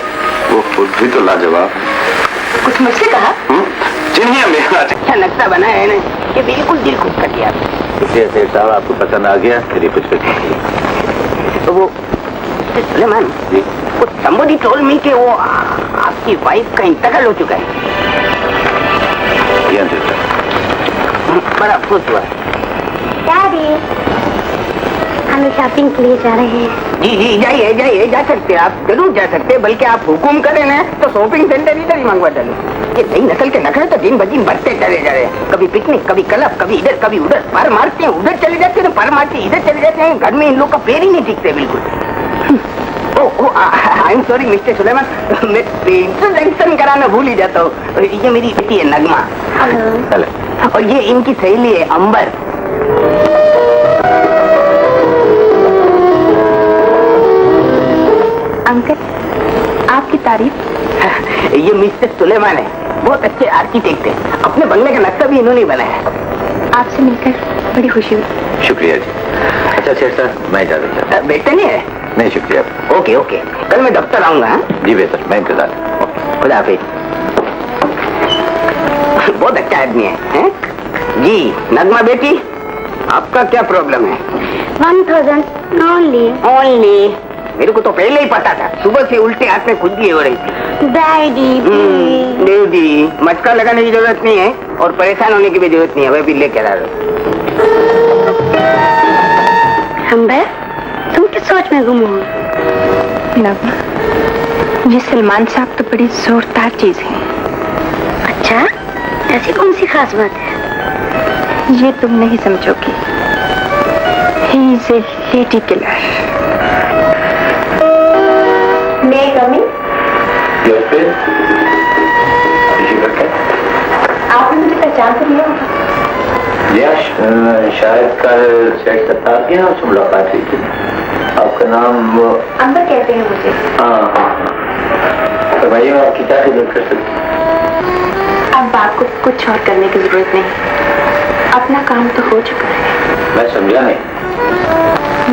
वो खुद भी तो लाजवाब। कुछ मुझसे कहा? जिन्हें हमें अच्छा नक्शा बनाया है ना, ये बिल्कुल दिल खुश कर दिया। इसलिए साहब आपको पसंद आ गया, फिर कुछ तो वो सुलेमान, वो somebody told me कि वो आपकी वाइफ का इंतकाल हो चुका है। बड़ा खुश हुआ। डैडी, हम शॉपिंग के लिए जा रहे हैं। जी जी, जाइए जाइए, जा सकते हैं आप, जरूर जा सकते हैं। बल्कि आप हुकुम करें ना तो शॉपिंग सेंटर इधर ही मंगवा डालो। ये नई नस्ल के नखरे तो दिन ब दिन बढ़ते चले जा रहे हैं। कभी पिकनिक, कभी क्लब, कभी इधर कभी उधर, पर मारते हैं उधर चले जाते हैं, पर मारते इधर चले जाते हैं। घर में इन लोग का पैर ही नहीं टिकते बिल्कुल। I am sorry mister Suleman, मैं इंट्रोडक्शन कराना भूल ही जाता हूँ। ये मेरी बेटी है नगमा। हेलो। और ये इनकी सहेली है अंबर। अंकल, आपकी तारीफ। ये मिस्टर सुलेमान है, बहुत अच्छे आर्किटेक्ट है। अपने बंगले का नक्शा भी इन्होंने बनाया। आपसे मिलकर बड़ी खुशी हुई। शुक्रिया जी। अच्छा शेर साहब, मैं इजाजत चाहता हूं। बेटा नहीं है? नहीं शुक्रिया। ओके ओके, कल मैं दफ्तर आऊंगा। जी बेहतर, मैं इंतजार। खुदा हाफिज। बहुत अच्छा आदमी है? जी नगमा बेटी, आपका क्या प्रॉब्लम है? 1000 ओनली। ओनली? मेरे को तो पहले ही पता था, सुबह से उल्टे हाथ में खुद हो रही थी। डैडी दीदी, मटका लगाने की जरूरत नहीं है और परेशान होने की भी जरूरत नहीं है, वह भी लेकर आ रहे। अंबर, तुम किस सोच में गुम हो? नगमा, ये सलमान साहब तो बड़ी जोरदार चीज है। अच्छा, ऐसी कौन सी खास बात है? ये तुम नहीं समझोगी। He is a lady killer. May I come in? आपने मुझे पहचान तो लिया होगा। शायद कल सेट करता गया, उससे मुलाकात हुई थी। आपका नाम? अंबर कहते हैं मुझे। हाँ, तो भाई आपकी क्या खिदमत कर सकती? अब आपको कुछ और करने की जरूरत नहीं, अपना काम तो हो चुका है। मैं समझा नहीं।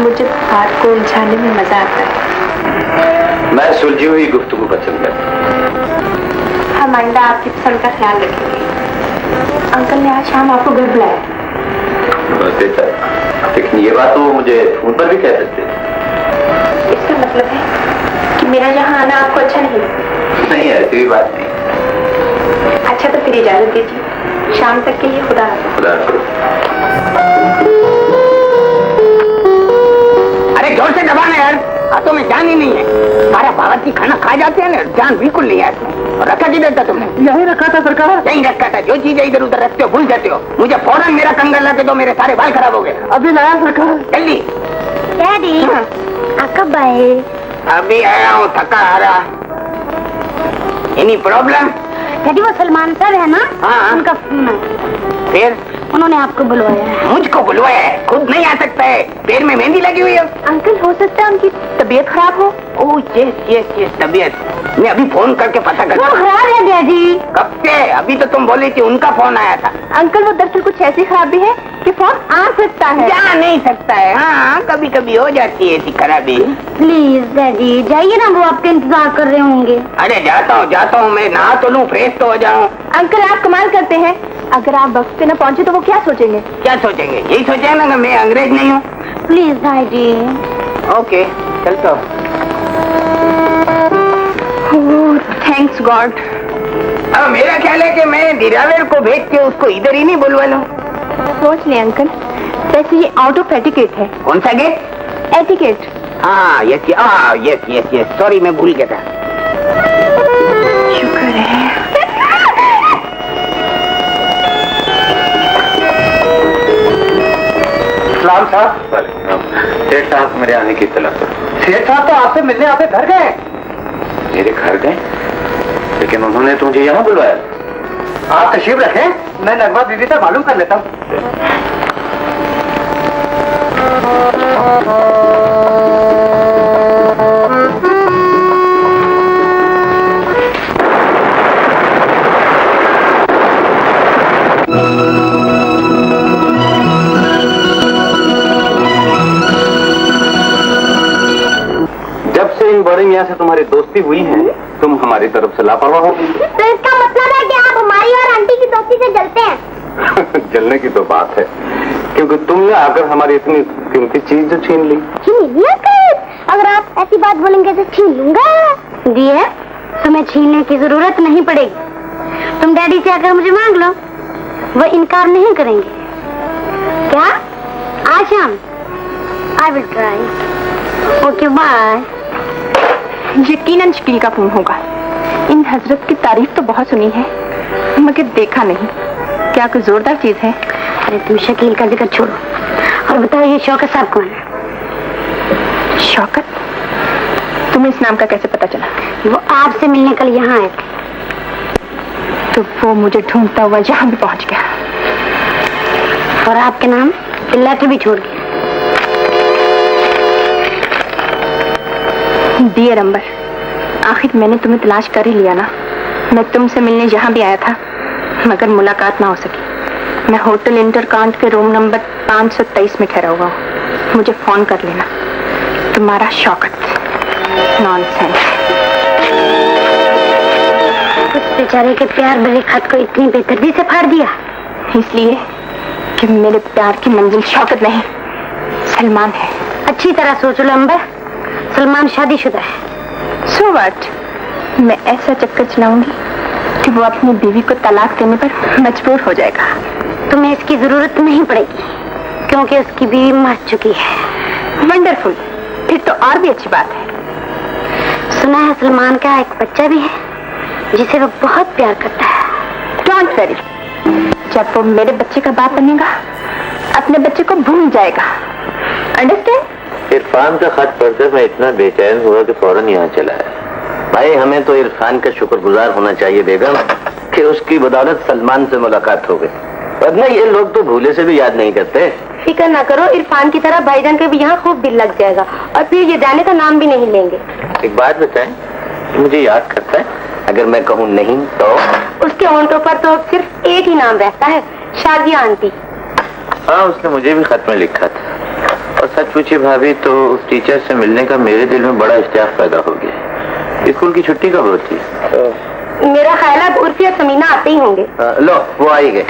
मुझे बात को उलझाने में मजा आता है। मैं सुलझी हुई गुफ्तगू पसंद करता। हम आइंदा आपकी पसंद का ख्याल रखेंगे। अंकल ने आज शाम आपको घर बुलाया। लेकिन ये बात तो मुझे फोन पर भी कह सकते। इसका मतलब है कि मेरा यहाँ आना आपको अच्छा नहीं लगता? नहीं, ऐसी बात नहीं। अच्छा तो फिर इजाजत दीजिए, शाम तक के लिए खुदा हाफिज। खुदा हाफिज। अरे जोर से दबाना यार, हाथों में जान ही नहीं है। सारा बावर्ची खाना खा जाते हैं ना, जान बिल्कुल नहीं है। और रखा किधर था तुमने? यही रखा था सरकार। यही रखा था। जो चीजें इधर उधर रखते हो भूल जाते हो। मुझे फौरन मेरा कंगन ला के दो, मेरे सारे बाल खराब हो गए। अभी लाया सरकार। जल्दी। डैडी, आप कब आए? अभी आया हूँ, थका आ रहा। Any problem? डैडी, वो सलमान सर है ना? हाँ। उनका फोन है। फिर? उन्होंने आपको बुलवाया है। मुझको बुलवाया है? खुद नहीं आ सकता है, पैर में मेहंदी लगी हुई है। अंकल, हो सकता है उनकी तबीयत खराब हो। ओह यस तबीयत। मैं अभी फोन करके पता वो करता हूँ। खराब है डैडी। कब से? अभी तो तुम बोली थी उनका फोन आया था। अंकल, वो दरअसल कुछ ऐसी खराबी है कि फोन आ सकता है। जा नहीं सकता है। हाँ, कभी कभी हो जाती है ऐसी खराबी। प्लीज डैडी जाइए ना, वो आपका इंतजार कर रहे होंगे। अरे जाता हूँ मैं, नहा तो लूँ, फ्रेश तो हो जाऊँ। अंकल आप कमाल करते हैं, अगर आप वक्त पे न पहुंचे तो वो क्या सोचेंगे? क्या सोचेंगे? यही सोचेंगे ना कि मैं अंग्रेज नहीं हूँ। Please daddy. ओके, चलता हूँ। Thanks God. अब मेरा ख्याल है कि मैं दिरावेर को भेज के उसको इधर ही नहीं बुलवा लूं। सोच ले अंकल, वैसे ये आउट ऑफ एटिकेट है। कौन सा गेट? एटिकेट। हाँ यस, सॉरी मैं भूल गया था। शुक्र है। सलाम साहब। सेठ साहब मेरे आने की इत्तला। सेठ साहब तो आपसे मिलने आपके घर गए। मेरे घर गए? लेकिन उन्होंने तो मुझे यहाँ बुलवाया। आप तशरीफ रखें, मैं नगमा बीवी से मालूम कर लेता हूँ। जब से इन बड़े मियाँ से तुम्हारी दोस्ती हुई है, तुम हमारी तरफ से लापरवाह हो। तो इसका मतलब है कि आप हमारी और आंटी की दोस्ती से जलते हैं। जलने की तो बात है, क्योंकि तुमने आकर हमारी इतनी कीमती चीज जो छीन ली। छीन लिया कर? अगर आप ऐसी बात बोलेंगे तो छीन लूंगा। दिए तुम्हें छीनने की जरूरत नहीं पड़ेगी। तुम डैडी से आकर मुझे मांग लो, वो इनकार नहीं करेंगे। क्या? आज शाम? I will try. Okay bye. यकीनन शकील का फोन होगा। इन हजरत की तारीफ तो बहुत सुनी है, मगर देखा नहीं। क्या कोई जोरदार चीज है? अरे तुम शकील का जिक्र छोड़ो और बताओ ये शौकत साहब कौन है? शौकत? तुम्हें इस नाम का कैसे पता चला? वो आपसे मिलने कल यहाँ आए थे। तो वो मुझे ढूंढता हुआ यहाँ भी पहुंच गया और आपके नाम लेटर भी छोड़ गया। डियर अंबर, आखिर मैंने तुम्हें तलाश कर ही लिया ना। मैं तुमसे मिलने यहाँ भी आया था, मगर मुलाकात ना हो सकी। मैं होटल इंटरकांट के रूम नंबर 523 में ठहरा हुआ हूँ। मुझे फोन कर लेना। तुम्हारा शौकत। नॉनसेंस। उस बेचारे के प्यार भरे खत को इतनी बेदर्दी से फाड़ दिया, इसलिए कि मेरे प्यार की मंजिल शौकत नहीं, सलमान है। अच्छी तरह सोच लो अंबर, सलमान शादीशुदा है। So what? मैं ऐसा चक्कर चलाऊंगी कि वो अपनी बीवी को तलाक देने पर मजबूर हो जाएगा। तुम्हें इसकी जरूरत नहीं पड़ेगी, क्योंकि उसकी बीवी मर चुकी है। वंडरफुल, फिर तो और भी अच्छी बात है। सुना है सलमान का एक बच्चा भी है जिसे वो बहुत प्यार करता है। डोंट वरी, जब वो मेरे बच्चे का बाप बनेगा, अपने बच्चे को भूल जाएगा। अंडरस्टैंड? इरफान का खत पढ़कर मैं इतना बेचैन हुआ कि फौरन यहाँ चला आया। भाई हमें तो इरफान का शुक्रगुजार होना चाहिए बेगम कि उसकी बदौलत सलमान से मुलाकात हो गई, वरना ये लोग तो भूले से भी याद नहीं करते। फिक्र ना करो, इरफान की तरह भाईजान के भी यहाँ खूब दिल लग जाएगा और फिर ये जाने का नाम भी नहीं लेंगे। एक बात बताएं, मुझे याद करता है? अगर मैं कहूँ नहीं तो? उसके होंठों पर तो सिर्फ एक ही नाम रहता है, शादिया आंटी। हाँ, उसने मुझे भी खत में लिखा था। और सच पूछी भाभी तो उस टीचर से मिलने का मेरे दिल में बड़ा इश्तियाक पैदा हो गया। स्कूल की छुट्टी कब होती है? मेरा ख्याल है उर्फी और समीना आते ही होंगे। लो वो आई गए।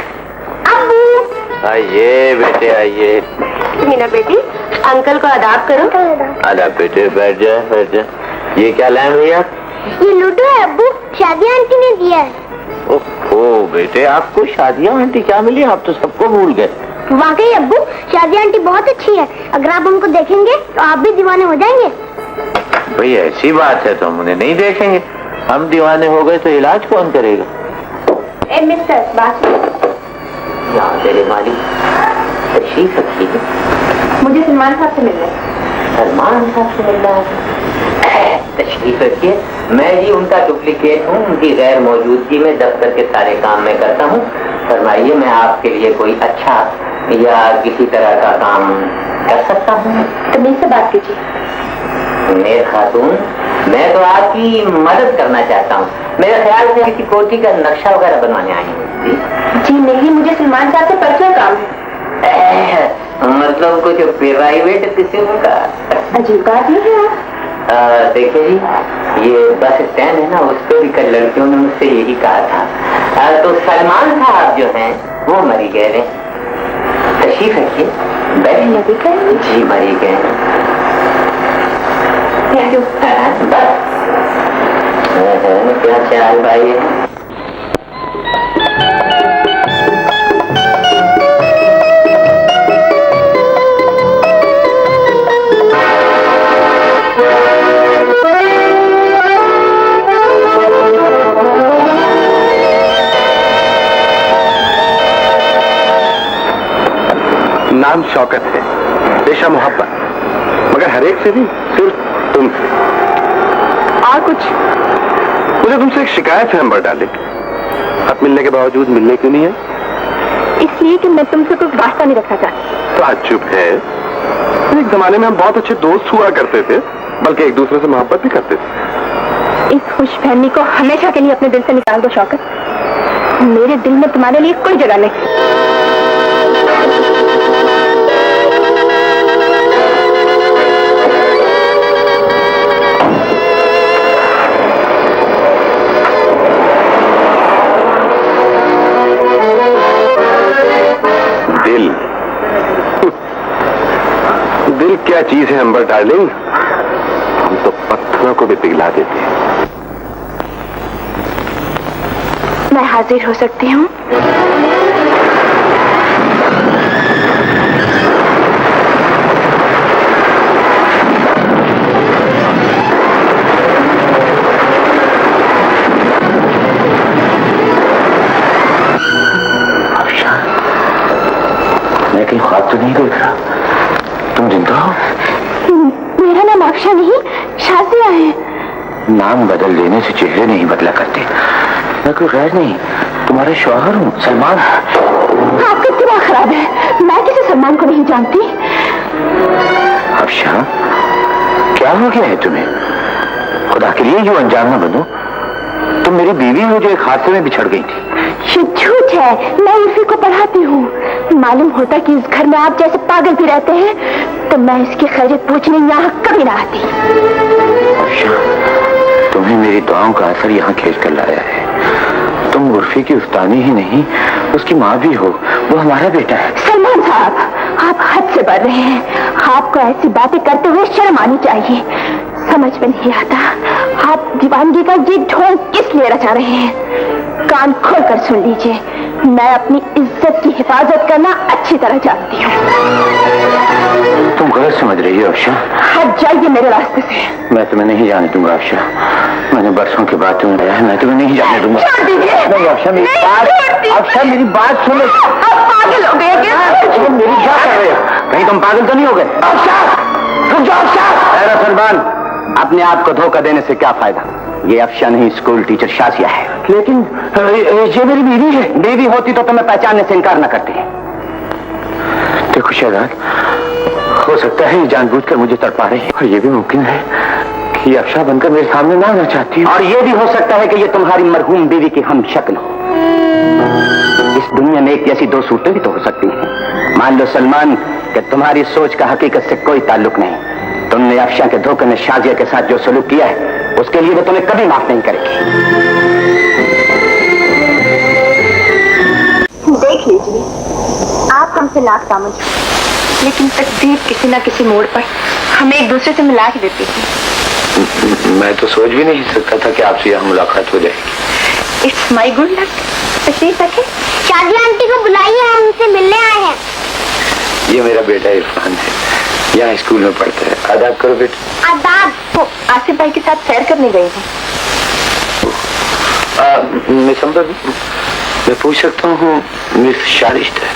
आइए बेटे आइए। समीना बेटी, अंकल को आदाब करो। आदाब बेटे, बैठ जाए बैठ जाए। ये क्या लाए भैया? ये लूडो है अब्बू, शादिया आंटी ने दिया है। ओह बेटे, आपको शादिया आंटी क्या मिली? आप तो सबको भूल गए। वाकई अब्बू, शादिया आंटी बहुत अच्छी है। अगर आप उनको देखेंगे तो आप भी दीवाने हो जाएंगे। भाई ऐसी बात है तो हम उन्हें नहीं देखेंगे। हम दीवाने हो गए तो इलाज कौन करेगा? ए मिस्टर, बात यहाँ तेरे मालिक तशरीफ रखिए। मुझे सलमान साहब से मिलना है। सलमान साहब से मिलना है? तशरीफ रखिए। मैं ही उनका डुप्लीकेट हूँ। उनकी गैर मौजूदगी में दफ्तर के सारे काम मैं करता हूँ। फरमाइए, मैं आपके लिए कोई अच्छा या किसी तरह का काम कर सकता हूँ? तो मुझसे बात कीजिए। मेरे खातून, मैं तो आपकी मदद करना चाहता हूँ। मेरे ख्याल से किसी कोठी का नक्शा वगैरह बनवाने आए हैं। जी नहीं, मुझे सलमान साहब से पर्सनल काम है। मतलब कुछ प्राइवेट किस्म का। अजीब बात नहीं है। देखिए जी, ये बस स्टैंड है ना, उस पर भी कल लड़कियों ने मुझसे यही कहा था। तो सलमान साहब जो हैं वो मरी गए रे। तशरीफ रखिए, बैठिए। जी मरी गए। बस क्या चाल भाई है। नाम शौकत है, पेशा मोहब्बत, मगर हर एक से भी सिर्फ तुमसे। और कुछ? मुझे तुमसे एक शिकायत है अम्बर डार्लिंग। अब मिलने के बावजूद मिलने क्यों नहीं है? इसलिए कि मैं तुमसे कोई वास्ता नहीं रखना चाहती। ताज्जुब है, एक जमाने में हम बहुत अच्छे दोस्त हुआ करते थे, बल्कि एक दूसरे से मोहब्बत भी करते थे। इस खुशफहमी को हमेशा के लिए अपने दिल से निकाल दो शौकत। मेरे दिल में तुम्हारे लिए कोई जगह नहीं। दिल क्या चीज है अम्बर डार्लिंग, हम तो पत्थरों को भी पिघला देते हैं। मैं हाजिर हो सकती हूँ? मैं कहीं ख्वाब तो नहीं देख रहा? तुम जिंदा हो? मेरा नाम अक्षा नहीं, शाजिया है। नाम बदल देने से चेहरे नहीं बदला करते। मैं कोई गैर नहीं, तुम्हारा शौहर हूँ, सलमान। आपका दिमाग खराब है, मैं किसी सलमान को नहीं जानती। अक्षा, क्या हो गया है तुम्हें? खुदा के लिए यूं अनजान न बनो। तुम मेरी बीवी हो जो एक हादसे में बिछड़ गई थी। ये झूठ है, मैं उसी को पढ़ाती हूँ। मालूम होता कि इस घर में आप जैसे पागल भी रहते हैं तो मैं इसकी खैरियत पूछने यहाँ कभी ना आती। तुम्हें मेरी दुआओं का असर यहाँ खींच कर लाया है। तुम उर्फी की उस्तानी ही नहीं, उसकी माँ भी हो। वो हमारा बेटा है। सलमान साहब, आप हद से बढ़ रहे हैं। आपको ऐसी बातें करते हुए शर्म आनी चाहिए। समझ में नहीं आता आप दीवानगी का ये ढोंग किस लिए रचा रहे हैं। कान खोलकर सुन लीजिए, मैं अपनी इज्जत की हिफाजत करना अच्छी तरह जानती हूँ। तुम गलत समझ रही हो अक्षा। हट जाइए मेरे रास्ते से। मैं तुम्हें नहीं जाने दूंगा अक्षा। मैंने बरसों के बाद तुम्हें लाया है, मैं तुम्हें नहीं जाने दूंगा। नहीं अक्षा, मेरी बात, अक्षा मेरी बात सुनो। आप पागल हो गए क्या? मेरी क्या कर रहे हो? कहीं तुम पागल तो नहीं हो गए? अक्षा, रुक जाओ अक्षा। सलमान, अपने आप को धोखा देने से क्या फायदा? ये अफशा नहीं, स्कूल टीचर शाजिया है। लेकिन ये मेरी बीवी है। बीवी होती तो तुम्हें पहचानने से इनकार न करती। देखो शहजाद, हो सकता है ये जानबूझकर मुझे तड़पा रही है, और ये भी मुमकिन है कि ये अफशा बनकर मेरे सामने ना आना चाहती है। और ये भी हो सकता है कि ये तुम्हारी मरहूम बीवी की हम शक्ल हो। इस दुनिया में एक जैसी दो सूरतें भी तो हो सकती हैं। मान लो सलमान कि तुम्हारी सोच का हकीकत से कोई ताल्लुक नहीं। तुमने अफशा के धोखे में शाजिया के साथ जो सलूक किया है उसके लिए वो तुम्हें कभी माफ नहीं करेगी। देख लीजिए, आप हमसे लाख तामुझ, लेकिन तकदीर किसी न किसी मोड़ पर हमें एक दूसरे से मिला ही देती थी। मैं तो सोच भी नहीं सकता था कि आपसे यहाँ मुलाकात हो जाएगी। It's my good luck. तशरीफ रखें। शाजिया आंटी को बुलाइए, हम उनसे मिलने आए हैं। ये मेरा बेटा इरफान है, यहाँ स्कूल में पढ़ता है। आदाब करो बेटा। आदाब। वो आसिफ भाई के साथ सैर करने गई थी। मिस अंबर, मैं पूछ सकता हूँ मिस शारिश्ता है?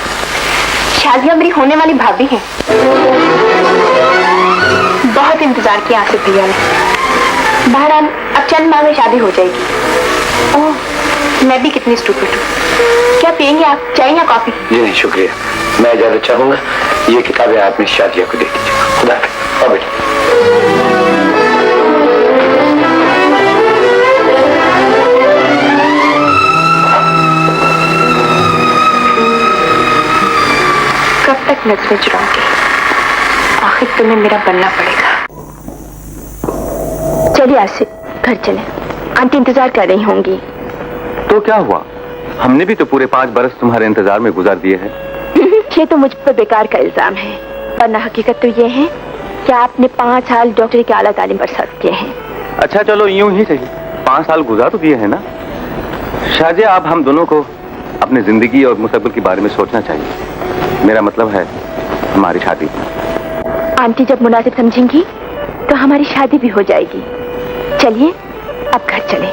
शाजिया मेरी होने वाली भाभी है। बहुत इंतजार किया आसिफ भैया ने। बहरहाल अब चंद माह में शादी हो जाएगी। ओह, मैं भी कितनी स्टूपिड हूँ। क्या पियेंगे आप, चाय या कॉफी? जी नहीं शुक्रिया, मैं इजाजत चाहूंगा। ये किताबें आप मिस शाजिया को दे दीजिए। खुदा हाफिज। और बेटा कब नजरें चुराओगे? आखिर तुम्हें मेरा बनना पड़ेगा। चलिए आसिफ, घर चले। आंटी इंतजार कर रही होंगी। तो क्या हुआ, हमने भी तो पूरे 5 बरस तुम्हारे इंतजार में गुजार दिए हैं। ये तो मुझ पर बेकार का इल्जाम है, वरना हकीकत तो ये है कि आपने 5 साल डॉक्टरी के आला तालीम पर सर्व किए हैं। अच्छा चलो यूं ही सही, 5 साल गुजार तो दिए हैं ना। शाहजिया, आप हम दोनों को अपनी जिंदगी और मुस्तकबिल के बारे में सोचना चाहिए। मेरा मतलब है हमारी शादी। आंटी जब मुनासिब समझेंगी तो हमारी शादी भी हो जाएगी। चलिए अब घर चलें।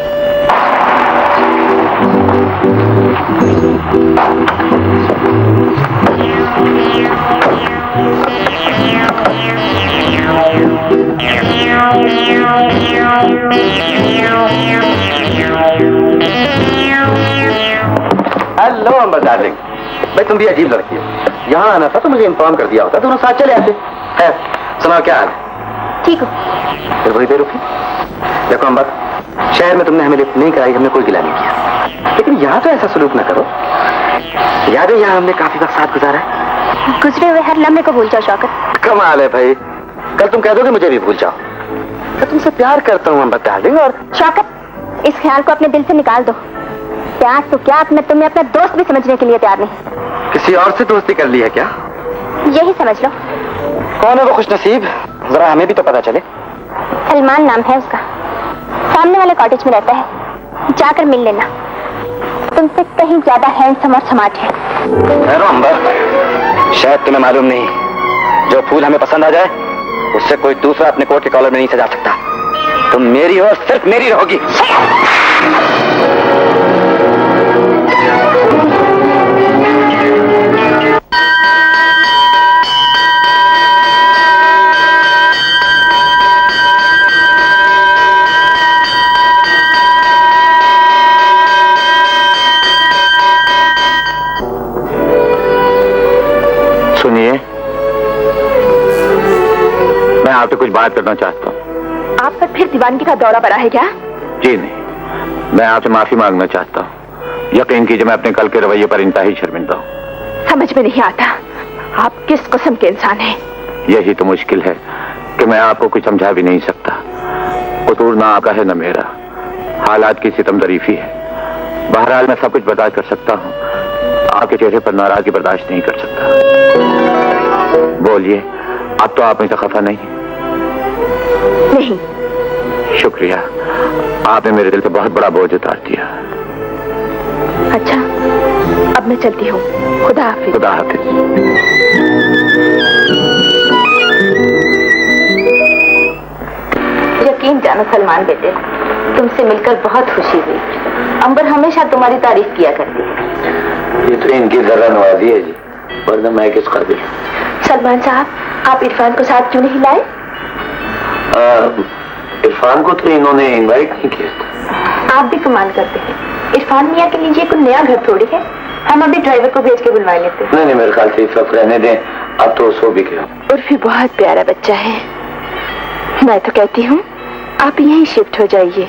हेलो अम्बर डार्लिंग, भाई तुम भी अजीब लड़की हो। यहाँ आना था तो मुझे इन्फॉर्म कर दिया होता, दोनों साथ चले आते। है, सुनाओ क्या हाल है? ठीक हो? फिर वही देर रुकी। देखो अम्बर, शहर में तुमने हमें लिफ्ट नहीं कराई, हमने कोई गिला नहीं किया, लेकिन यहाँ तो ऐसा सलूक ना करो। याद है यहाँ हमने काफी वक्त साथ गुजारा है। गुजरे हुए हर लम्हे को भूल जाओ शौकत। कमाल है भाई, कल तुम कह दोगे मुझे भी भूल जाओ। मैं तुमसे प्यार करता हूँ अम्बर डार्लिंग। और शौकत, इस ख्याल को अपने दिल से निकाल दो। प्यार तो क्या, मैं तुम्हें अपना दोस्त भी समझने के लिए तैयार नहीं। किसी और से दोस्ती कर ली है क्या? यही समझ लो। कौन है वो खुशनसीब, जरा हमें भी तो पता चले। सलमान नाम है उसका, सामने वाले कॉटेज में रहता है, जाकर मिल लेना। तुमसे कहीं ज्यादा हैंडसम और स्मार्ट है। अम्बर, शायद तुम्हें मालूम नहीं, जो फूल हमें पसंद आ जाए उससे कोई दूसरा अपने कोट के कॉलर में नहीं सजा सकता। तुम मेरी हो और सिर्फ मेरी रहोगी। सुनिए, मैं आपसे कुछ बात करना चाहता हूँ। आप पर फिर दीवानगी का दौरा पड़ा है क्या? जी नहीं, मैं आपसे माफी मांगना चाहता हूँ। यकीन कीजिए मैं अपने कल के रवैये पर इंतहाई शर्मिंदा हूँ। समझ में नहीं आता आप किस किस्म के इंसान हैं। यही तो मुश्किल है कि मैं आपको कुछ समझा भी नहीं सकता। कसूर ना आपका है न मेरा, हालात की सितमदरीफी है। बहरहाल मैं सब कुछ बर्दाश्त कर सकता हूँ, आपके चेहरे पर नाराजगी बर्दाश्त नहीं कर सकता। बोलिए, अब तो आप मुझसे खफा नहीं? नहीं। शुक्रिया, आपने मेरे दिल से बहुत बड़ा बोझ उतार दिया। अच्छा, अब मैं चलती हूँ। खुदा हाफिज। खुदा हाफिज। यकीन जानो सलमान बेटे, तुमसे मिलकर बहुत खुशी हुई। अंबर हमेशा तुम्हारी तारीफ किया करती है। ये तो इनकी जरा नवाजी है जी, वरना मैं किस काबिल। सलमान साहब, आप इरफान को साथ क्यों नहीं लाए? इरफान को तो इन्होंने इनवाइट नहीं किया था। आप भी कमाल करते हैं। इरफान मियाँ के लिए कोई नया घर थोड़ी है, हम अभी ड्राइवर को भेज के बुलवा लेते हैं। नहीं, मेरे ख्याल से इस वक्त रहने दें, अब तो सो भी गया। उर्फी बहुत प्यारा बच्चा है। मैं तो कहती हूँ आप यहीं शिफ्ट हो जाइए।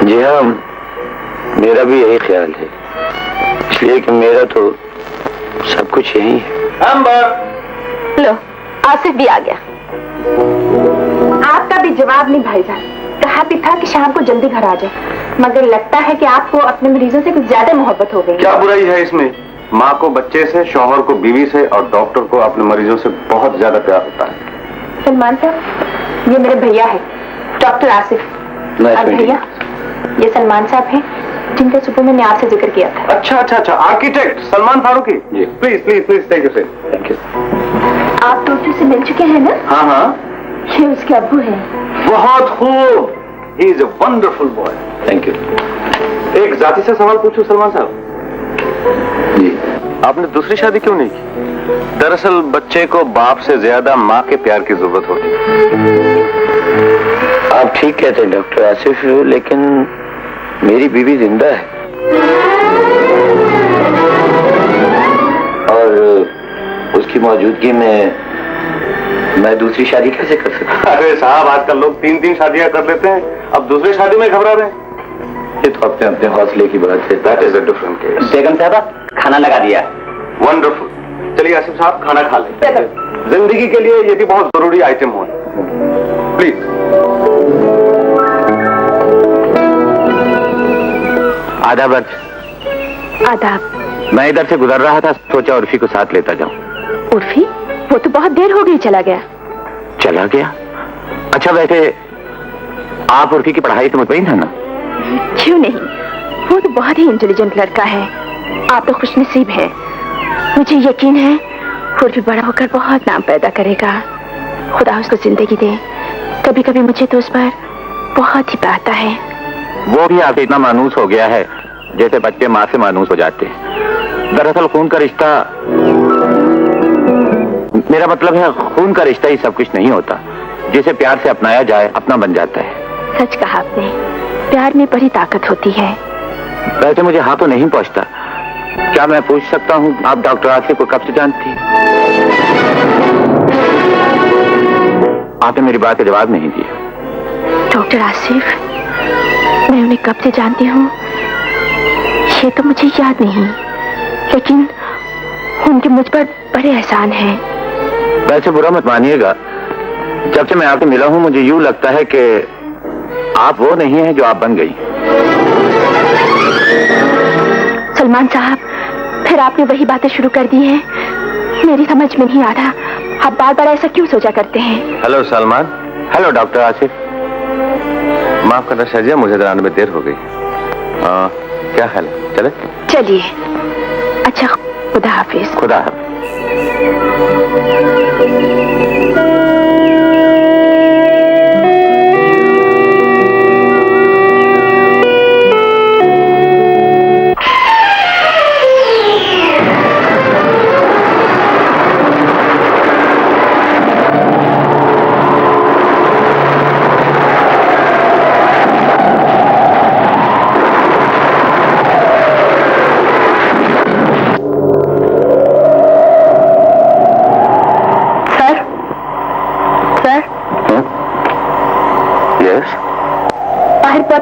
जी हाँ, मेरा भी यही ख्याल है, इसलिए कि मेरा तो सब कुछ यही है। लो, आसिफ भी आ गया। आपका भी जवाब नहीं भाईजान। कहा भी था कि शाम को जल्दी घर आ जाए, मगर लगता है कि आपको अपने मरीजों से कुछ ज्यादा मोहब्बत हो गई। क्या बुराई है इसमें? माँ को बच्चे से, शौहर को बीवी से और डॉक्टर को अपने मरीजों से बहुत ज्यादा प्यार होता है। सलमान साहब, ये मेरे भैया है, डॉक्टर आसिफ। और भैया, ये सलमान साहब हैं जिनका सुबह मैंने आपसे जिक्र किया था। अच्छा, architect Salman Farooqui. Please please please, thank you sir. Thank you. आप डॉक्टर से मिल चुके हैं ना? हाँ, ये उसके अब्बू हैं। बहुत खूब। He is a wonderful boy. Thank you. एक जाति से सवाल पूछूं सलमान साहब जी, आपने दूसरी शादी क्यों नहीं की? दरअसल बच्चे को बाप से ज्यादा माँ के प्यार की जरूरत होती है। आप ठीक कहते हैं डॉक्टर आसिफ, लेकिन मेरी बीवी जिंदा है और उसकी मौजूदगी में मैं दूसरी शादी कैसे कर सकता? अरे साहब, आजकल लोग 3 शादियां कर लेते हैं, अब दूसरी शादी में घबरा रहे हैं। ये तो अपने हौसले की बात है। That is a different case. बेगम साहबा, खाना लगा दिया। वंडरफुल। चलिए आसिफ साहब, खाना खा लें। जिंदगी के लिए ये भी बहुत जरूरी आइटम हो। प्लीज। आदाब अर्ज। आदाब। मैं इधर से गुजर रहा था, सोचा उर्फी को साथ लेता जाऊं। उर्फी? वो तो बहुत देर हो गई चला गया। चला गया? अच्छा, वैसे आप उर्फी की पढ़ाई तो मुतमईन है ना? क्यों नहीं, वो तो बहुत ही इंटेलिजेंट लड़का है। आप तो खुशनसीब हैं। मुझे यकीन है उर्फी बड़ा होकर बहुत नाम पैदा करेगा। खुदा उसको जिंदगी दे। कभी कभी मुझे तो उस पर बहुत ही आता है। वो भी आपसे इतना मानूस हो गया है जैसे बच्चे माँ से मानूस हो जाते हैं। दरअसल खून का रिश्ता, मेरा मतलब है खून का रिश्ता ही सब कुछ नहीं होता। जिसे प्यार से अपनाया जाए अपना बन जाता है। सच कहा आपने, प्यार में बड़ी ताकत होती है। वैसे मुझे हाँ तो नहीं पहुंचता। क्या मैं पूछ सकता हूँ आप डॉक्टर आसिफ को कब से जानती हैं? आपने मेरी बात का जवाब नहीं दिया। डॉक्टर आसिफ, मैं उन्हें कब से जानती हूँ ये तो मुझे याद नहीं, लेकिन उनके मुझ पर बड़े एहसान हैं। वैसे बुरा मत मानिएगा, जब से मैं आपसे मिला हूँ मुझे यूं लगता है कि आप वो नहीं हैं जो आप बन गई। सलमान साहब, फिर आपने वही बातें शुरू कर दी हैं। मेरी समझ में नहीं आ रहा, आप बार बार ऐसा क्यों सोचा करते हैं? Hello Salman. Hello doctor Asif. माफ करना शाजिया, मुझे आने में देर हो गई। क्या ख्याल है, चले? चलिए। अच्छा, खुदा हाफिज। खुदा हाफिज।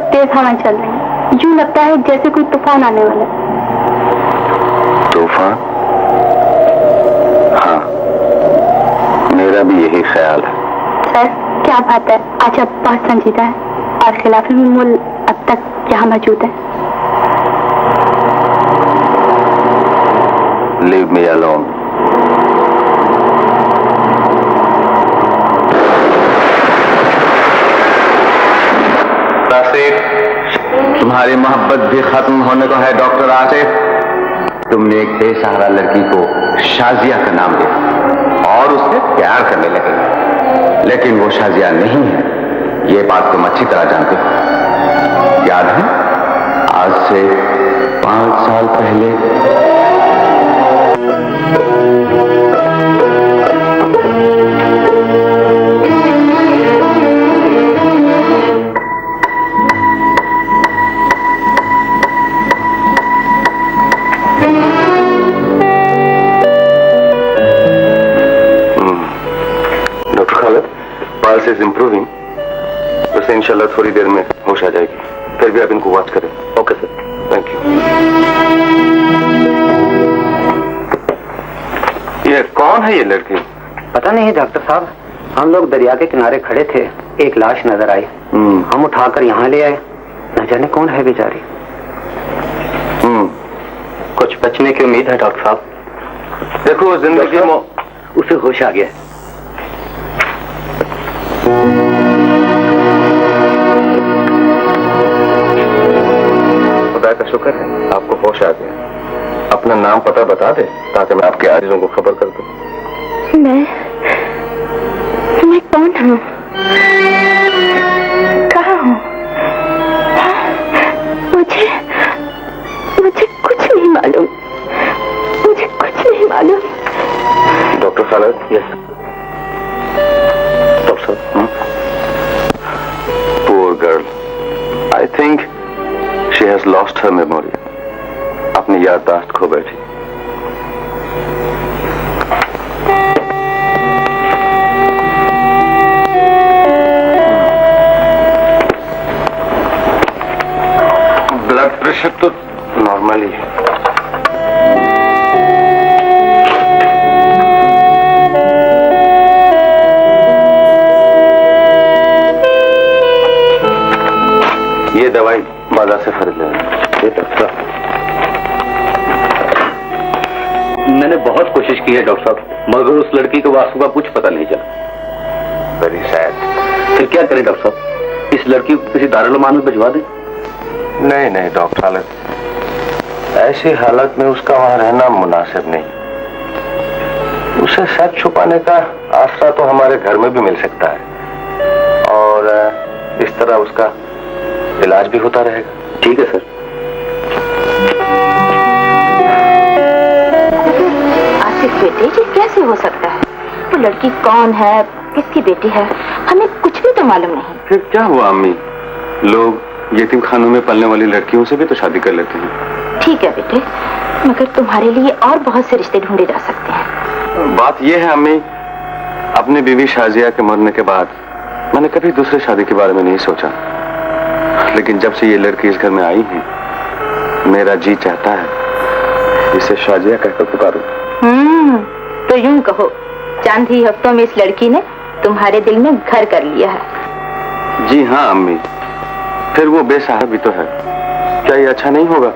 तेज हवाएं चल रही हैं। यूं लगता है जैसे कोई तूफान आने वाला है। तूफान? हाँ, मेरा भी यही ख्याल है। सर, क्या बात है, आज अब बहुत संजीदा है और खिलाफी मूल अब तक यहाँ मौजूद है। Leave me alone. तुम्हारी मोहब्बत भी खत्म होने को है डॉक्टर आसिफ। तुमने एक बेसहारा लड़की को शाजिया का नाम दिया और उससे प्यार करने लगे, लेकिन वो शाजिया नहीं है। ये बात तुम अच्छी तरह जानते हो। याद है आज से 5 साल पहले इज इम्प्रूविंग, तो इंशाल्लाह थोड़ी देर में होश आ जाएगी। फिर भी आप इनको वॉच करें। Okay sir, thank you. ये कौन है ये लड़की? पता नहीं है डॉक्टर साहब, हम लोग दरिया के किनारे खड़े थे, एक लाश नजर आई। हम उठाकर यहाँ ले आए। न जाने कौन है बेचारी। कुछ बचने की उम्मीद है डॉक्टर साहब। देखो जिंदगी में उसे होश आ गया। खुदा का शुक्र है आपको होश आ गया। अपना नाम पता बता दे ताकि मैं आपके आजीजों को खबर कर दूं। मैं कौन हूँ, कहाँ हूँ? मुझे कुछ नहीं मालूम, मुझे कुछ नहीं मालूम। Doctor Khalid? Yes doctor. Poor girl, I think she has lost her memory. अपनी याददाश्त खो बैठी। ब्लड प्रेशर तो नॉर्मल ही है। ये दवाई बाजार से खरीद लेना। ये डॉक्टर साहब, मैंने बहुत कोशिश की है डॉक्टर साहब, मगर उस लड़की को वास्तु का कुछ पता नहीं चला। Very sad. फिर क्या करें डॉक्टर साहब? इस लड़की को किसी दारुल-ए-मान में भिजवा दें? नहीं नहीं डॉक्टर साहब, ऐसी हालत में उसका वहां रहना मुनासिब नहीं। उसे सच छुपाने का आसरा तो हमारे घर में भी मिल सकता है, और इस तरह उसका इलाज भी होता रहेगा। ठीक है सर। आसिफ बेटे, ये कैसे हो सकता है? वो लड़की कौन है, किसकी बेटी है, हमें कुछ भी तो मालूम नहीं। फिर क्या हुआ अम्मी? लोग यतीम खानों में पलने वाली लड़कियों से भी तो शादी कर लेते हैं। ठीक है बेटे, मगर तुम्हारे लिए और बहुत से रिश्ते ढूंढे जा सकते हैं। बात यह है अम्मी, अपनी बीवी शाजिया के मरने के बाद मैंने कभी दूसरे शादी के बारे में नहीं सोचा, लेकिन जब से ये लड़की इस घर में आई है, मेरा जी चाहता है इसे शाजिया कहकर पुकारूं। तो यूं कहो, चंद ही हफ्तों में इस लड़की ने तुम्हारे दिल में घर कर लिया है। जी हाँ अम्मी, फिर वो बेसहारा भी तो है। क्या ये अच्छा नहीं होगा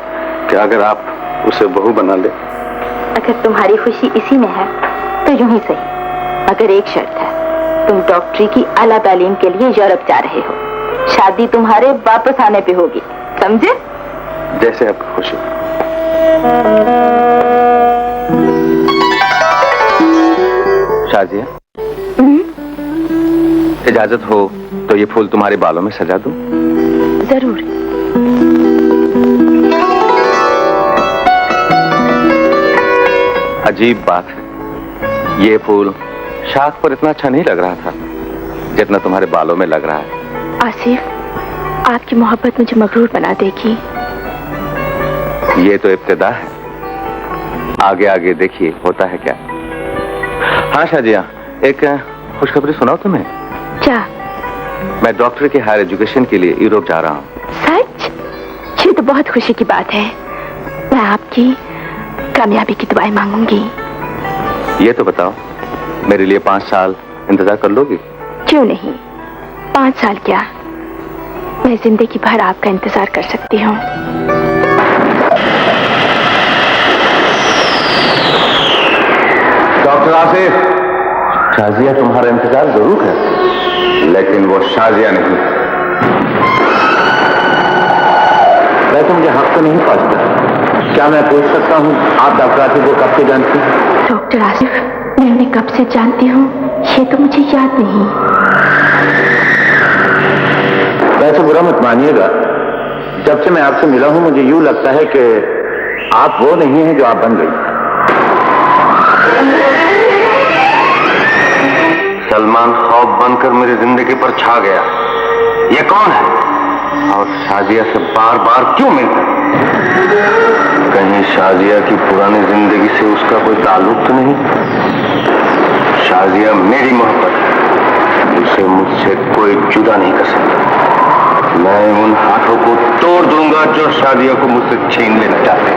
कि अगर आप उसे बहू बना ले? अगर तुम्हारी खुशी इसी में है तो यूं ही सही, मगर एक शर्त है, तुम डॉक्टरी की आला तालीम के लिए यूरोप जा रहे हो। शादी तुम्हारे वापस आने पे होगी, समझे? जैसे आपकी खुशी। शाजिया, इजाजत हो तो ये फूल तुम्हारे बालों में सजा दूं? जरूर। अजीब बात है, ये फूल शाख पर इतना अच्छा नहीं लग रहा था जितना तुम्हारे बालों में लग रहा है। आसिफ, आपकी मोहब्बत मुझे मगरूर बना देगी। ये तो इब्तिदा है, आगे आगे देखिए होता है क्या। हाँ शाजिया, एक खुशखबरी सुनाओ तुम्हें। क्या? मैं डॉक्टर की हायर एजुकेशन के लिए यूरोप जा रहा हूँ। सच? ये तो बहुत खुशी की बात है। मैं आपकी कामयाबी की दुआएं मांगूंगी। ये तो बताओ, मेरे लिए 5 साल इंतजार कर लोगी? क्यों नहीं, 5 साल क्या, मैं जिंदगी भर आपका इंतजार कर सकती हूँ। डॉक्टर आसिफ, शाजिया तुम्हारा इंतजार जरूर है, लेकिन वो शाजिया नहीं। वैसे मुझे हक तो नहीं पहुंचता, क्या मैं पूछ सकता हूँ आप डॉक्टर आसिफ को कब से जानती हैं? डॉक्टर आसिफ, मैं उन्हें कब से जानती हूँ ये तो मुझे याद नहीं। वैसे बुरा मत मानिएगा, जब से मैं आपसे मिला हूँ मुझे यूं लगता है कि आप वो नहीं हैं जो आप बन गई। सलमान खौफ बनकर मेरी जिंदगी पर छा गया। ये कौन है और शाजिया से बार बार क्यों मिलता है? कहीं शाजिया की पुरानी जिंदगी से उसका कोई ताल्लुक तो नहीं? शाजिया मेरी मोहब्बत है, उसे मुझसे कोई जुदा नहीं कर सकता। मैं उन हाथों को तोड़ दूंगा जो शाजिया को मुझसे छीन लेना चाहते हैं।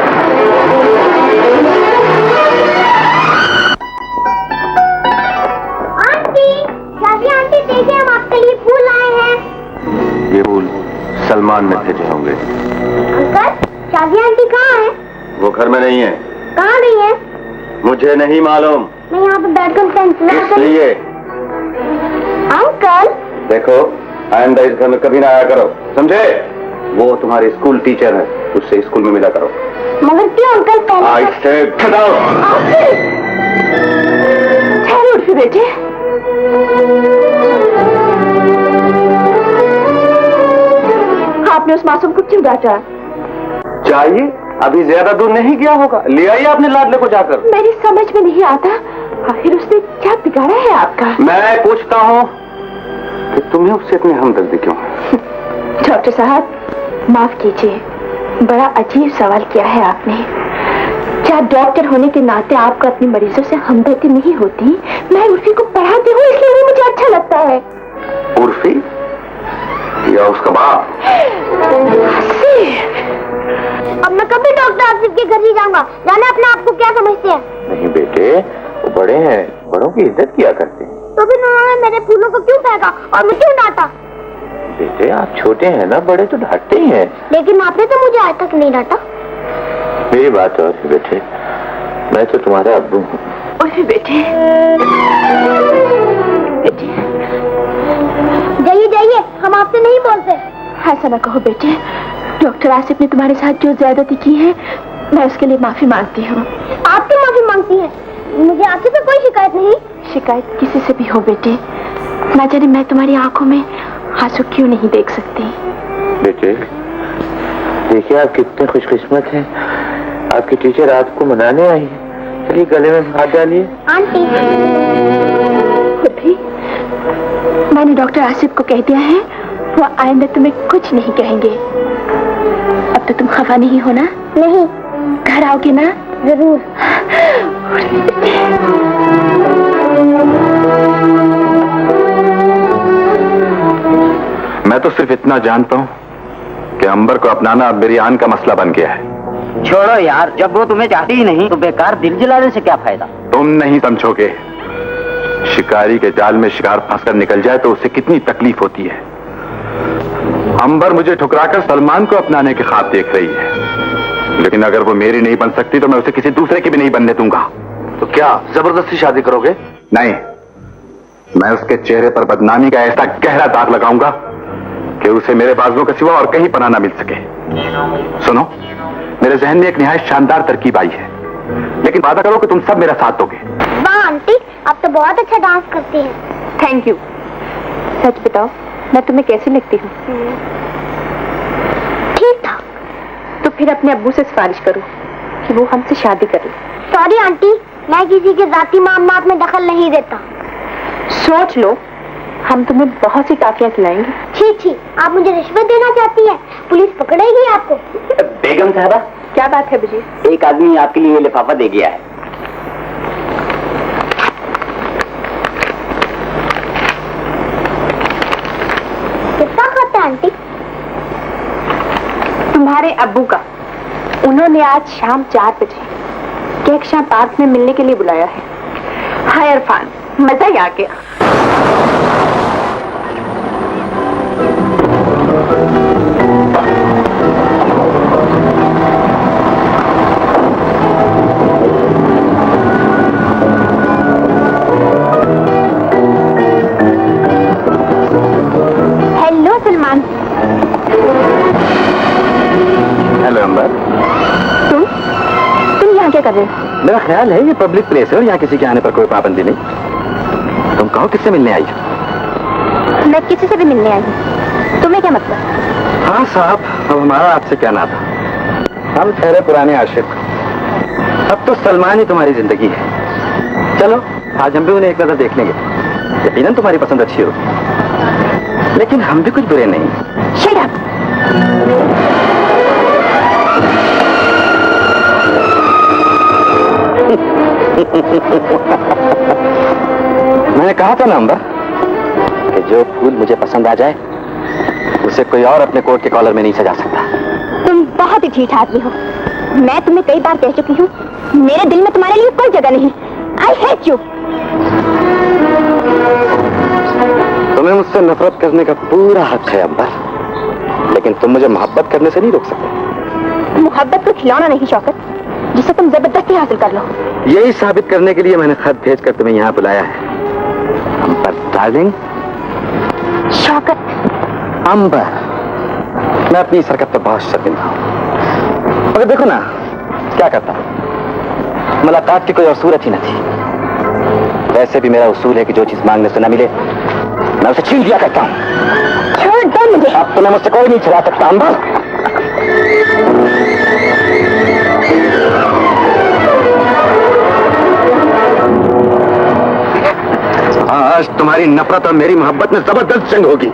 आंटी देखिए, हम आपके लिए फूल लाए हैं। ये फूल सलमान ने भेजे होंगे। अंकल, शाजिया आंटी कहाँ है? वो घर में नहीं है। कहाँ गई है? मुझे नहीं मालूम। मैं यहाँ पर बैठकर उसका इंतजार कर रही इसलिए अंकल, देखो, आइंदा इस घर में कभी ना आया करो, समझे? वो तुम्हारी स्कूल टीचर है, उससे स्कूल में मिला करो। मगर क्यों अंकल? आई से खड़ाओ। ठहरो उठ बेटे। आपने उस मासूम को क्यों डांटा? चाहिए, अभी ज्यादा दूर नहीं गया होगा, ले आइए अपने लाडले को जाकर। मेरी समझ में नहीं आता, आखिर उसने क्या बिगाड़ा है आपका? मैं पूछता हूँ कि तुम्हें उससे इतनी हमदर्दी क्यों है? डॉक्टर साहब, माफ कीजिए, बड़ा अजीब सवाल किया है आपने। क्या डॉक्टर होने के नाते आपको अपने मरीजों से हमदर्दी नहीं होती? मैं उर्फी को पढ़ाती हूँ, इसलिए वो मुझे अच्छा लगता है। उर्फी या उसका बाप? अब मैं कभी डॉक्टर आसिफ के घर नहीं जाऊंगा। जाने अपने आप को क्या समझते हैं? नहीं बेटे, वो बड़े हैं, बड़ों की इज्जत किया करते हैं। तो फिर उन्होंने मेरे फूलों को क्यों फेंका और मुझे क्यों डांटा? बेटे, आप छोटे हैं ना, बड़े तो डांटते ही हैं। लेकिन आपने तो मुझे आज तक नहीं डांटा। मेरी बात और है बेटे, मैं तो तुम्हारा अब्बू हूँ। उर्फी बेटे, जाइए जाइए, हम आपसे नहीं बोलते। ऐसा ना कहो बेटे, डॉक्टर आसिफ ने तुम्हारे साथ जो ज्यादती की है, मैं उसके लिए माफी मांगती हूँ। आप क्यों माफी मांगती हैं? मुझे आपसे तो कोई शिकायत नहीं। शिकायत किसी से भी हो बेटे, ना जाने मैं तुम्हारी आंखों में आंसू क्यों नहीं देख सकती। बेटे देखिए, आप कितने खुशकिस्मत हैं, आपकी टीचर आपको मनाने आई है। चलिए गले में हाथ डालिए। आंटी, खुद मैंने डॉक्टर आसिफ को कह दिया है, वो आइंदा तुम्हें कुछ नहीं कहेंगे। अब तो तुम खफा नहीं हो ना? नहीं। घर आओगे ना? जरूर। मैं तो सिर्फ इतना जानता हूँ कि अंबर को अपनाना अब मेरी आन का मसला बन गया है। छोड़ो यार, जब वो तुम्हें चाहती ही नहीं तो बेकार दिल जलाने से क्या फायदा। तुम नहीं समझोगे, शिकारी के जाल में शिकार फंसकर निकल जाए तो उसे कितनी तकलीफ होती है। अंबर मुझे ठुकराकर सलमान को अपनाने के ख्वाब देख रही है, लेकिन अगर वो मेरी नहीं बन सकती तो मैं उसे किसी दूसरे की भी नहीं बनने दूंगा। तो क्या जबरदस्ती शादी करोगे? नहीं, मैं उसके चेहरे पर बदनामी का ऐसा गहरा दाग लगाऊंगा कि उसे मेरे बाजुओं के सिवा और कहीं पनाह ना मिल सके। सुनो, मेरे जहन में एक निहायत शानदार तरकीब आई है, लेकिन वादा करो कि तुम सब मेरा साथ दोगे। वाह आंटी, आप तो बहुत अच्छा डांस करती हैं। Thank you. सच बताओ, मैं तुम्हें कैसी लगती हूँ? ठीक था। तो फिर अपने अब्बू से सिफारिश करो कि वो हमसे शादी कर ले। सॉरी आंटी, मैं किसी के जाती मामलात में दखल नहीं देता। सोच लो, हम तुम्हें बहुत सी टाफियां खिलाएंगे। छी छी, आप मुझे रिश्वत देना चाहती हैं? पुलिस पकड़ेगी आपको। बेगम साहबा, क्या बात है बजीर? एक आदमी आपके लिए लिफाफा दे गया है। कितना खाता है आंटी? तुम्हारे अब्बू का। उन्होंने आज शाम 4 बजे केकशाह पार्क में मिलने के लिए बुलाया है। हाय इरफान, मजा ही आ गया। हेलो सलमान। हेलो अंबर। तुम यहाँ क्या कर रहे हो? मेरा ख्याल है ये पब्लिक प्लेस है और यहाँ किसी के आने पर कोई पाबंदी नहीं। तुम कहो किससे मिलने आई हो? मैं किसी से भी मिलने आई हूँ, तुम्हें क्या मतलब? हाँ साहब, अब हमारा आपसे क्या नाता। हम ठहरे पुराने आशिक, अब तो सलमान ही तुम्हारी जिंदगी है। चलो आज हम भी उन्हें एक नजर देख लेंगे, यकीनन तुम्हारी पसंद अच्छी होगी, लेकिन हम भी कुछ बुरे नहीं। Shut up! मैंने कहा था ना अंबर कि जो फूल मुझे पसंद आ जाए उसे कोई और अपने कोट के कॉलर में नहीं सजा सकता। तुम बहुत ही ठीक आदमी हो। मैं तुम्हें कई बार कह चुकी हूँ, मेरे दिल में तुम्हारे लिए कोई जगह नहीं। I hate you. तुम्हें मुझसे नफरत करने का पूरा हक है अंबर, लेकिन तुम मुझे मोहब्बत करने से नहीं रोक सकते। मोहब्बत को खिलौना नहीं शौकत, जिसे तुम जबरदस्ती हासिल कर लो। यही साबित करने के लिए मैंने खत भेजकर तुम्हें यहाँ बुलाया है। अंबर डार्लिंग। शौकत। अंबर, मैं अपनी इस हरकत पर बहुत शर्मिंदा हूँ, मगर देखो ना क्या करता हूँ। मुलाकात की कोई और सूरत ही न थी। वैसे भी मेरा उसूल है कि जो चीज मांगने से न मिले मैं उसे छीन दिया करता हूँ। छोड़ दो मुझे। अब तुम्हें मुझसे कोई नहीं छुड़ा सकता अंबर। आज तुम्हारी नफरत और मेरी मोहब्बत में जबरदस्त जंग होगी।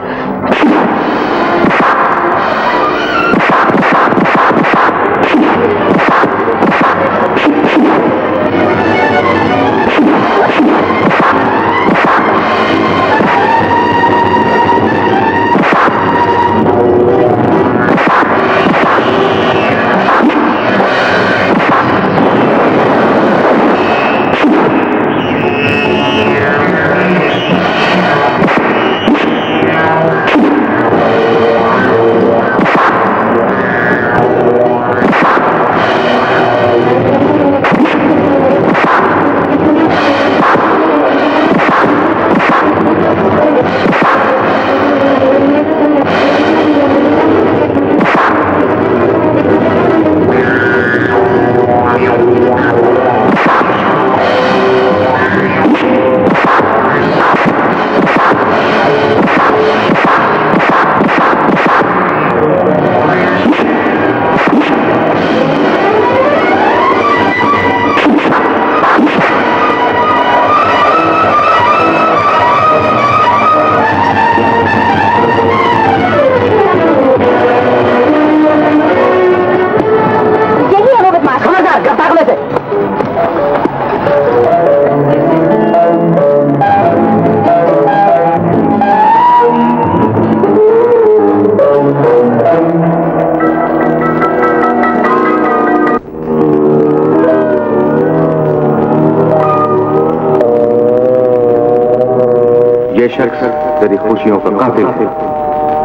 ये शख्स तेरी खुशियों का कातिल थे,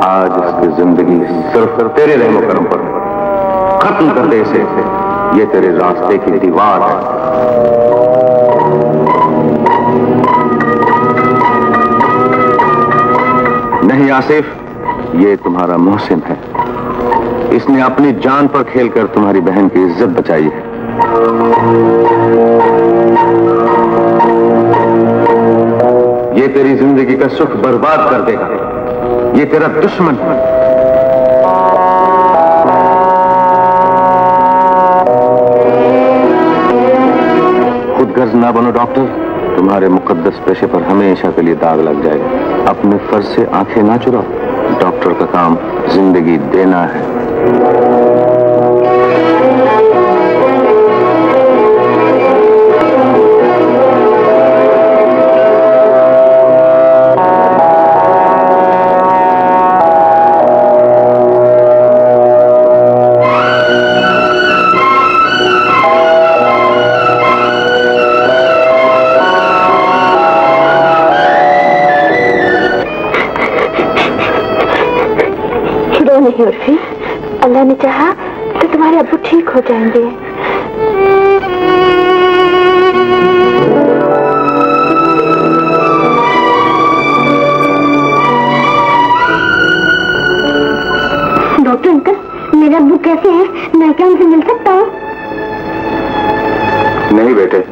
आज इसकी जिंदगी सिर्फ तेरे रहमो करम पर खत्म कर दे इसे। ये तेरे रास्ते की दीवार है। नहीं आसिफ, ये तुम्हारा मोहसिन है। इसने अपनी जान पर खेलकर तुम्हारी बहन की इज्जत बचाई है। ये तेरी जिंदगी का सुख बर्बाद कर देगा। ये तेरा दुश्मन है। खुदगर्ज ना बनो डॉक्टर, तुम्हारे मुकद्दस पेशे पर हमेशा के लिए दाग लग जाएगा। अपने फर्ज से आंखें ना चुराओ। डॉक्टर का काम जिंदगी देना है। नहीं उर्फी, अल्लाह ने चाहा तो तुम्हारे अब्बू ठीक हो जाएंगे। डॉक्टर अंकल, मेरे अब्बू कैसे हैं? मैं क्या उनसे मिल सकता हूँ? नहीं बेटे,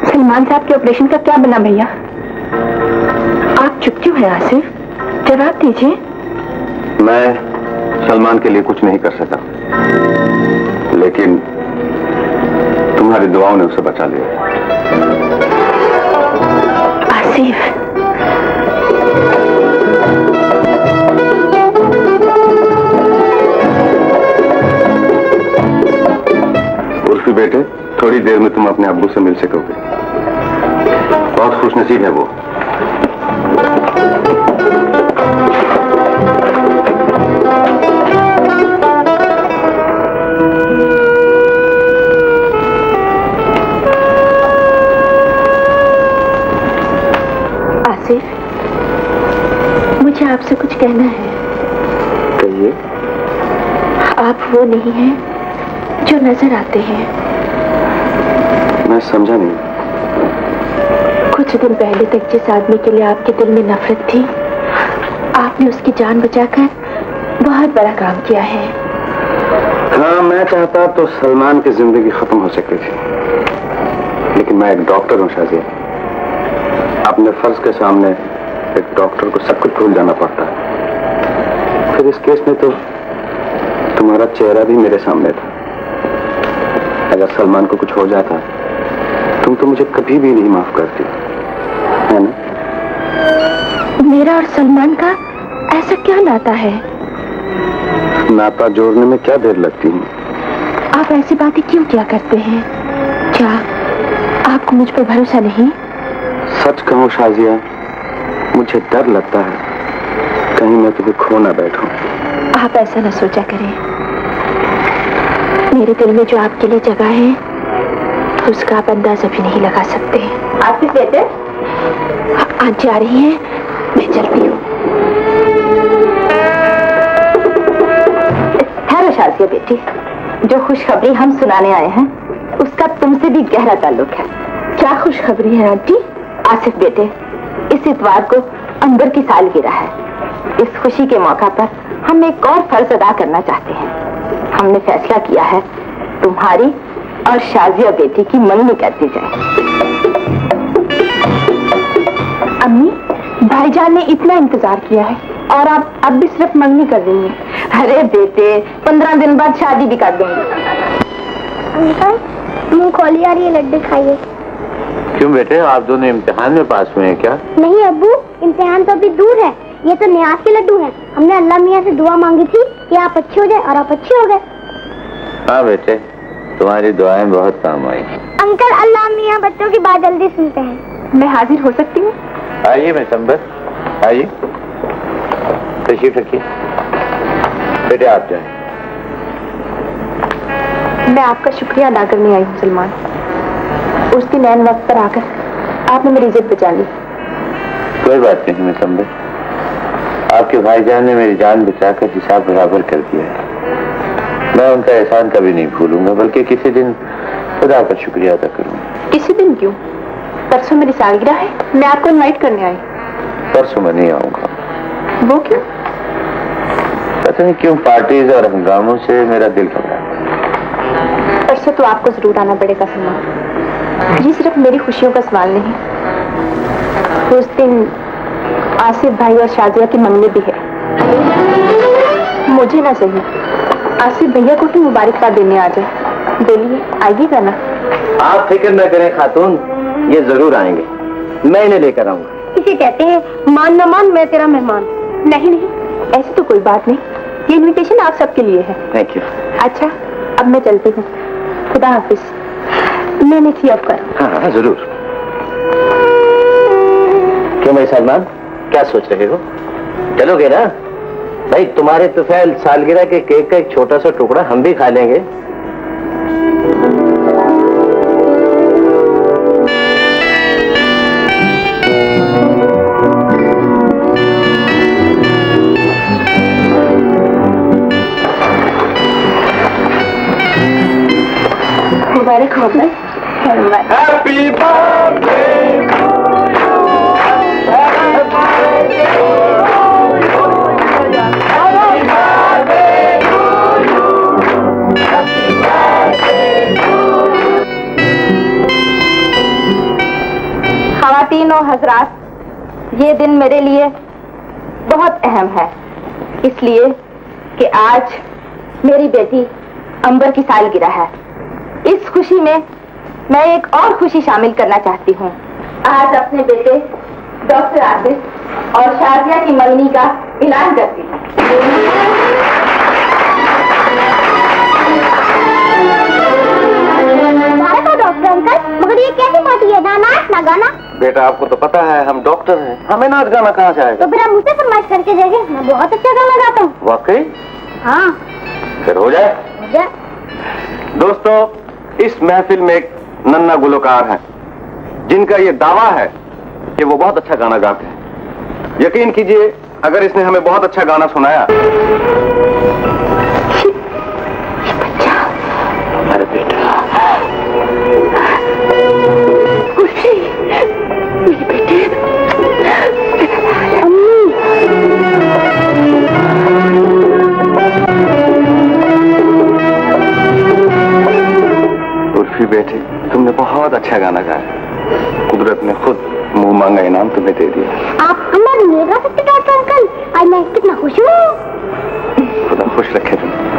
सलमान साहब के ऑपरेशन का क्या बना भैया? आप चुप क्यों हैं आसिफ? जवाब दीजिए। मैं सलमान के लिए कुछ नहीं कर सका, लेकिन तुम्हारी दुआओं ने उसे बचा लिया। आसिफ, उर्फी बेटे, थोड़ी देर में तुम अपने अब्बू से मिल सकोगे। बहुत खुशनसीब है वो। आसिफ, मुझे आपसे कुछ कहना है। कहिए। आप वो नहीं हैं जो नजर आते हैं। मैं समझा नहीं। कुछ दिन पहले तक जिस आदमी के लिए आपके दिल में नफरत थी, आपने उसकी जान बचाकर बहुत बड़ा काम किया है। हाँ, मैं चाहता तो सलमान की जिंदगी खत्म हो सकती थी, लेकिन मैं एक डॉक्टर हूँ शाजिया। अपने फर्ज के सामने एक डॉक्टर को सब कुछ भूल जाना पड़ता है। फिर इस केस में तो तुम्हारा चेहरा भी मेरे सामने था। अगर सलमान को कुछ हो जाता तुम तो मुझे कभी भी नहीं माफ करती, है ना? मेरा और सलमान का ऐसा क्या नाता है? नाता जोड़ने में क्या देर लगती है? आप ऐसी बातें क्यों किया करते हैं? क्या आपको मुझ पर भरोसा नहीं? सच कहूं शाजिया, मुझे डर लगता है कहीं मैं तुम्हें खो ना बैठूं। आप ऐसा न सोचा करें। मेरे दिल में जो आपके लिए जगह है, उसका आप अंदाजा भी नहीं लगा सकते। आप किस बेटे? आज जा रही हैं, मैं चलती हूँ। ठहरो शाजिया बेटी, जो खुशखबरी हम सुनाने आए हैं उसका तुमसे भी गहरा ताल्लुक है। क्या खुशखबरी है आंटी? आसिफ बेटे, इस इतवार को अंबर की सालगिरह है। इस खुशी के मौका पर हम एक और फर्ज अदा करना चाहते हैं। हमने फैसला किया है तुम्हारी और शाजिया बेटी की मंगनी कर दी जाए। अम्मी, भाईजान ने इतना इंतजार किया है और आप अब भी सिर्फ मंगनी कर रही हैं। अरे बेटे, 15 दिन बाद शादी भी कर दूंगी। अंकल, मुंह खोली आ रही है, लड्डू खाइए। क्यों बेटे, आप दोनों इम्तिहान में पास हुए हैं क्या? नहीं अब्बू, इम्तिहान तो अभी दूर है। ये तो नियाज के लड्डू हैं। हमने अल्लाह मियाँ से दुआ मांगी थी कि आप अच्छे हो जाए, और आप अच्छे हो गए। हाँ बेटे, तुम्हारी दुआएं बहुत काम आई। अंकल, अल्लाह मियाँ बच्चों की बात जल्दी सुनते हैं। मैं हाजिर हो सकती हूँ? आइए मिसंबर, आइए, तशरीफ रखिए। बेटे आप जाएं। मैं आपका शुक्रिया अदा करने आई हूँ सलमान। उस दिन ऐन वक्त पर आकर आपने मेरी इज्जत बचा ली। कोई बात नहीं मैं समझ, आपके भाईजान ने मेरी जान बचाकर हिसाब बराबर कर दिया है। मैं उनका एहसान कभी नहीं भूलूंगा, बल्कि किसी दिन खुदा का शुक्रिया अदा करूंगा। किसी दिन क्यों? परसों मेरी सालगिरह है, मैं आपको इनवाइट करने आई। परसों मैं नहीं आऊंगा। वो क्यों? पता नहीं क्यों पार्टीज और हंगामों से मेरा दिल घबरा है। परसों तो आपको जरूर आना पड़ेगा सलमान। ये सिर्फ मेरी खुशियों का सवाल नहीं, उस दिन आसिफ भाई और शाजिया की मंगनी भी है। मुझे ना सही, आसिफ भैया को ही मुबारकबाद देने आ जाए। दिल्ली आइएगा ना? आप फिक्र न करें खातून, ये जरूर आएंगे। मैं इन्हें लेकर आऊंगा। इसे कहते हैं मान न मान मैं तेरा मेहमान। नहीं नहीं, ऐसी तो कोई बात नहीं। ये इनविटेशन आप सबके लिए है। Thank you. अच्छा, अब मैं चलती हूँ। खुदा हाफिज। मैंने थी अब कर। हाँ जरूर। क्यों भाई सलमान, क्या सोच रहे हो? चलोगे ना? भाई तुम्हारे तुफैल सालगिरह के केक का एक छोटा सा टुकड़ा हम भी खा लेंगे। मुबारक हो भाई। हैप्पी बर्थडे ख़वातीन और हजरात, ये दिन मेरे लिए बहुत अहम है, इसलिए कि आज मेरी बेटी अंबर की सालगिरह है। इस खुशी में मैं एक और खुशी शामिल करना चाहती हूँ। आज अपने बेटे डॉक्टर आसिफ और शाजिया की मंगनी का ऐलान करती हूँ। डॉक्टर अंकल, मगर ये कैसी पार्टी है? ना नाच ना गाना। बेटा आपको तो पता है हम डॉक्टर हैं, हमें नाच गाना कहाँ से आएगा? तो फिर आप मुझसे फरमाइश करके देंगे, मैं बहुत अच्छा गाना गाता हूँ। वाकई? हाँ फिर हो जाए। हो जाए। दोस्तों, इस महफिल में एक नन्हा गुलकार है जिनका ये दावा है कि वो बहुत अच्छा गाना गाते हैं। यकीन कीजिए, अगर इसने हमें बहुत अच्छा गाना सुनाया। अरे बेटा, खुशी, मेरी बेटी। उर्फी बेटे, तुमने बहुत अच्छा गाना गाया। कुदरत ने खुद मुंह मांगा इनाम तुम्हें दे दिया। आप हमारे नहीं गा सकते डॉक्टर अंकल? आज मैं कितना खुश हूँ। खुदा खुश रखे तुम्हें।